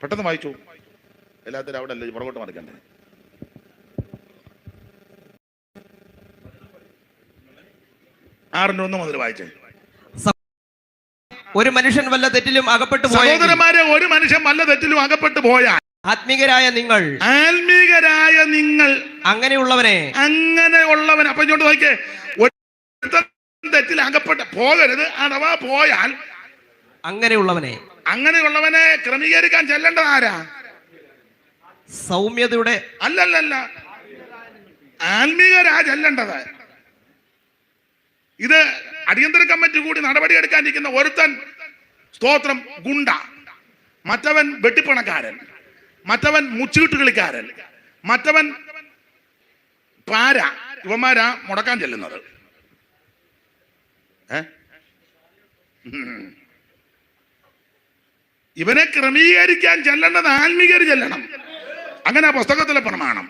പെട്ടെന്ന് വായിച്ചു. ഗലാത്യർ അവിടെ അല്ലേ, പുറകോട്ട് മറിക്കണ്ടേ? മുതൽ വായിച്ചേ. ഒരു മനുഷ്യൻ വല്ല തെറ്റിലും അകപ്പെട്ടു പോയാൽ, സഹോദരന്മാരെ, ഒരു മനുഷ്യൻ വല്ല തെറ്റിലും അകപ്പെട്ടു പോയാൽ ആത്മീകരായ നിങ്ങൾ അങ്ങനെയുള്ളവനെ. അപ്പൊ ഇങ്ങോട്ട് നോക്കിയേ. തെറ്റിൽ അകപ്പെട്ട് പോകരുത്. അഥവാ പോയാൽ അങ്ങനെയുള്ളവനെ ക്രമീകരിക്കാൻ ചെല്ലേണ്ടത് ആരാ? സൗമ്യതയുടെ അല്ലല്ല, ആത്മീകരാ ചെല്ലേണ്ടത്. ഇത് അടിയന്തര കമ്മിറ്റി കൂടി നടപടിയെടുക്കാനിരിക്കുന്ന ഒരുത്തൻ, സ്തോത്രം, ഗുണ്ട, മറ്റവൻ വെട്ടിപ്പണക്കാരൻ, മറ്റവൻ മുച്ചീട്ട് കളിക്കാരൻ, മറ്റവൻ പാര. ഇവന്മാരാ മുടക്കാൻ ചെല്ലുന്നത്. ഇവനെ ക്രമീകരിക്കാൻ ചെല്ലേണ്ടത് ആത്മീകർ ചെല്ലണം. അങ്ങനെ ആ പുസ്തകത്തിലെ പ്രമാണം.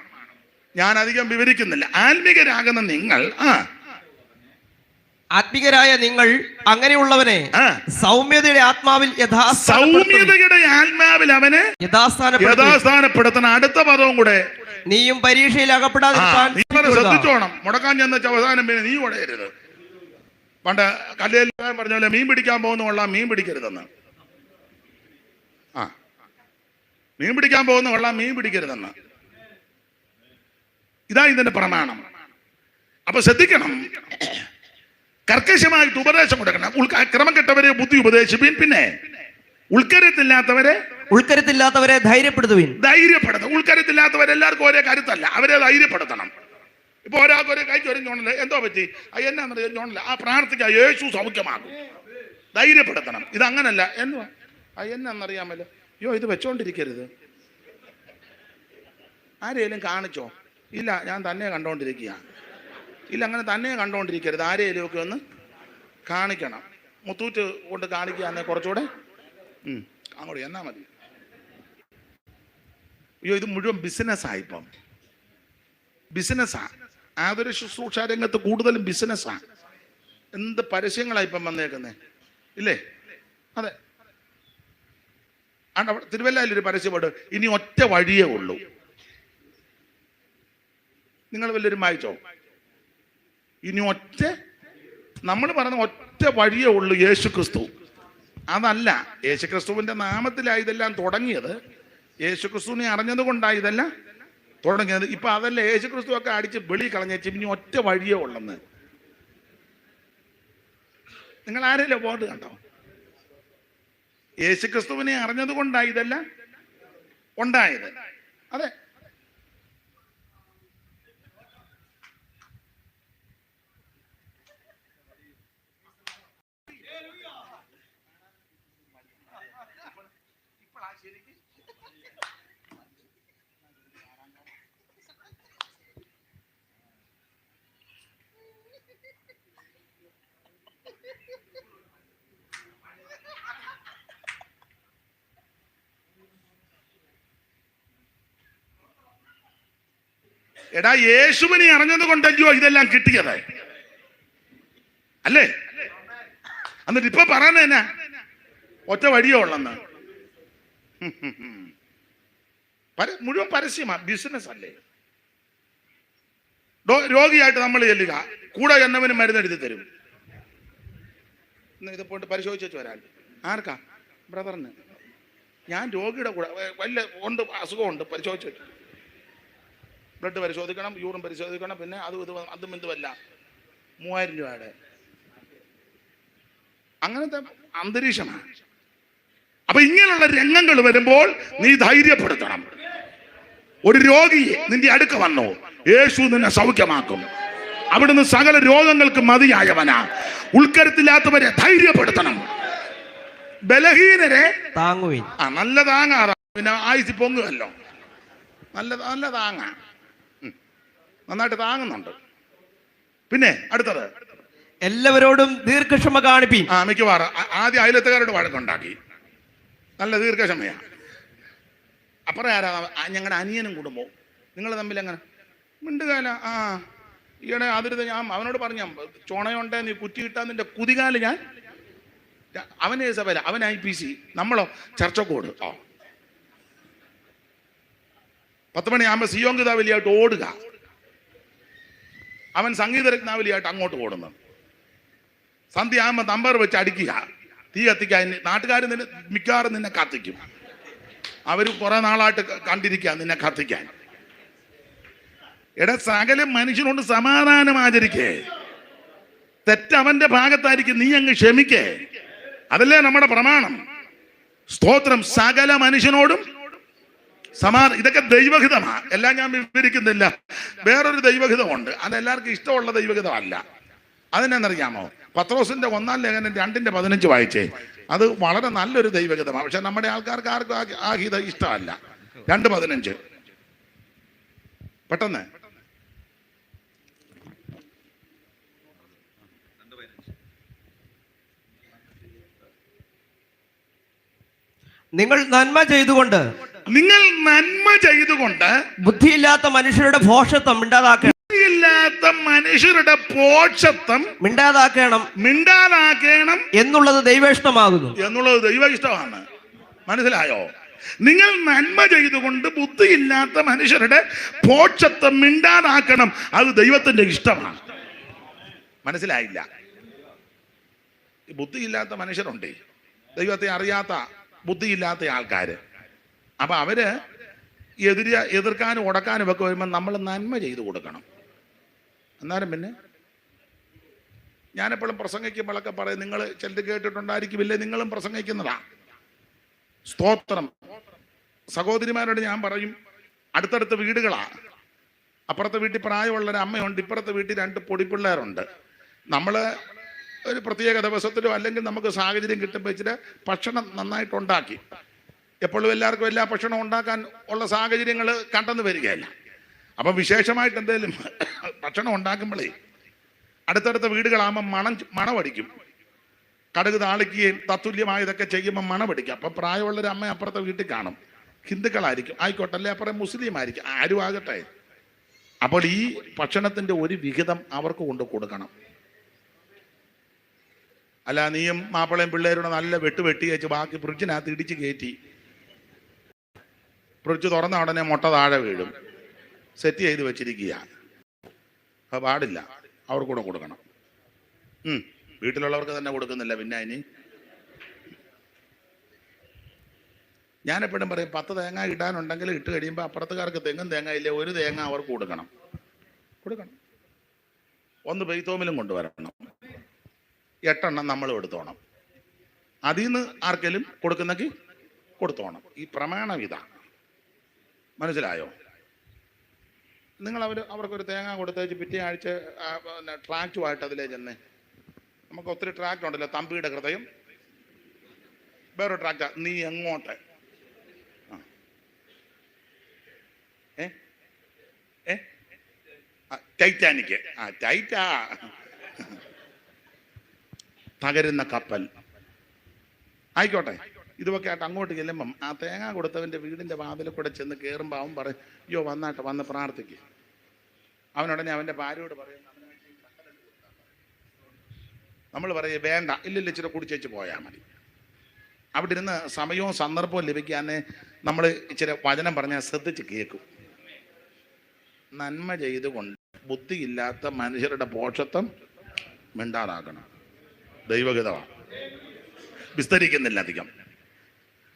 ഞാൻ അധികം വിവരിക്കുന്നില്ല. ആത്മീകരാകുന്ന നിങ്ങൾ ആത്മീകരായ നിങ്ങൾ അങ്ങനെയുള്ളവനെ സൗമ്യതയുടെ ആത്മാവിൽ അവനെ യഥാസ്ഥാനപ്പെടുത്തണം. അടുത്ത പദവും കൂടെ, നീയും പരീക്ഷയിൽ അകപ്പെടാതിരിക്കാൻ ശ്രദ്ധിച്ചോണം. മുടക്കാൻ ചെന്ന അവസാനം പിന്നെ നീ ഉടയരുത്. പണ്ട് കല്ലേൽ പറഞ്ഞ പോലെ മീൻ പിടിക്കാൻ പോകുന്ന കൊള്ളാം, മീൻ പിടിക്കരുതെന്ന്. മീൻ പിടിക്കാൻ പോകുന്ന കൊള്ളാം, മീൻ പിടിക്കരുതെന്ന്. ഇതാ ഇതിന്റെ പ്രമാണം. അപ്പൊ ശ്രദ്ധിക്കണം. കർക്കശമായിട്ട് ഉപദേശം കൊടുക്കണം. ക്രമം കെട്ടവരെ ബുദ്ധി ഉപദേശിപ്പിൻ. പിന്നെ ഉൾക്കരുത്തില്ലാത്തവരെ ധൈര്യപ്പെടുത്തുവിൻ. ഉൾക്കരുത്തില്ലാത്തവരെല്ലാവർക്കും ഒരേ കരുത്തല്ല, അവരെ ധൈര്യപ്പെടുത്തണം. ഇപ്പൊ ഒരാൾക്ക് ഒരു കൈ ചൊരിഞ്ഞോണല്ലേ, എന്തോ പറ്റി, എന്നാന്നറിയോണല്ല, ആ പ്രാർത്ഥിക്കുക, യേശു സൗഖ്യമാകും. ധൈര്യപ്പെടുത്തണം. ഇതങ്ങനല്ല. എന്തുവാ എന്നാന്നറിയാമല്ലോ, അയ്യോ ഇത് വെച്ചോണ്ടിരിക്കരുത്. ആരെയും കാണിച്ചോ? ഇല്ല, ഞാൻ തന്നെ കണ്ടോണ്ടിരിക്കുക. ഇല്ല, അങ്ങനെ തന്നെ കണ്ടോണ്ടിരിക്കരുത്. ആരെയും ഒക്കെ ഒന്ന് കാണിക്കണം. മുത്തൂറ്റ് കൊണ്ട് കാണിക്കുക, കുറച്ചുകൂടെ അങ്ങോട്ട് എന്നാ മതി. അയ്യോ ഇത് മുഴുവൻ ബിസിനസ്സാണ്. ഇപ്പം ബിസിനസ്സാ. ആതുര ശുശ്രൂഷ രംഗത്ത് കൂടുതലും ബിസിനസ്സാണ്. എന്ത് പരസ്യങ്ങളാണ് ഇപ്പം വന്നേക്കുന്നേ, ഇല്ലേ? അതെ. തിരുവല്ലയിലൊരു പരസ്യമുണ്ട്, ഇനി ഒറ്റ വഴിയേ ഉള്ളൂ. നിങ്ങൾ വല്ലവരും വായിച്ചോ? ഇനി നമ്മൾ പറഞ്ഞ ഒറ്റ വഴിയേ ഉള്ളൂ, യേശു ക്രിസ്തു. അതല്ല, യേശു ക്രിസ്തുവിന്റെ നാമത്തിലാണ് ഇതെല്ലാം തുടങ്ങിയത്. യേശു ക്രിസ്തുവിനെ അറിഞ്ഞത് കൊണ്ടാണ് ഇതെല്ലാം തുടങ്ങിയത്. ഇപ്പൊ അതല്ല, യേശു ക്രിസ്തു ഒക്കെ അടിച്ച് വെളി കളഞ്ഞേച്ച് ഇനി ഒറ്റ വഴിയേ ഉള്ളെന്ന്. നിങ്ങൾ ആരെങ്കിലും ബോർഡ് കണ്ടോ? യേശുക്രിസ്തുവിനെ അറിഞ്ഞത് കൊണ്ടാണ് ഇതെല്ലാം ഉണ്ടായത്. അതെ, എടാ, യേശുവിനെ അറിഞ്ഞത് കൊണ്ടല്ലോ ഇതെല്ലാം കിട്ടിയത് അല്ലേ? എന്നിട്ട് ഇപ്പൊ പറയുന്നേനാ ഒറ്റ വഴിയോ ഉള്ളെന്ന്. മുഴുവൻ പരസ്യമാ, ബിസിനസ് അല്ലേ? രോഗിയായിട്ട് നമ്മൾ ചെല്ലുക, കൂടെ എന്നവന് മരുന്നെടുത്ത് തരും. ഇത് പോയിട്ട് പരിശോധിച്ചു വെച്ച് വരാൻ. ആർക്കാ? ബ്രദറിന്. ഞാൻ രോഗിയുടെ കൂടെ വല്ല ഉണ്ട്, അസുഖമുണ്ട്, പരിശോധിച്ചു വെച്ചു. ബ്ലഡ് പരിശോധിക്കണം, യൂറിൻ പരിശോധിക്കണം, പിന്നെ അതും ഇതുമല്ല 3000 രൂപയുടെ അങ്ങനത്തെ അന്തരീക്ഷമാണ്. അപ്പൊ ഇങ്ങനെയുള്ള രംഗങ്ങൾ വരുമ്പോൾ നീ ധൈര്യപ്പെടുത്തണം. ഒരു രോഗി നിന്റെ അടുക്ക വന്നു, യേശു നിന്നെ സൗഖ്യമാക്കും. അവിടുന്ന് സകല രോഗങ്ങൾക്ക് മതിയായവനാ. ഉൾക്കരുത്തില്ലാത്തവരെ ധൈര്യപ്പെടുത്തണം, ബലഹീനരെ താങ്ങുവിൻ. നല്ല താങ്ങാറാ, പിന്നെ ആയുസ് പൊങ്ങുമല്ലോ. നല്ല താങ്ങാ, നന്നായിട്ട് താങ്ങുന്നുണ്ട്. പിന്നെ അടുത്തത്, എല്ലാവരോടും ദീർഘക്ഷമ കാണിപ്പീൻ. മിക്കവാറും ആദ്യം അയലത്തുകാരോട് വഴക്കുണ്ടാക്കി, നല്ല ദീർഘക്ഷമയാ. അപ്പുറം ആരാ? ഞങ്ങളുടെ അനിയനും കുടുംബവും. നിങ്ങൾ തമ്മിൽ എങ്ങനെ മിണ്ടുകാല? ഈയിടെ അതിരുത് ഞാൻ അവനോട് പറഞ്ഞ, ചോണയുണ്ടേ നീ കുറ്റി കിട്ടാൻ നിന്റെ കുതികാല് ഞാൻ. അവന് സഭയില, അവൻ IPC, നമ്മളോ ചർച്ചക്കോട്. 10 മണിയാകുമ്പോൾ സിയോങ്കിതാവലിയായിട്ട് ഓടുക, അവൻ സംഗീത രത്നാവലിയായിട്ട് അങ്ങോട്ട് ഓടുന്നു. സന്ധ്യ ആകുമ്പോൾ നമ്പർ വെച്ച് അടിക്കുക, തീ കത്തിക്കാൻ. നാട്ടുകാർ മിക്കവാറും നിന്നെ കത്തിക്കും. അവർ കുറെ നാളായിട്ട് കണ്ടിരിക്കുക നിന്നെ കത്തിക്കാൻ. എടാ, സകല മനുഷ്യനോട് സമാധാനം ആചരിക്കേ. തെറ്റവന്റെ ഭാഗത്തായിരിക്കും, നീ അങ്ങ് ക്ഷമിക്കേ. അതല്ലേ നമ്മുടെ പ്രമാണം. സ്തോത്രം. സകല മനുഷ്യനോടും ഇതൊക്കെ ദൈവഹിതമാണ്. എല്ലാം ഞാൻ വിവരിക്കുന്നില്ല. വേറൊരു ദൈവഹിതമുണ്ട്, അതെല്ലാവർക്കും ഇഷ്ടമുള്ള ദൈവഹിതമല്ല. അതിനെന്നറിയാമോ? പത്രോസിന്റെ 1-ാം ലേഖനം 2:15 വായിച്ചേ. അത് വളരെ നല്ലൊരു ദൈവഹിതമാണ്. പക്ഷെ നമ്മുടെ ആൾക്കാർക്ക് ആർക്കും ആ ഹിതം ഇഷ്ടമല്ല. 2:15 പെട്ടെന്ന്. നിങ്ങൾ നന്മ ചെയ്തുകൊണ്ട് ബുദ്ധിയില്ലാത്ത മനുഷ്യരുടെ ഭോഷത്വം മിണ്ടാതാക്കണം എന്നുള്ളത് ദൈവേഷ്ടമാകുന്നു. മനസ്സിലായോ? നിങ്ങൾ നന്മ ചെയ്തുകൊണ്ട് ബുദ്ധിയില്ലാത്ത മനുഷ്യരുടെ ഭോഷത്വം മിണ്ടാതാക്കണം. അത് ദൈവത്തിന്റെ ഇഷ്ടമാണ്. മനസ്സിലായില്ല? ബുദ്ധിയില്ലാത്ത മനുഷ്യരുണ്ട്, ദൈവത്തെ അറിയാത്ത ബുദ്ധിയില്ലാത്ത ആൾക്കാര്. അപ്പൊ അവര് എതിർക്കാനും ഉടക്കാനും ഒക്കെ വരുമ്പോൾ നമ്മൾ നന്മ ചെയ്തു കൊടുക്കണം. എന്നാലും പിന്നെ ഞാനെപ്പോഴും പ്രസംഗിക്കുമ്പോഴൊക്കെ പറയും, നിങ്ങൾ ചിലത് കേട്ടിട്ടുണ്ടായിരിക്കുമില്ലേ, നിങ്ങളും പ്രസംഗിക്കുന്നതാ. സ്തോത്രം. സഹോദരിമാരോട് ഞാൻ പറയും, അടുത്തടുത്ത വീടുകളാ. അപ്പുറത്തെ വീട്ടിൽ പ്രായമുള്ളൊരു അമ്മയുണ്ട്, ഇപ്പുറത്തെ വീട്ടിൽ 2 പൊടിപ്പിള്ളേരുണ്ട്. നമ്മൾ ഒരു പ്രത്യേക ദിവസത്തിലോ അല്ലെങ്കിൽ നമുക്ക് സാഹചര്യം കിട്ടുമ്പോൾ ഇച്ചിരി ഭക്ഷണം നന്നായിട്ടുണ്ടാക്കി, എപ്പോഴും എല്ലാവർക്കും എല്ലാ ഭക്ഷണം ഉണ്ടാക്കാൻ ഉള്ള സാഹചര്യങ്ങൾ കണ്ടെന്ന് വരികയല്ല. അപ്പം വിശേഷമായിട്ട് എന്തെങ്കിലും ഭക്ഷണം ഉണ്ടാക്കുമ്പോഴേ അടുത്തടുത്ത വീടുകളാകുമ്പോൾ മണമടിക്കും. കടുക് താളിക്കുകയും തത്തുല്യമായതൊക്കെ ചെയ്യുമ്പോൾ മണമടിക്കും. അപ്പം പ്രായമുള്ളൊരു അമ്മ അപ്പുറത്തെ വീട്ടിൽ കാണും, ഹിന്ദുക്കളായിരിക്കും, ആയിക്കോട്ടെ, അല്ലെ അപ്പുറം മുസ്ലിം ആയിരിക്കും, ആരും ആകട്ടെ. അപ്പോൾ ഈ ഭക്ഷണത്തിൻ്റെ ഒരു വിഹിതം അവർക്ക് കൊണ്ട് കൊടുക്കണം. അല്ല നീയും മാപ്പിളയും പിള്ളേരുടെ നല്ല വെട്ടി വെച്ച് ബാക്കി ഫ്രിഡ്ജിനകത്ത് ഇടിച്ച് കയറ്റി, ഫ്രിഡ്ജ് തുറന്ന ഉടനെ മുട്ട താഴെ വീഴും, സെറ്റ് ചെയ്ത് വെച്ചിരിക്കുക. അത് പാടില്ല, അവർക്കൂടെ കൊടുക്കണം. വീട്ടിലുള്ളവർക്ക് തന്നെ കൊടുക്കുന്നില്ല, പിന്നെ ഇനി ഞാനെപ്പോഴും പറയും, 10 തേങ്ങ ഇടാനുണ്ടെങ്കിൽ ഇട്ട് കഴിയുമ്പോൾ അപ്പുറത്തുകാർക്ക് തെങ്ങും തേങ്ങ ഇല്ലേ, 1 തേങ്ങ അവർക്ക് കൊടുക്കണം. 1 പെയ്ത്തോമിലും കൊണ്ടുവരണം. 8 നമ്മൾ എടുത്തോണം. അതിൽ നിന്ന് ആർക്കെങ്കിലും കൊടുക്കുന്നെങ്കിൽ കൊടുത്തോണം. ഈ പ്രമാണം ഇതാ. മനസ്സിലായോ? നിങ്ങൾ അവർക്കൊരു തേങ്ങ കൊടുത്തേച്ച് പിറ്റേ ആഴ്ച ട്രാക്റ്റുമായിട്ട് അതിലേ ചെന്നേ. നമുക്ക് ഒത്തിരി ട്രാക്റ്റ് ഉണ്ടല്ലോ. തമ്പിയുടെ ഹൃദയം, വേറൊരു ട്രാക്റ്റാ, നീ എങ്ങോട്ട്, ടൈറ്റാനിക്ക്, ടൈറ്റാ, തകരുന്ന കപ്പൽ, ആയിക്കോട്ടെ. ഇതുമൊക്കെ ആയിട്ട് അങ്ങോട്ട് ചെല്ലുമ്പം ആ തേങ്ങ കൊടുത്തവൻ്റെ വീടിൻ്റെ വാതിൽ കൂടെ ചെന്ന് കയറുമ്പോൾ അവൻ പറയും, അയ്യോ വന്നാട്ടെ, വന്ന് പ്രാർത്ഥിക്കുക. അവനുടനെ അവൻ്റെ ഭാര്യയോട് പറയും, നമ്മൾ പറയും വേണ്ട, ഇല്ലില്ല ഇച്ചിരി കുടിച്ചേച്ച് പോയാൽ മതി. അവിടെ ഇരുന്ന് സമയവും സന്ദർഭവും ലഭിക്കാൻ നമ്മൾ ഇച്ചിരി വചനം പറഞ്ഞാൽ ശ്രദ്ധിച്ച് കേൾക്കും. നന്മ ചെയ്തുകൊണ്ട് ബുദ്ധിയില്ലാത്ത മനുഷ്യരുടെ പോഷത്വം മിണ്ടാതാക്കണം. ദൈവഹിതമാണ്, വിസ്തരിക്കുന്നില്ല അധികം.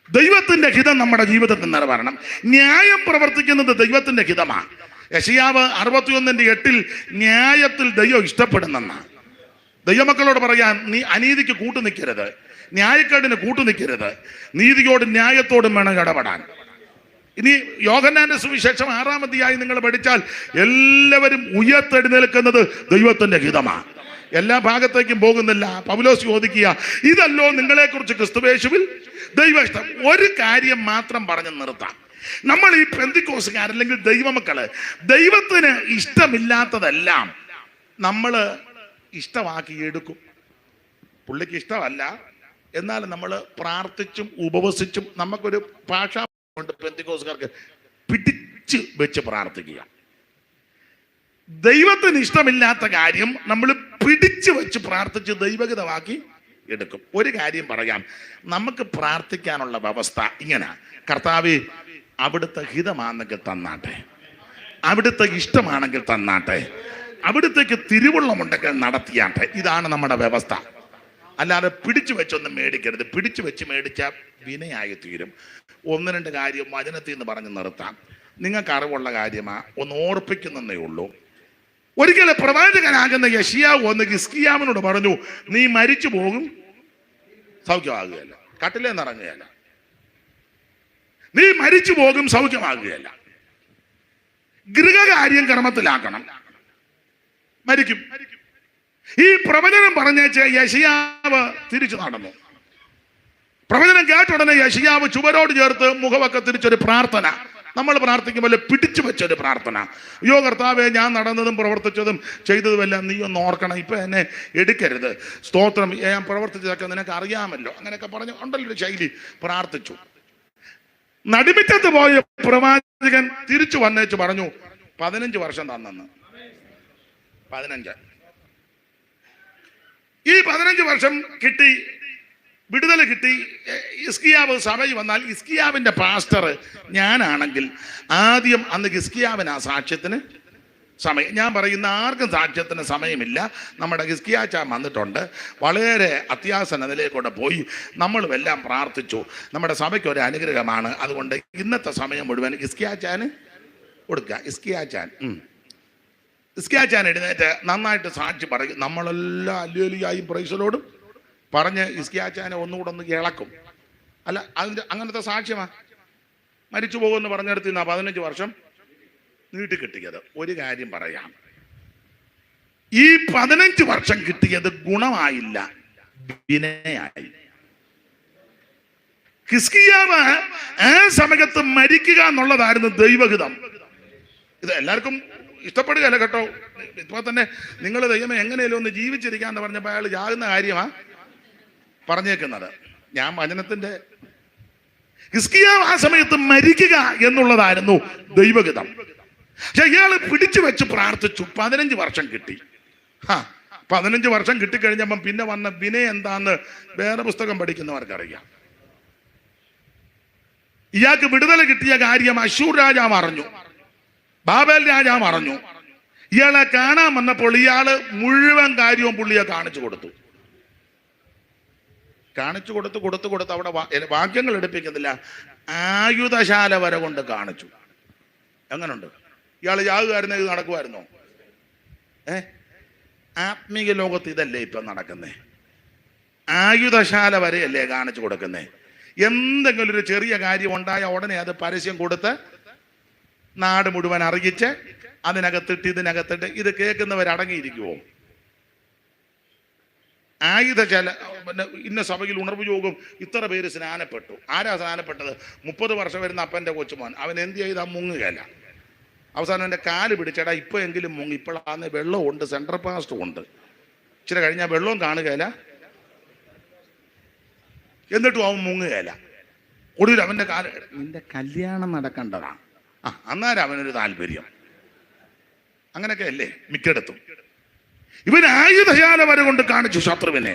ദൈവത്തിന്റെ ഹിതം നമ്മുടെ ജീവിതത്തിൽ നിറവേറണം. ന്യായം പ്രവർത്തിക്കുന്നത് ദൈവത്തിന്റെ ഹിതമാണ്. യെശയ്യാവ് 61:8 ന്യായത്തിൽ ദൈവം ഇഷ്ടപ്പെടുന്നെന്നാണ്. ദൈവമക്കളോട് പറയാൻ, നീ അനീതിക്ക് കൂട്ടു നിൽക്കരുത്, ന്യായക്കേടിന് കൂട്ടു നിൽക്കരുത്, നീതിയോടും ന്യായത്തോടും വേണം ഇടപെടാൻ. ഇനി യോഹന്നാന്റെ സുവിശേഷം 6-ാം അധ്യായം നിങ്ങൾ പഠിച്ചാൽ എല്ലാവരും ഉയർത്തെഴുന്നേൽക്കുന്നത് ദൈവത്തിന്റെ ഹിതമാണ്. എല്ലാ ഭാഗത്തേക്കും പോകുന്നില്ല. പൗലോസ് ചോദിക്കുക, ഇതല്ലോ നിങ്ങളെക്കുറിച്ച് ക്രിസ്തുയേശുവിൽ ദൈവ ഇഷ്ടം. ഒരു കാര്യം മാത്രം പറഞ്ഞു നിർത്താം. നമ്മൾ ഈ പെന്തിക്കോസുകാരല്ലെങ്കിൽ ദൈവമക്കള് ദൈവത്തിന് ഇഷ്ടമില്ലാത്തതെല്ലാം നമ്മൾ ഇഷ്ടമാക്കി എടുക്കും. പുള്ളിക്ക് ഇഷ്ടമല്ല, എന്നാലും നമ്മൾ പ്രാർത്ഥിച്ചും ഉപവസിച്ചും, നമുക്കൊരു ഭാഷ കൊണ്ട് പെന്തിക്കോസുകാർക്ക് പിടിച്ച് വെച്ച് പ്രാർത്ഥിക്കുക. ദൈവത്തിന് ഇഷ്ടമില്ലാത്ത കാര്യം നമ്മൾ പിടിച്ചു വെച്ച് പ്രാർത്ഥിച്ച് ദൈവഹിതമാക്കി എടുക്കും. ഒരു കാര്യം പറയാം, നമുക്ക് പ്രാർത്ഥിക്കാനുള്ള വ്യവസ്ഥ ഇങ്ങനെ: കർത്താവേ, അവിടുത്തെ ഹിതമാണെങ്കിൽ തന്നാട്ടെ, അവിടുത്തെ ഇഷ്ടമാണെങ്കിൽ തന്നാട്ടെ, അവിടുത്തേക്ക് തിരുവുള്ളമുണ്ടെങ്കിൽ നടത്തിയാട്ടെ. ഇതാണ് നമ്മുടെ വ്യവസ്ഥ. അല്ലാതെ പിടിച്ചു വെച്ചൊന്നും മേടിക്കരുത്. പിടിച്ചു വെച്ച് മേടിച്ചാൽ വിനയായി തീരും. 1-2 കാര്യം വചനത്തിൽ നിന്ന് പറഞ്ഞ് നിർത്താം. നിങ്ങൾക്ക് അറിവുള്ള കാര്യമാണ്, ഒന്ന് ഓർപ്പിക്കുന്നേ ഉള്ളൂ. ഒരിക്കലും പ്രവാചകനാകുന്ന യെശയ്യാവ് വന്ന് ഹിസ്കിയാവിനോട് പറഞ്ഞു, നീ മരിച്ചു പോകും, സൗഖ്യമാകുകയല്ല, കട്ടിലേന്ന് ഇറങ്ങുകയല്ല, നീ മരിച്ചു പോകും, സൗഖ്യമാകുകയല്ല, ഗൃഹകാര്യം ക്രമത്തിലാക്കണം, മരിക്കും. ഈ പ്രവചനം പറഞ്ഞേച്ച് യെശയ്യാവ് തിരിച്ചു നടന്നു. പ്രവചനം കേട്ട ഉടനെ യെശയ്യാവ് ചുവരോട് ചേർത്ത് മുഖമൊക്കെ തിരിച്ചൊരു പ്രാർത്ഥന. നമ്മൾ പ്രാർത്ഥിക്കുമ്പോൾ പിടിച്ചു വെച്ചൊരു പ്രാർത്ഥന. അയ്യോ കർത്താവേ, ഞാൻ നടന്നതും പ്രവർത്തിച്ചതും ചെയ്തതുമെല്ലാം നീ ഒന്ന് ഓർക്കണം, ഇപ്പൊ എന്നെ എടുക്കരുത്, സ്തോത്രം, ഞാൻ പ്രവർത്തിച്ചതൊക്കെ നിനക്ക് അറിയാമല്ലോ, അങ്ങനെയൊക്കെ പറഞ്ഞു ഉണ്ടല്ലോ ഒരു ശൈലി. പ്രാർത്ഥിച്ചു. നടുമിറ്റത്ത് പോയ പ്രവാചകൻ തിരിച്ചു വന്നേച്ച് പറഞ്ഞു, 15 വർഷം തന്നെന്ന്. 15. ഈ 15 വർഷം കിട്ടി, വിടുതൽ കിട്ടി. ഹിസ്കിയാവ് സഭയിൽ വന്നാൽ ഹിസ്കിയാവിന്റെ പാസ്റ്റർ ഞാനാണെങ്കിൽ ആദ്യം അന്ന് ഹിസ്കിയാവിന് ആ സാക്ഷ്യത്തിന് സമയം. ഞാൻ പറയുന്ന ആർക്കും സാക്ഷ്യത്തിന് സമയമില്ല. നമ്മുടെ ഹിസ്കിയാച്ചാൻ വന്നിട്ടുണ്ട്, വളരെ അത്യാസന്നതിലേക്കൂടെ പോയി നമ്മളും എല്ലാം പ്രാർത്ഥിച്ചു. നമ്മുടെ സഭയ്ക്ക് ഒരു അനുഗ്രഹമാണ്. അതുകൊണ്ട് ഇന്നത്തെ സമയം മുഴുവൻ ഹിസ്കിയാച്ചാന് കൊടുക്കുക. ഹിസ്കിയാച്ചാൻ എഴുന്നേറ്റ് നന്നായിട്ട് സാക്ഷി പറയും. നമ്മളെല്ലാം അല്ലേലിയായും പ്രൈസലോടും പറഞ്ഞ് ഹിസ്കിയാച്ചാനെ ഒന്നുകൂടെ ഒന്ന് ഇളക്കും. അല്ല, അതിൻ്റെ അങ്ങനത്തെ സാക്ഷ്യമാ. മരിച്ചു പോകുമെന്ന് പറഞ്ഞെടുത്ത് 15 വർഷം നീട്ടി കിട്ടിയത്. ഒരു കാര്യം പറയാം, ഈ 15 വർഷം കിട്ടിയത് ഗുണമായില്ല, വിനയായി. ഹിസ്കിയാവ് ആ സമയത്ത് മരിക്കുക എന്നുള്ളതായിരുന്നു ദൈവഹിതം. ഇത് എല്ലാവർക്കും ഇഷ്ടപ്പെടുകയല്ല കേട്ടോ. ഇപ്പൊ തന്നെ നിങ്ങൾ ദൈവമേ എങ്ങനെയല്ലോ ഒന്ന് ജീവിച്ചിരിക്കാന്ന് പറഞ്ഞപ്പോൾ അയാൾ ചാകുന്ന കാര്യമാ പറഞ്ഞേക്കുന്നത്. ഞാൻ വചനത്തിന്റെ ഹിസ്കിയാവ് ആ സമയത്ത് മരിക്കുക എന്നുള്ളതായിരുന്നു ദൈവഹിതം. പക്ഷെ ഇയാൾ പിടിച്ചു വെച്ച് പ്രാർത്ഥിച്ചു. 15 വർഷം കിട്ടി. 15 വർഷം കിട്ടിക്കഴിഞ്ഞപ്പം പിന്നെ വന്ന വിനയം എന്താന്ന് വേറെ പുസ്തകം പഠിക്കുന്നവർക്കറിയാം. ഇയാൾക്ക് വിടുതല കിട്ടിയ കാര്യം അശൂർ രാജാവ് അറിഞ്ഞു, ബാബേൽ രാജാവ് അറിഞ്ഞു. ഇയാളെ കാണാൻ വന്നപ്പോൾ ഇയാള് മുഴുവൻ കാര്യവും പുള്ളിയെ കാണിച്ചു കൊടുത്തു. അവിടെ വാക്യങ്ങൾ എടുപ്പിക്കുന്നില്ല, ആയുധശാല വരെ കൊണ്ട് കാണിച്ചു. എങ്ങനുണ്ട്? ഇയാൾ യാകുകാരനെ ഇത് നടക്കുമായിരുന്നോ? ആത്മീയ ലോകത്ത് ഇതല്ലേ ഇപ്പം നടക്കുന്നേ? ആയുധശാല വരെയല്ലേ കാണിച്ചു കൊടുക്കുന്നേ. എന്തെങ്കിലും ഒരു ചെറിയ കാര്യം ഉണ്ടായ ഉടനെ അത് പരസ്യം കൊടുത്ത് നാട് മുഴുവൻ അറിയിച്ച് അതിനകത്തിട്ട് ഇതിനകത്തിട്ട് ഇത് കേൾക്കുന്നവരടങ്ങിയിരിക്കുവോ? ആയുധശാല ഇന്ന സഭയിൽ ഉണർവ് യോഗം ഇത്ര പേര് സ്നാനപ്പെട്ടു. ആരാ സ്നാനപ്പെട്ടത്? 30 വർഷം വരുന്ന അപ്പൻ്റെ കൊച്ചുമോൻ. അവൻ എന്ത് ചെയ്താൽ മുങ്ങുകയല്ല. അവസാനം എൻ്റെ കാല് പിടിച്ചേടാ ഇപ്പോൾ എങ്കിലും മുങ്ങി. ഇപ്പോഴാണ് വെള്ളമുണ്ട്, സെൻട്രൽ പാസ്റ്റും ഉണ്ട്. ഇച്ചിരി കഴിഞ്ഞാൽ വെള്ളവും കാണുകയില്ല, എന്നിട്ടും അവൻ മുങ്ങുകയല്ല. ഒടുവിൽ അവൻ്റെ കാല്, നിന്റെ കല്യാണം നടക്കേണ്ടതാണ്. അന്നേരം അവനൊരു താല്പര്യം. അങ്ങനെയൊക്കെ അല്ലേ മിക്കയിടത്തും. ഇവൻ ആയുധശാല വരെ കൊണ്ട് കാണിച്ചു ശത്രുവിനെ.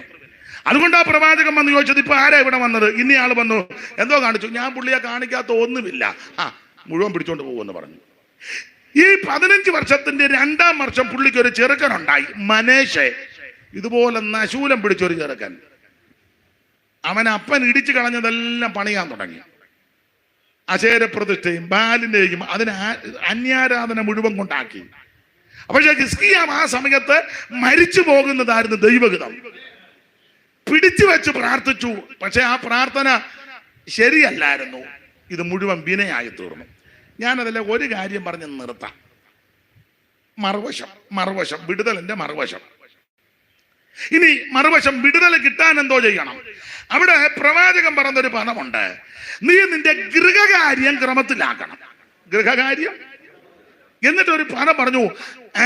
അതുകൊണ്ട് ആ പ്രവാചകൻ വന്ന് ചോദിച്ചത്, ഇപ്പൊ ആരാ ഇവിടെ വന്നത്? ഇന്നയാൾ വന്നു, എന്തോ കാണിച്ചു. ഞാൻ പുള്ളിയെ കാണിക്കാത്ത ഒന്നുമില്ല, മുഴുവൻ പിടിച്ചോണ്ട് പോകുമെന്ന് പറഞ്ഞു. ഈ 15 വർഷത്തിന്റെ 2ാം വർഷം പുള്ളിക്ക് ഒരു ചെറുക്കനുണ്ടായി, മനേഷെ. ഇതുപോലെ നശൂലം പിടിച്ചൊരു ചെറുക്കൻ. അവൻ അപ്പൻ ഇടിച്ചു കളഞ്ഞതെല്ലാം പണിയാൻ തുടങ്ങി. അശേരപ്രതിഷ്ഠയും ബാലിന്റെയും അതിന് അന്യാരാധന മുഴുവൻ കൊണ്ടാക്കി. പക്ഷേ ഹിസ്കിയാവ് ആ സമയത്ത് മരിച്ചു പോകുന്നതായിരുന്നു ദൈവഹിതം. പിടിച്ചു വെച്ച് പ്രാർത്ഥിച്ചു, പക്ഷെ ആ പ്രാർത്ഥന ശരിയല്ലായിരുന്നു. ഇത് മുഴുവൻ വിനയായി തീർന്നു. ഞാനതിലെ ഒരു കാര്യം പറഞ്ഞ് നിർത്താം. മറുവശം വിടുതലിന്റെ മറുവശം. ഇനി മറുവശം വിടുതൽ കിട്ടാൻ എന്തോ ചെയ്യണം? അവിടെ പ്രവാചകൻ പറഞ്ഞൊരു പദമുണ്ട്, നീ നിന്റെ ഗൃഹകാര്യം ക്രമത്തിലാക്കണം. ഗൃഹകാര്യം. എന്നിട്ടൊരു പദം പറഞ്ഞു,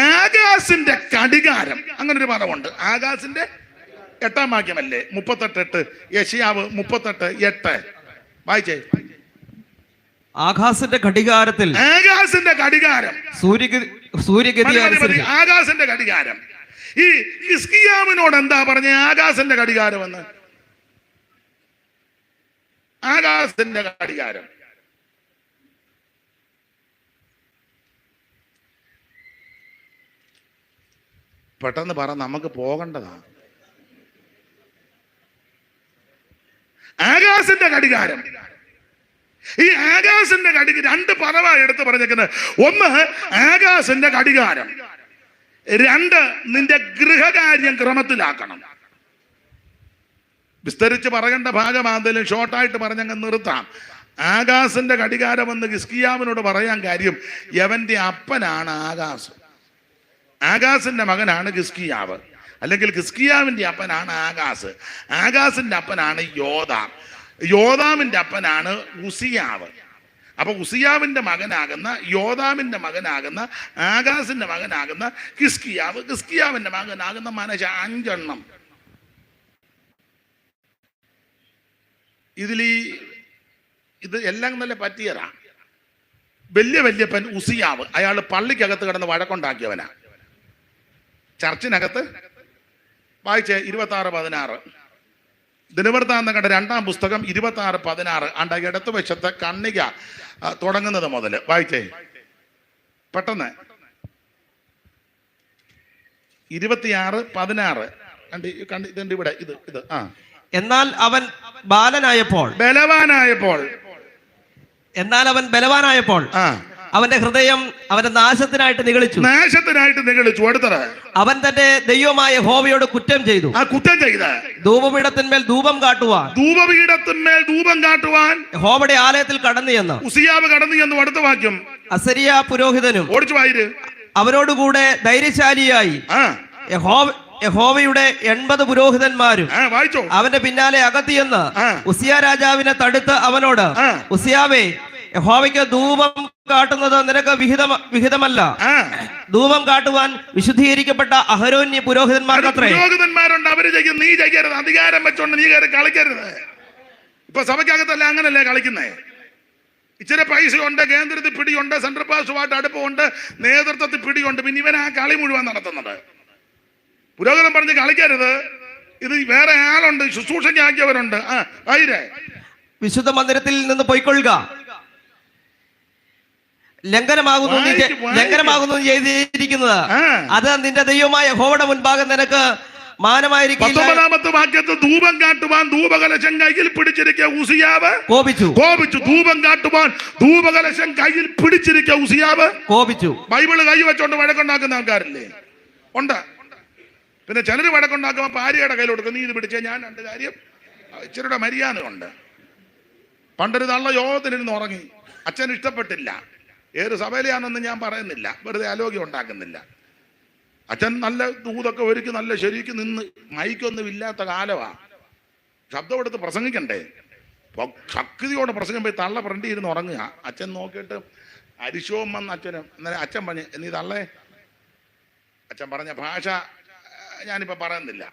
ആകാശിന്റെ കടികാരം. അങ്ങനെ ഒരു പദമുണ്ട്. ആകാശിന്റെ 8ാം വാക്യമല്ലേ, 38:8. യെശയ്യാവ് 38:8 വായിച്ചേ. ആകാശിന്റെ ഘടികാരത്തിൽ, ആകാശിന്റെ ഘടികാരം, സൂര്യഗതി ആകാശിന്റെ ഘടികാരം. ഈ ഹിസ്കിയാവിനോട് എന്താ പറഞ്ഞ ആകാശിന്റെ ഘടികാരം എന്ന്? ആകാശിന്റെ ഘടികാരം. പെട്ടെന്ന് പറ, നമുക്ക് പോകേണ്ടതാണ്. ആകാശിന്റെ ഘടികാരം. ഈ ആകാശിന്റെ ഘടികാരം 2 പദമായി എടുത്ത് പറഞ്ഞേക്കുന്നത്. ഒന്ന് ആകാശിന്റെ ഘടികാരം, 2 നിന്റെ ഗൃഹകാര്യം ക്രമത്തിലാക്കണം. വിസ്തരിച്ച് പറയേണ്ട ഭാഗമാണെങ്കിലും ഷോർട്ടായിട്ട് പറഞ്ഞങ്ങ് നിർത്താം. ആകാശിന്റെ ഘടികാരം എന്ന് ഹിസ്കിയാവിനോട് പറയാൻ കാര്യം, യവന്റെ അപ്പനാണ് ആകാശ്. ആകാശിന്റെ മകനാണ് ഹിസ്കിയാവ്, അല്ലെങ്കിൽ ഹിസ്കിയാവിന്റെ അപ്പനാണ് ആകാശ്. ആകാശിന്റെ അപ്പനാണ് യോദാം. യോദാമിന്റെ അപ്പനാണ് ഉസിയാവ്. അപ്പൊ ഉസിയാവിന്റെ മകനാകുന്ന, യോദാമിന്റെ മകനാകുന്ന, ആകാശിന്റെ മകനാകുന്ന ഹിസ്കിയാവ്, ഹിസ്കിയാവിന്റെ മകനാകുന്ന മനശ. 5 എണ്ണം. ഇത് എല്ലാം നല്ല പറ്റിയതാ. വല്യപ്പൻ ഉസിയാവ്, അയാൾ പള്ളിക്കകത്ത് കിടന്ന് വഴക്കുണ്ടാക്കിയവനാ. ചർച്ചിനകത്ത് വായിച്ചേ 26:16. ദിനവൃത്താന്തങ്ങളുടെ 2ാം പുസ്തകം 26:16. ആണ്ട ഇടത്ത് വശത്ത് കണ്ണിക തുടങ്ങുന്നത് മുതൽ വായിച്ചേ പെട്ടെന്ന്. 26:16 കണ്ടി ഇവിടെ. ഇത് എന്നാൽ അവൻ ബലവാനായപ്പോൾ അവന്റെ ഹൃദയം അവന്റെ നാശത്തിനായിട്ട് നിഗളിച്ചു. അടുത്തത്, അവൻ തന്റെ ദൈവമായ യഹോവയോട് കുറ്റം ചെയ്തു. ധൂപപീഠത്തിന്മേൽ ധൂപം കാട്ടുവാൻ യഹോവയുടെ ആലയത്തിൽ കടന്നു ചെന്ന് ഉസിയാവ് കടന്നു ചെന്നു. അടുത്ത വാക്യം, അസരിയ പുരോഹിതനും ഓടിച്ചു വായിര് അവരോടുകൂടെ ധൈര്യശാലിയായി യഹോവയുടെ 80 പുരോഹിതന്മാരും അവന്റെ പിന്നാലെ അകത്തിയെന്ന് ഉസിയ രാജാവിനെ തടുത്ത് അവനോട്, ഉസിയാവേ, യഹോവയ്ക്ക് ധൂപം കാട്ടുന്നത് നിനക്ക് വിഹിതമല്ല. ധൂപം കാട്ടുവാൻ വിശുദ്ധീകരിക്കപ്പെട്ട അഹരോന്യ പുരോഹിതന്മാർക്കത്രേ. പുരോഹിതന്മാരുണ്ട്, അവര് ചെയ്യും, നീ ചെയ്യരുത്. അധികാരം വെച്ചോണ്ട് നീ കയറി കളിക്കരുത്. ഇപ്പൊ സഭയ്ക്കകത്തല്ല അങ്ങനല്ലേ കളിക്കുന്നേ. ഇച്ചിരി പൈസയുണ്ട്, കേന്ദ്രത്തിൽ പിടിയുണ്ട്, സെൻട്രൽ പാസ്റ്റുമായിട്ട് അടുപ്പമുണ്ട്, നേതൃത്വത്തിൽ പിടിയുണ്ട്, പിന്നെ ഇവൻ ആ കളി മുഴുവൻ നടത്തുന്നത്. പുരോഹിതൻ പറഞ്ഞ് കളിക്കരുത്. ഇത് വേറെ ആളുണ്ട്, ശുശ്രൂഷയ്ക്കാക്കിയവരുണ്ട്. വിശുദ്ധ മന്ദിരത്തിൽ നിന്ന് പൊയ്ക്കൊള്ളുക. ലംഘനമാകുന്നു ചെയ്തിരിക്കുന്നത് അത് നിന്റെ ദൈവമായ യഹോവയുടെ മുൻപാകെ നിനക്ക് മാനമായിരിക്കില്ല. 19-ാമത്തെ വാക്യത്തിൽ ധൂപം കാട്ടുവാൻ ധൂപകലശം കയ്യിൽ പിടിച്ചിരിക്കുക ഉസിയാവ് കോപിച്ചു. ധൂപം കാട്ടുവാൻ ധൂപകലശം കയ്യിൽ പിടിച്ചിരിക്കുക ഉസിയാവ് കോപിച്ചു. ബൈബിള് കൈ വെച്ചോണ്ട് വഴക്കുണ്ടാക്കുന്ന ആൾക്കാരില്ലേ? ഉണ്ട്. പിന്നെ ചിലർ വഴക്കുണ്ടാക്കുമ്പോൾ ഭാര്യയുടെ കയ്യിൽ കൊടുക്കും, നീ ഇത് പിടിച്ചേ, ഞാൻ 2 കാര്യം ഇച്ചിരിയുടെ മര്യാദ ഉണ്ട്. പണ്ടൊരു തള്ള യോഗത്തിനിരുന്ന് ഉറങ്ങി, അച്ഛൻ ഇഷ്ടപ്പെട്ടില്ല. ഏത് സഭയിലാണെന്ന് ഞാൻ പറയുന്നില്ല, വെറുതെ ആലോക്യം ഉണ്ടാക്കുന്നില്ല. അച്ഛൻ നല്ല ദൂതൊക്കെ ഒരുക്കി നല്ല ശരിക്ക് നിന്ന്, മൈക്കൊന്നും ഇല്ലാത്ത കാലമാണ്, ശബ്ദം എടുത്ത് പ്രസംഗിക്കണ്ടേ, ശക്തിയോടെ പ്രസംഗം പോയി തള്ള ഫ്രണ്ടിൽ ഇരുന്ന് ഉറങ്ങുക. അച്ഛൻ നോക്കിയിട്ട് അരിശവും വന്ന് അച്ഛനും. എന്നാലും അച്ഛൻ പറഞ്ഞു, നീ തള്ളേ, അച്ഛൻ പറഞ്ഞ ഭാഷ ഞാനിപ്പോ പറയുന്നില്ല.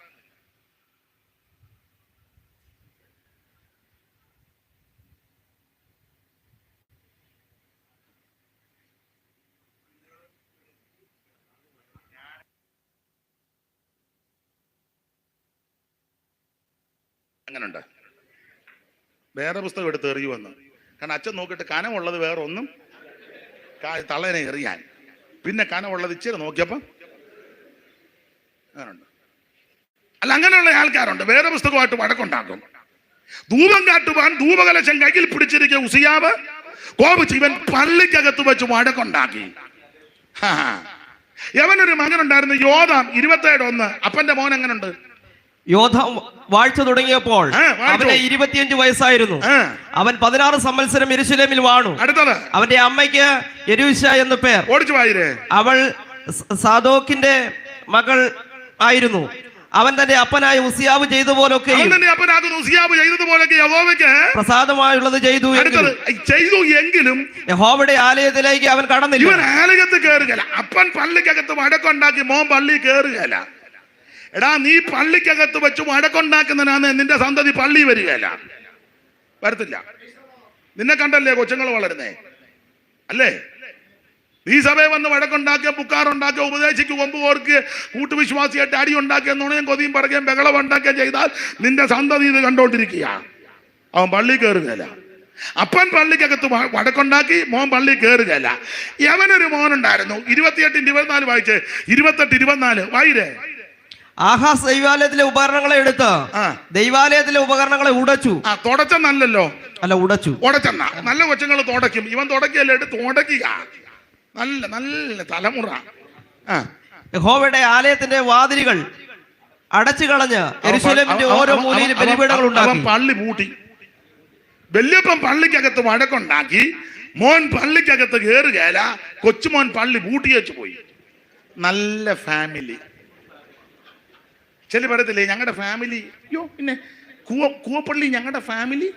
അങ്ങനുണ്ട്. വേറെ പുസ്തകം എടുത്ത് എറിയുമെന്ന്. കാരണം അച്ഛൻ നോക്കിയിട്ട് കനമുള്ളത് വേറെ ഒന്നും തള്ളേനെ എറിയാൻ, പിന്നെ കനമുള്ളത് ഇച്ചിരി നോക്കിയപ്പം അങ്ങനുണ്ട്. അല്ല, അങ്ങനെയുള്ള ആൾക്കാരുണ്ട്. വേറെ പുസ്തകമായിട്ട് വഴക്കുണ്ടാക്കും. ധൂപം കാട്ടുവാൻ ധൂപകലശം കയ്യിൽ പിടിച്ചിരിക്കുക ഉസിയാവ് കോപിച്ച് ഇവൻ പള്ളിക്കകത്ത് വെച്ച് വഴക്കുണ്ടാക്കി. യവനൊരു മകനുണ്ടായിരുന്നു യോധാം, 27:1. അപ്പന്റെ മോൻ എങ്ങനുണ്ട്? യോധാം വാഴ്ച തുടങ്ങിയപ്പോൾ അവന് 25 വയസ്സായിരുന്നു. അവൻ 16 സംവത്സരം യെരൂശലേമിൽ വാണു. അടുത്തത് അവന്റെ അമ്മയ്ക്ക് യെരൂശ എന്ന് പേർ. ഓടിച്ചു വായിരേ. അവൾ സാദോക്കിന്റെ മകൾ ആയിരുന്നു. അവൻ തന്റെ അപ്പനായ ഉസിയാവ് ചെയ്തതുപോലൊക്കെ പ്രസാദമായുള്ളത് ചെയ്തു എങ്കിലും യഹോവയുടെ ആലയത്തിലേക്ക് അവൻ കടന്നില്ല. ഇവൻ ആലയത്തിൽ കയറുകയില്ല. അപ്പൻ പള്ളിക്കകത്ത് വടക്കുണ്ടാക്കി, മോൻ പള്ളി കയറുകയില്ല. എടാ, നീ പള്ളിക്കകത്ത് വെച്ച് വടക്കുണ്ടാക്കുന്നതിനാണ് നിന്റെ സന്തതി പള്ളി വരികയില്ല, വരത്തില്ല. നിന്നെ കണ്ടല്ലേ കൊച്ചുങ്ങൾ വളരുന്നേ, അല്ലേ? ഈ സഭയെ വന്ന് വഴക്കുണ്ടാക്കിയ, പുക്കാറുണ്ടാക്കിയ, ഉപദേശിക്ക് കൊമ്പ് കോർക്കുക, കൂട്ടുവിശ്വാസിയായിട്ട് അടി ഉണ്ടാക്കിയ, നുണയും കൊതിയും പറയുകയും ബഹളം ഉണ്ടാക്കിയ ചെയ്താൽ നിന്റെ സന്തതി ഇത് കണ്ടോണ്ടിരിക്കുക. അവൻ പള്ളി കയറുകയില്ല. അപ്പൻ പള്ളിക്കകത്ത് വടക്കുണ്ടാക്കി, മോൻ പള്ളി കയറുകയില്ല. യവനൊരു മോനുണ്ടായിരുന്നു. 28-24 വായിച്ചേ. 28-24 വായിരേ. ആഹാസ് ദൈവാലയത്തിലെ ഉപകരണങ്ങളെ എടുത്ത് ദൈവാലയത്തിലെ ഉപകരണങ്ങളെ ഉടച്ചു. തുടച്ചെന്നല്ലോ, അല്ല ഉടച്ചു. ഉടച്ചെന്ന നല്ല കൊച്ചുങ്ങൾ തുടയ്ക്കും. ഇവൻ തുടക്കിയല്ല, എടുത്ത് ഉടക്കുക. നല്ല നല്ല തലമുറ. യഹോവയുടെ ആലയത്തിന്റെ വാതിലുകൾ അടച്ചു കളഞ്ഞ് യെരൂശലേമിന്റെ ഓരോ മൂലയിലും ബലിപീഠങ്ങൾ ഉണ്ടാക്കി. പള്ളി പൂട്ടി. വല്യപ്പൻ പള്ളിക്കകത്ത് വഴക്കുണ്ടാക്കി, മോൻ പള്ളിക്കകത്ത് കയറുകയില്ല. കൊച്ചുമോൻ പള്ളി പൂട്ടി വെച്ച് പോയി. നല്ല ഫാമിലി. ചെല്ലു പറയത്തില്ലേ, ഞങ്ങളുടെ ഫാമിലി, അയ്യോ പിന്നെ കൂവപ്പള്ളി ഞങ്ങളുടെ ഫാമിലി,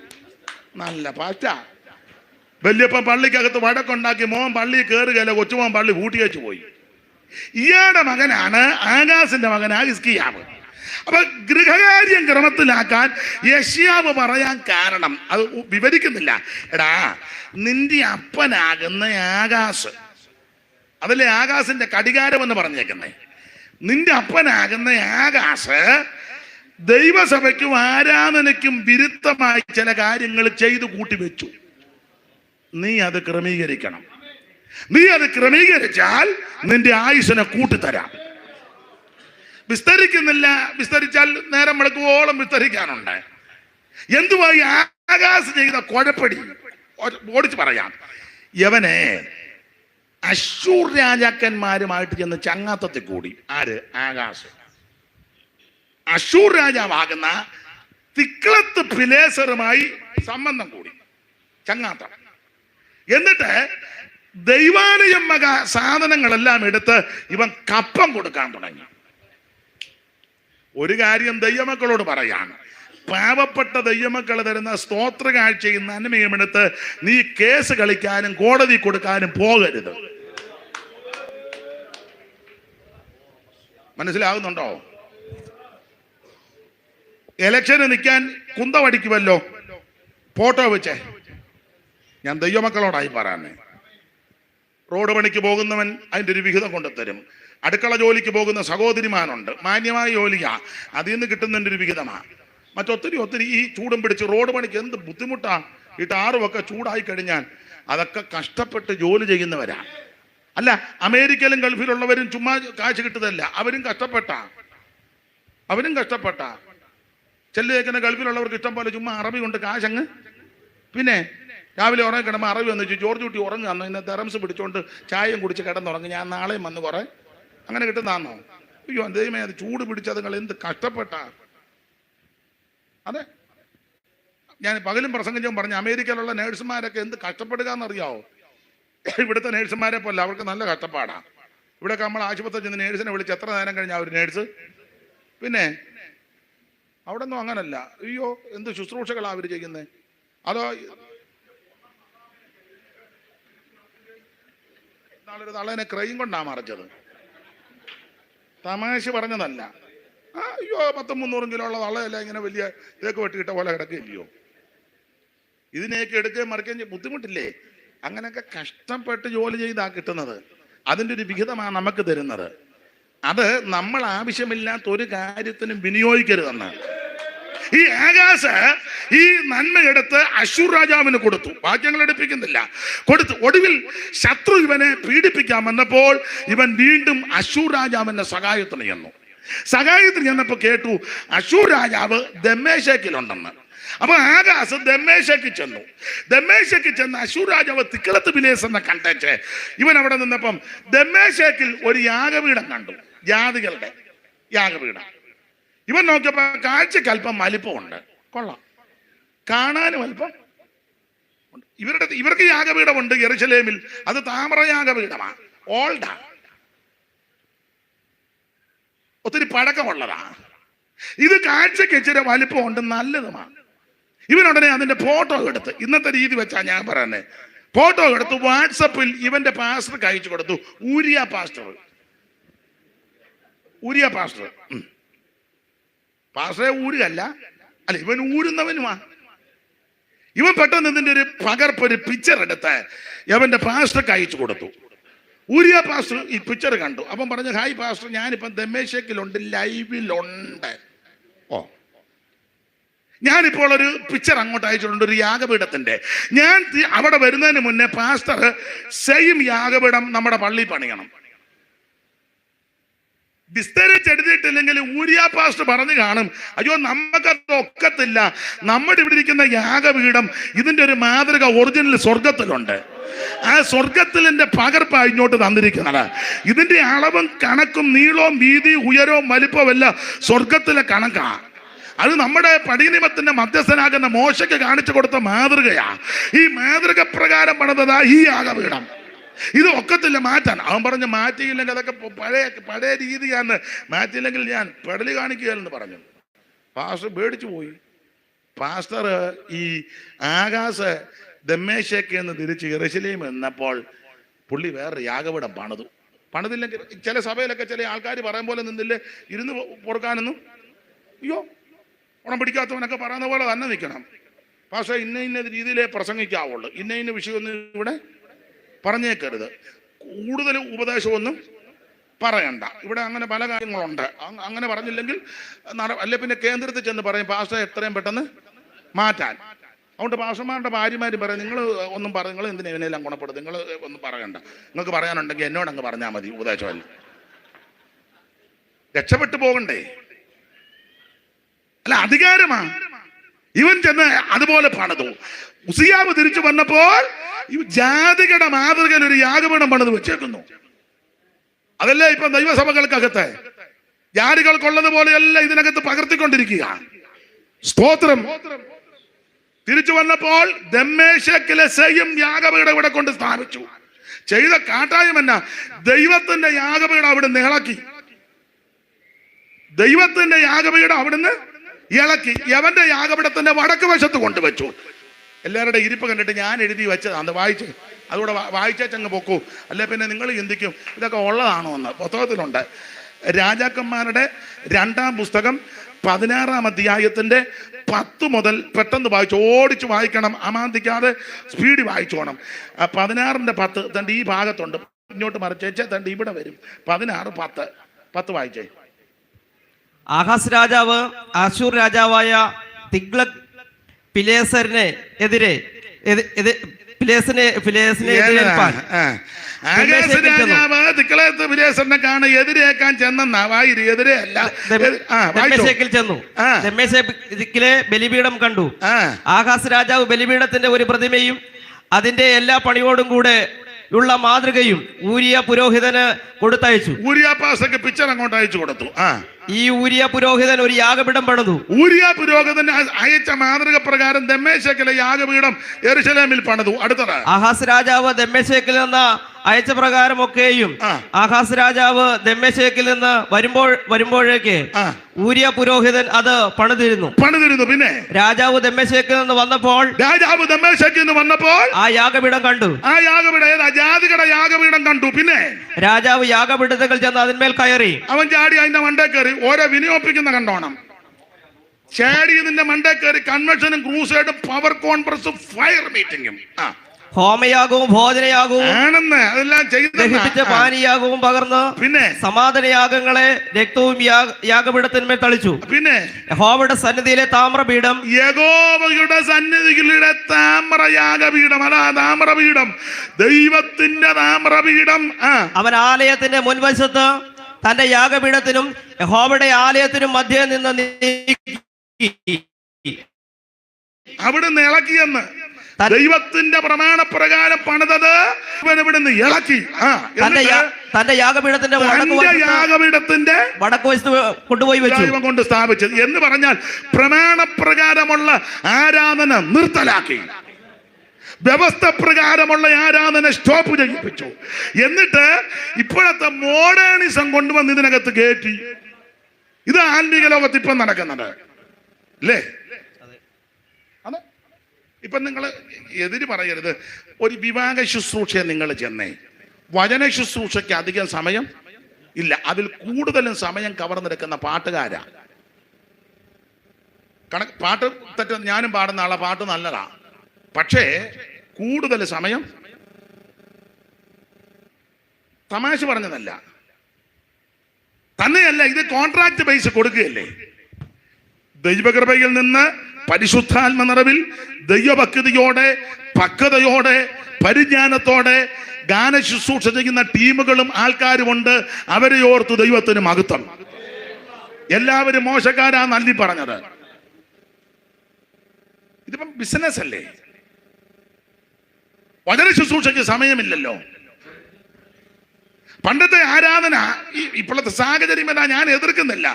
നല്ല പാറ്റ. വല്യപ്പൻ പള്ളിക്കകത്ത് വടക്കുണ്ടാക്കി, മോൻ പള്ളി കയറുകയില്ല, കൊച്ചുമോൻ പള്ളി പൂട്ടി വെച്ച് പോയി. ഇയാളുടെ മകനാണ് ആകാസിന്റെ മകനായ ഹിസ്കിയാവ്. അപ്പൊ ഗൃഹകാര്യം ക്രമത്തിലാക്കാൻ യെശയ്യാവ് പറയാൻ കാരണം അത് വിവരിക്കുന്നില്ല. എടാ, നിന്റെ അപ്പനാകുന്ന ആകാശ്, അതല്ലേ ആകാശിന്റെ കടികാരം എന്ന് പറഞ്ഞേക്കുന്നേ. നിന്റെ അപ്പനാകുന്ന ആകാശ് ദൈവസഭയ്ക്കും ആരാധനയ്ക്കും വിരുദ്ധമായി ചില കാര്യങ്ങൾ ചെയ്തു കൂട്ടിവെച്ചു. നീ അത് ക്രമീകരിക്കണം. നീ അത് ക്രമീകരിച്ചാൽ നിന്റെ ആയുസ്സിനെ കൂട്ടിത്തരാം. വിസ്തരിക്കുന്നില്ല, വിസ്തരിച്ചാൽ നേരം വെളുക്കുവോളം വിസ്തരിക്കാനുണ്ട്. എന്തുവായി ആകാശ് ചെയ്ത കുഴപ്പടി ഓടിച്ചു പറയാം. യവനെ അശ്ശൂർ രാജാക്കന്മാരുമായിട്ട് ചെന്ന് ചങ്ങാത്തത്തിൽ കൂടി. ആര്? ആകാശ്. അശ്ശൂർ രാജാവാകുന്ന തിക്ലത്ത് പിലേസറുമായി സംബന്ധം കൂടി, ചങ്ങാത്തം. എന്നിട്ട് ദൈവാലയം വക സാധനങ്ങളെല്ലാം എടുത്ത് ഇവൻ കപ്പം കൊടുക്കാൻ തുടങ്ങി. ഒരു കാര്യം ദൈവമക്കളോട് പറയാണ്, പാവപ്പെട്ട ദൈവമക്കൾ തരുന്ന സ്തോത്ര കാഴ്ചയും നന്മയും എടുത്ത് നീ കേസ് കളിക്കാനും കോടതി കൊടുക്കാനും പോകരുത്. മനസ്സിലാകുന്നുണ്ടോ? ഇലക്ഷന് നിൽക്കാൻ കുന്തമടിക്കുമല്ലോ, ഫോട്ടോ വെച്ചേ. ഞാൻ ദൈവമക്കളോടായി പറയാനേ. റോഡ് പണിക്ക് പോകുന്നവൻ അതിൻ്റെ ഒരു വിഹിതം കൊണ്ടുതരും. അടുക്കള ജോലിക്ക് പോകുന്ന സഹോദരിമാരുണ്ട്, മാന്യമായ ജോലിയാ, അതിൽ നിന്ന് കിട്ടുന്നതിൻ്റെ ഒരു വിഹിതമാണ്. മറ്റൊത്തിരി ഈ ചൂടും പിടിച്ച് റോഡ് പണിക്ക് എന്ത് ബുദ്ധിമുട്ടാ. ഈ ടാറുമൊക്കെ ചൂടായി കഴിഞ്ഞാൽ അതൊക്കെ കഷ്ടപ്പെട്ട് ജോലി ചെയ്യുന്നവരാ. അല്ല, അമേരിക്കയിലും ഗൾഫിലുള്ളവരും ചുമ്മാ കാശ് കിട്ടുന്നതല്ല, അവരും കഷ്ടപ്പെട്ടാ. ചെല്ലുകേക്കുന്ന ഗൾഫിലുള്ളവർക്ക് ഇഷ്ടം പോലെ ചുമ്മാ അറബി കൊണ്ട് കാശങ്ങ്. പിന്നെ രാവിലെ ഉറങ്ങി കിടമ്പോൾ അറബി വന്നു ജോർജ് കുട്ടി ഉറങ്ങുകയെന്നോ, ഇന്ന് തെറംസ് പിടിച്ചോണ്ട് ചായയും കുടിച്ച് കിടന്നുറങ്ങി, ഞാൻ നാളെയും വന്ന് കുറെ അങ്ങനെ കിട്ടുന്നതാണോ? അയ്യോ ദൈവമേ, അത് ചൂട് പിടിച്ചത് നിങ്ങൾ എന്ത് കഷ്ടപ്പെട്ടാ. അതെ, ഞാൻ പകലും പ്രസംഗിച്ചും പറഞ്ഞു, അമേരിക്കയിലുള്ള നേഴ്സുമാരൊക്കെ എന്ത് കഷ്ടപ്പെടുക എന്നറിയാവോ? ഇവിടുത്തെ നേഴ്സുമാരെ പോലെ അവർക്ക് നല്ല കഷ്ടപ്പാടാണ്. ഇവിടെയൊക്കെ നമ്മൾ ആശുപത്രി ചെന്ന് നേഴ്സിനെ വിളിച്ച് എത്ര നേരം കഴിഞ്ഞാൽ ഒരു നേഴ്സ്, പിന്നെ അവിടെ ഒന്നും അങ്ങനല്ല. അയ്യോ എന്ത് ശുശ്രൂഷകളാണ് അവർ ചെയ്യുന്നത്. അതോ നാളൊരു തളേനെ ക്രൈം കൊണ്ടാണ് മറിച്ചത്, തമാശ പറഞ്ഞതല്ല. അയ്യോ 100-300 കിലോ ഉള്ള തളയല്ല ഇങ്ങനെ വലിയ തേക്ക് വെട്ടിയിട്ട പോലെ കിടക്കില്ലയോ. ഇതിനെയൊക്കെ എടുക്കുകയും മറിക്കുകയും ബുദ്ധിമുട്ടില്ലേ? അങ്ങനെയൊക്കെ കഷ്ടപ്പെട്ട് ജോലി ചെയ്താ കിട്ടുന്നത്. അതിൻ്റെ ഒരു വിഹിതമാണ് നമുക്ക് തരുന്നത്. അത് നമ്മൾ ആവശ്യമില്ലാത്ത ഒരു കാര്യത്തിനും വിനിയോഗിക്കരുതെന്ന്. ഈ ആകാശ് ഈ നന്മയെടുത്ത് അശ്ശൂർ രാജാവിന് കൊടുത്തു. വാക്യങ്ങൾ എടുപ്പിക്കുന്നില്ല, കൊടുത്തു. ഒടുവിൽ ശത്രു ഇവനെ പീഡിപ്പിക്കാൻ വന്നപ്പോൾ ഇവൻ വീണ്ടും അശ്ശൂർ രാജാവിന്റെ സഹായത്തിന് ചെന്നു. സഹായത്തിന് ചെന്നപ്പോൾ കേട്ടു അശ്ശൂർ രാജാവ് ദമ്മേശേക്കിലുണ്ടെന്ന്. അപ്പൊ ആകാശ് ദമ്മേശേക്ക് ചെന്നു. ദമ്മേശേക്ക് ചെന്ന് അശ്ശൂർ രാജാവ് തിക്ലത്ത് പിലേസറിനെ കണ്ടേച്ച് ഇവൻ അവിടെ നിന്നപ്പം ദമ്മേശേക്കിൽ ഒരു യാഗപീഠം കണ്ടു, ജാതികളുടെ യാഗപീഠം. ഇവൻ നോക്കിയപ്പോ കാഴ്ചക്ക് അല്പം വലിപ്പമുണ്ട്, കൊള്ളാം, കാണാനും അല്പം. ഇവർക്ക് യാഗപീഠമുണ്ട് യെരുശലേമിൽ, അത് താമ്ര യാഗപീഠമാണ്, ഓൾഡാ, ഒത്തിരി പഴക്കമുള്ളതാ. ഇത് കാഴ്ചക്ക് ഇച്ചിരി വലിപ്പമുണ്ട്, നല്ലതുമാണ്. ഇവനുടനെ അതിന്റെ ഫോട്ടോ എടുത്ത്, ഇന്നത്തെ രീതി വെച്ചാ ഞാൻ പറയുന്നത്, ഫോട്ടോ എടുത്ത് വാട്സപ്പിൽ ഇവന്റെ പാസ്റ്റർക്ക് അയച്ചു കൊടുത്തു. ഊരിയ പാസ്റ്റർ പാസ്റ്ററെ ഊരുകല്ല, അല്ല ഇവൻ ഊരുന്നവനുമാ. ഇവൻ പെട്ടെന്ന് ഇതിന്റെ ഒരു പകർപ്പ്, ഒരു പിക്ചർ എടുത്ത് അവന്റെ പാസ്റ്റർക്ക് അയച്ചു കൊടുത്തു. ഊരിയ പാസ്റ്റർ ഈ പിക്ചർ കണ്ടു. അപ്പം പറഞ്ഞു, ഹായ് പാസ്റ്റർ, ഞാനിപ്പം ദമ്മേശേക്കിലുണ്ട്, ലൈവിലുണ്ട്. ഓ, ഞാനിപ്പോൾ ഒരു പിക്ചർ അങ്ങോട്ട് അയച്ചിട്ടുണ്ട്, ഒരു യാഗപീഠത്തിന്റെ. ഞാൻ അവിടെ വരുന്നതിന് മുന്നേ പാസ്റ്റർ സെയിം യാഗപീഠം നമ്മുടെ പള്ളി പണിയണം. വിസ്തരിച്ചെടുത്തിട്ടില്ലെങ്കിൽ ഊരിയ പാസ്റ്റർ പറഞ്ഞു കാണും, അയ്യോ നമുക്കത് ഒക്കത്തില്ല, നമ്മുടെ ഇവിടെ ഇരിക്കുന്ന യാഗപീഠം ഇതിന്റെ ഒരു മാതൃക ഒറിജിനൽ സ്വർഗത്തിലുണ്ട്. ആ സ്വർഗത്തിലെ പകർപ്പാണ് ഇങ്ങോട്ട് തന്നിരിക്കുന്നത്. ഇതിന്റെ അളവും കണക്കും നീളവും വീതിയും ഉയരവും വലിപ്പവും എല്ലാം സ്വർഗത്തിലെ കണക്കാ. അത് നമ്മുടെ പടിനിമത്തിന്റെ മധ്യസ്ഥനാകുന്ന മോശയ്ക്ക് കാണിച്ചു കൊടുത്ത മാതൃകയാ. ഈ മാതൃക പ്രകാരം പണിതതാ ഈ യാഗപീഠം. ഇത് ഒക്കത്തില്ല മാറ്റാൻ. അവൻ പറഞ്ഞ് മാറ്റിയില്ലെങ്കിൽ അതൊക്കെ പഴയ രീതിയാണ്, മാറ്റിയില്ലെങ്കിൽ ഞാൻ പെടലി കാണിക്കുകയെന്ന് പറഞ്ഞു. പാസ്റ്റർ പേടിച്ചു പോയി. പാസ്റ്റർ ഈ ആകാശ് ദമ്മേശേക്ക് എന്ന് തിരിച്ച് യെരുശലേം എന്നപ്പോൾ പുള്ളി വേറെ യാഗപീഠം പണിതില്ലെങ്കിൽ ചില സഭയിലൊക്കെ ചില ആൾക്കാർ പറയും പോലെ നിന്നില്ലേ ഇരുന്ന് പൊറുക്കാനൊന്നും. അയ്യോ, ഉണം പിടിക്കാത്തവനൊക്കെ പറയുന്ന പോലെ തന്നെ നിൽക്കണം. പക്ഷേ ഇന്ന രീതിയിലേ പ്രസംഗിക്കാവുള്ളൂ, ഇന്ന വിഷയമൊന്നും ഇവിടെ പറഞ്ഞേക്കരുത്, കൂടുതൽ ഉപദേശമൊന്നും പറയണ്ട. ഇവിടെ അങ്ങനെ പല കാര്യങ്ങളുണ്ട്. അങ്ങനെ പറഞ്ഞില്ലെങ്കിൽ അല്ലെ പിന്നെ കേന്ദ്രത്തിൽ ചെന്ന് പറയും പാസ്റ്റർ എത്രയും പെട്ടെന്ന് മാറ്റാൻ. അതുകൊണ്ട് പാസ്റ്റർമാരുടെ ഭാര്യമാർ പറയും, നിങ്ങൾ ഒന്നും നിങ്ങൾ എന്തിനാ ഇവനെല്ലാം ഗുണപ്പെടുത്തും, നിങ്ങൾ ഒന്നും പറയണ്ട, നിങ്ങൾക്ക് പറയാനുണ്ടെങ്കിൽ എന്നോട് അങ്ങ് പറഞ്ഞാൽ മതി, ഉപദേശമല്ല. രക്ഷപ്പെട്ടു പോകണ്ടേ? അല്ല, അധികാരമാ. ഇവൻ ചെന്ന് അതുപോലെ പണിതു. ഉസിയാവ് തിരിച്ചു വന്നപ്പോൾ ജാതികളുടെ മാതൃകയിൽ ഒരു യാഗപീഠം പണിത് വെച്ചേക്കുന്നു. അതല്ലേ ഇപ്പൊ ദൈവസഭകൾക്കകത്ത് ജാതികൾക്കുള്ളതുപോലെയല്ല ഇതിനകത്ത് പകർത്തിക്കൊണ്ടിരിക്കുക. സ്തോത്രം. തിരിച്ചു വന്നപ്പോൾ ദമ്മേശേക്കിലെ സെയിം യാഗപീഠം ഇവിടെ കൊണ്ട് സ്ഥാപിച്ചു. ചെയ്ത കാട്ടായ്മ ദൈവത്തിന്റെ യാഗപീഠം അവിടുന്ന് ഇളക്കി. ദൈവത്തിന്റെ യാഗപീഠം അവിടുന്ന് ഇളക്കി യവന്റെ യാഗപീഠത്തിന്റെ വടക്ക് വശത്ത് കൊണ്ടുവച്ചു. എല്ലാവരുടെ ഇരിപ്പ് കണ്ടിട്ട് ഞാൻ എഴുതി വെച്ചതാണ്, വായിച്ച് അതുകൂടെ വായിച്ചങ്ങ് പൊക്കൂ, അല്ലെ പിന്നെ നിങ്ങൾ ചിന്തിക്കും ഇതൊക്കെ ഉള്ളതാണോ എന്ന്. പുസ്തകത്തിലുണ്ട്. രാജാക്കന്മാരുടെ 2-ാം പുസ്തകം 16-ാം അധ്യായത്തിന്റെ 10 മുതൽ പെട്ടെന്ന് വായിച്ചു, ഓടിച്ച് വായിക്കണം, അമാന്തിക്കാതെ സ്പീഡിൽ വായിച്ചോണം. 16-ന്റെ 10 തന്റെ ഈ ഭാഗത്തുണ്ട്, ഇങ്ങോട്ട് മറിച്ചേച്ച് തന്റെ ഇവിടെ വരും. 16-10 വായിച്ചേ. ആഹാസ് രാജാവ് അശ്ശൂർ രാജാവായ തിഗ്ലത്ത് പിലേസറിനെ എതിരെ എതിരേക്കാൻ ചെന്നു. ബലിപീഠം കണ്ടു. ആഹാസ് രാജാവ് ബലിപീഠത്തിന്റെ ഒരു പ്രതിമയും അതിന്റെ എല്ലാ പണിയോടും കൂടെ ഉള്ള മാതൃകയും ഊരിയ പുരോഹിതന് കൊടുത്തയച്ചു. ഊരിയ പാസ്റ്റർക്ക് പിക്ചർ അങ്ങോട്ട് അയച്ചു കൊടുത്തു. ഈ ഊരിയ പുരോഹിതൻ ഒരു യാഗപീഠം പണിതു. ഊരിയ പുരോഹിതൻ അയച്ച മാതൃക പ്രകാരം ദമ്മേശക്കിലെ യാഗപീഠം യെരൂശലേമിൽ പണിതു. അടുത്തത് ആഹാസ് രാജാവ് ദമ്മേശക്കിൽ നിന്ന് അയച്ച പ്രകാരമൊക്കെയും ആഹാസ് രാജാവ് ദമ്മേശക്കിൽ നിന്ന് വരുമ്പോഴേക്ക് ഊരിയ പുരോഹിതൻ അത് പണിതിരുന്നു. പിന്നെ രാജാവ് ദമ്മേശക്കിൽ നിന്ന് വന്നപ്പോൾ ആ യാഗപീഠം കണ്ടു. ആ യാഗപീഠം ജാതികളുടെ യാഗപീഠം കണ്ടു. പിന്നെ രാജാവ് യാഗപീഠത്തിൽ ചെന്ന് അതിന്മേൽ കയറി. അവൻ ചാടി അതിന്റെ മണ്ടേ കയറി. ഓരോ വിനിയോഗിക്കുന്ന കണ്ടോണം. ചാടി ഇതിന്റെ മണ്ടേ കയറി കൺവെൻഷനും ക്രൂസൈഡും പവർ കോൺഫറൻസും ഫയർ മീറ്റിംഗും ഹോമയാഗവും ഭോജനയാഗവും ആണെന്ന് അതെല്ലാം ദഹിപ്പിച്ച പാനീയാഗവും പകർന്ന് പിന്നെ സമാധാനയാഗങ്ങളെ രക്തവും യാഗപീഠത്തിന്മേൽ തളിച്ചു. പിന്നെ യഹോവയുടെ സന്നിധിയിലെ താമ്രപീഠം യഹോവയുടെ സന്നിധിയിലെ താമ്രയാഗപീഠം അല്ല താമ്രപീഠം ദൈവത്തിന്റെ താമ്രപീഠം അവൻ ആലയത്തിന്റെ മുൻവശത്ത് തന്റെ യാഗപീഠത്തിനും യഹോവയുടെ ആലയത്തിനും മധ്യേ നിന്ന് അവിടുന്ന് ഇളക്കിയെന്ന് ദൈവത്തിന്റെ പ്രമാണപ്രകാരം പണിതത് ഇവിടുന്ന് ഇളക്കി. തന്റെ യാഗപീഠത്തിന്റെ വടക്ക് വശത്ത് കൊണ്ടുപോയി വെച്ചു. കൊണ്ട് സ്ഥാപിച്ചത് എന്ന് പറഞ്ഞാൽ പ്രമാണപ്രകാരമുള്ള ആരാധന നിർത്തലാക്കി, വ്യവസ്ഥ പ്രകാരമുള്ള ആരാധന സ്റ്റോപ്പ് ചെയ്യിപ്പിച്ചു. എന്നിട്ട് ഇപ്പോഴത്തെ മോഡേണിസം കൊണ്ടുവന്ന് ഇതിനകത്ത് കയറ്റി. ഇത് ആത്മീക ലോകത്ത് ഇപ്പം നടക്കുന്നത് അല്ലേ? ഇപ്പം നിങ്ങൾ എതിര് പറയരുത്. ഒരു വിവാഹ ശുശ്രൂഷയെ നിങ്ങൾ ചെന്നേ, വചന ശുശ്രൂഷയ്ക്ക് അധികം സമയം ഇല്ല. അതിൽ കൂടുതലും സമയം കവർന്നെടുക്കുന്ന പാട്ടുകാരാ. പാട്ട് തെറ്റ ഞാനും പാടുന്ന ആളാ, പാട്ട് നല്ലതാ. പക്ഷേ കൂടുതൽ സമയം തമാശ പറഞ്ഞതല്ല, തന്നെയല്ല, ഇത് കോൺട്രാക്ട് ബേസ് കൊടുക്കുകയല്ലേ. ദൈവകൃപയിൽ നിന്ന് പരിശുദ്ധാത്മ നിറവിൽ ദൈവഭക്തിയോടെ പക്വതയോടെ പരിജ്ഞാനത്തോടെ ഗാന ശുശ്രൂഷ ചെയ്യുന്ന ടീമുകളും ആൾക്കാരുമുണ്ട്. അവരെ ഓർത്ത് ദൈവത്തിന് മഹത്വം. എല്ലാവരും മോശക്കാരാ നല്ലി പറഞ്ഞത്. ഇതിപ്പം ബിസിനസ് അല്ലേ? വചന ശുശ്രൂഷയ്ക്ക് സമയമില്ലല്ലോ. പണ്ടത്തെ ആരാധന ഇപ്പോഴത്തെ സാഹചര്യം ഞാൻ എതിർക്കുന്നില്ല.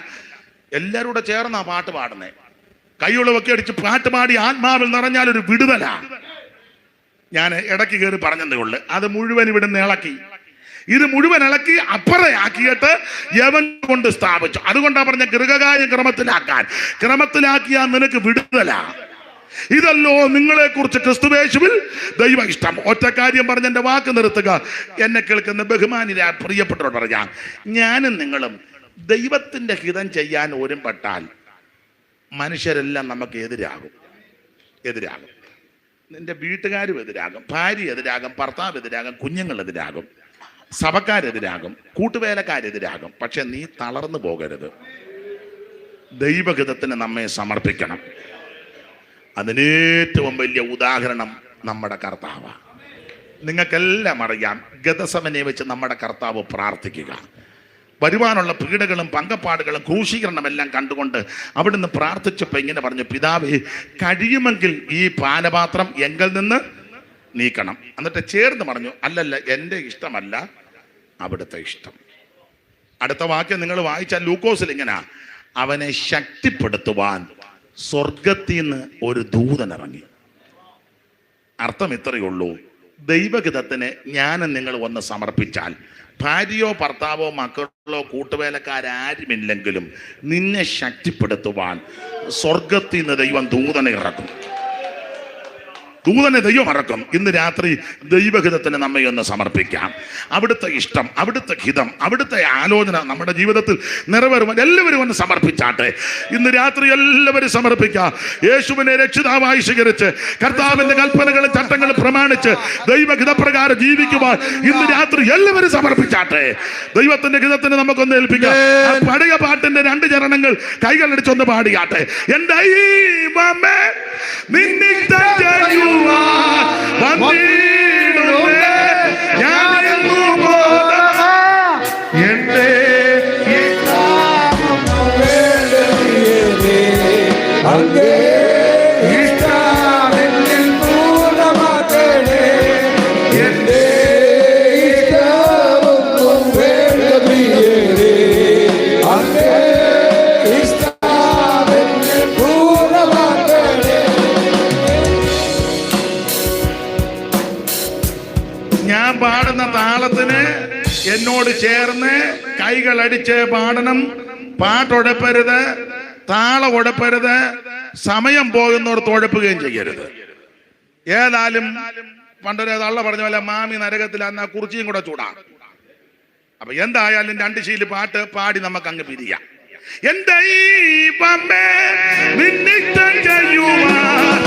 എല്ലാവരും കൂടെ ചേർന്നാ പാട്ട് പാടുന്നേ. കൈയുള്ളവൊക്കെ അടിച്ച് പാട്ട് പാടി ആത്മാവിൽ നിറഞ്ഞാൽ ഒരു വിടുതല. ഞാൻ ഇടയ്ക്ക് കയറി പറഞ്ഞതേ ഉള്ളു. അത് മുഴുവൻ ഇവിടുന്ന് ഇളക്കി, ഇത് മുഴുവൻ ഇളക്കി അപ്പറയാക്കിയിട്ട് യവൻ കൊണ്ട് സ്ഥാപിച്ചു. അതുകൊണ്ടാ പറഞ്ഞ ഗൃഹകാര്യം ക്രമത്തിലാക്കിയാൽ നിനക്ക് വിടുതല. ഇതല്ലോ നിങ്ങളെ കുറിച്ച് ക്രിസ്തുവേശുവിൽ ദൈവ ഇഷ്ടം. ഒറ്റ കാര്യം പറഞ്ഞ് എന്റെ വാക്ക് നിർത്തുക. എന്നെ കേൾക്കുന്ന ബഹുമാനിരാ പ്രിയപ്പെട്ടവർ പറയാം, ഞാനും നിങ്ങളും ദൈവത്തിന്റെ ഹിതം ചെയ്യാൻ ഒരുമ്പെട്ടാൽ മനുഷ്യരെല്ലാം നമുക്ക് എതിരാകും. നിന്റെ വീട്ടുകാരും എതിരാകും, ഭാര്യ എതിരാകും, ഭർത്താവ് എതിരാകും, കുഞ്ഞുങ്ങൾ എതിരാകും, സഭക്കാരെതിരാകും, കൂട്ടുവേലക്കാരെതിരാകും. പക്ഷെ നീ തളർന്നു പോകരുത്. ദൈവഹിതത്തിന് നമ്മെ സമർപ്പിക്കണം. അതിനേറ്റവും വലിയ ഉദാഹരണം നമ്മുടെ കർത്താവാണ്. നിങ്ങൾക്കെല്ലാം അറിയാം, ഗതസമനെ വെച്ച് നമ്മുടെ കർത്താവ് പ്രാർത്ഥിക്കുക. വരുവാനുള്ള പീഡകളും പങ്കപ്പാടുകളും ക്രൂശീകരണമെല്ലാം കണ്ടുകൊണ്ട് അവിടുന്ന് പ്രാർത്ഥിച്ചപ്പോൾ ഇങ്ങനെ പറഞ്ഞു, പിതാവേ, കഴിയുമെങ്കിൽ ഈ പാനപാത്രം എങ്കിൽ നിന്ന് നീക്കണം. എന്നിട്ട് ചേർന്ന് പറഞ്ഞു, അല്ലല്ല, എൻ്റെ ഇഷ്ടമല്ല, അവിടുത്തെ ഇഷ്ടം. അടുത്ത വാക്യം നിങ്ങൾ വായിച്ചാൽ ലൂക്കോസിൽ ഇങ്ങനെ, അവനെ ശക്തിപ്പെടുത്തുവാൻ സ്വർഗത്തിൽ നിന്ന് ഒരു ദൂതൻ ഇറങ്ങി. അർത്ഥം ഇത്രയേ ഉള്ളൂ, ദൈവഹിതത്തിന് ഞാനും നിങ്ങൾ ഒന്ന് സമർപ്പിച്ചാൽ, ഭാര്യയോ ഭർത്താവോ മക്കളോ കൂട്ടുവേലക്കാരും നിന്നെ ശക്തിപ്പെടുത്തുവാൻ സ്വർഗത്തിൽ നിന്ന് ദൈവം ദൂതനെ ഇറക്കും. ദൈവം ഇറക്കും. ഇന്ന് രാത്രി ദൈവഹിതത്തിന് നമ്മെ ഒന്ന് സമർപ്പിക്കാം. അവിടുത്തെ ഇഷ്ടം, അവിടുത്തെ ഹിതം, അവിടുത്തെ ആലോചന നമ്മുടെ ജീവിതത്തിൽ നിറവേറുവാൻ എല്ലാവരും ഒന്ന് സമർപ്പിച്ചാട്ടെ. ഇന്ന് രാത്രി എല്ലാവരും സമർപ്പിക്കാം. യേശുവിനെ രക്ഷിതാവായി സ്വീകരിച്ച് കർത്താവിന്റെ കൽപ്പനകളും ചട്ടങ്ങളും പ്രമാണിച്ച് ദൈവഹിതപ്രകാരം ജീവിക്കുവാൻ ഇന്ന് രാത്രി എല്ലാവരും സമർപ്പിച്ചാട്ടെ. ദൈവത്തിന്റെ ഹിതത്തിന് നമുക്കൊന്ന് ഏൽപ്പിക്കാം. പഴയ പാട്ടിന്റെ 2 ചരണങ്ങൾ കൈകളടിച്ചൊന്ന് പാടിയാട്ടെ. എന്റെ ദൈവമേ, നിന്നിഷ്ടം ചെയ്യുവാൻ വന്നിടുന്നേ ഞാനെന്നു ബോധം. എന്റെ അങ്ങേ ഇഷ്ടമെന്നിൽ പൂർണ്ണമാക്കണേ. എന്റെ പാടുന്ന താളത്തിന് എന്നോട് ചേർന്ന് കൈകളടിച്ച് പാടണം. പാട്ടൊടപ്പരുത്, താളം ഉടപ്പരുത്, സമയം പോകുന്നവർക്ക് ഉഴപ്പുകയും ചെയ്യരുത്. ഏതായാലും പണ്ടൊരു തള്ള പറഞ്ഞ പോലെ മാമി നരകത്തിൽ അന്ന് കുറിച്ചിയും കൂടെ ചൂടാണ്. അപ്പൊ എന്തായാലും 2 ശീല് പാട്ട് പാടി നമുക്ക് അങ്ങ് പിരിയാം. എന്റെ ഈ പമ്പേ നിന്നിഷ്ടം ചെയ്യുവാൻ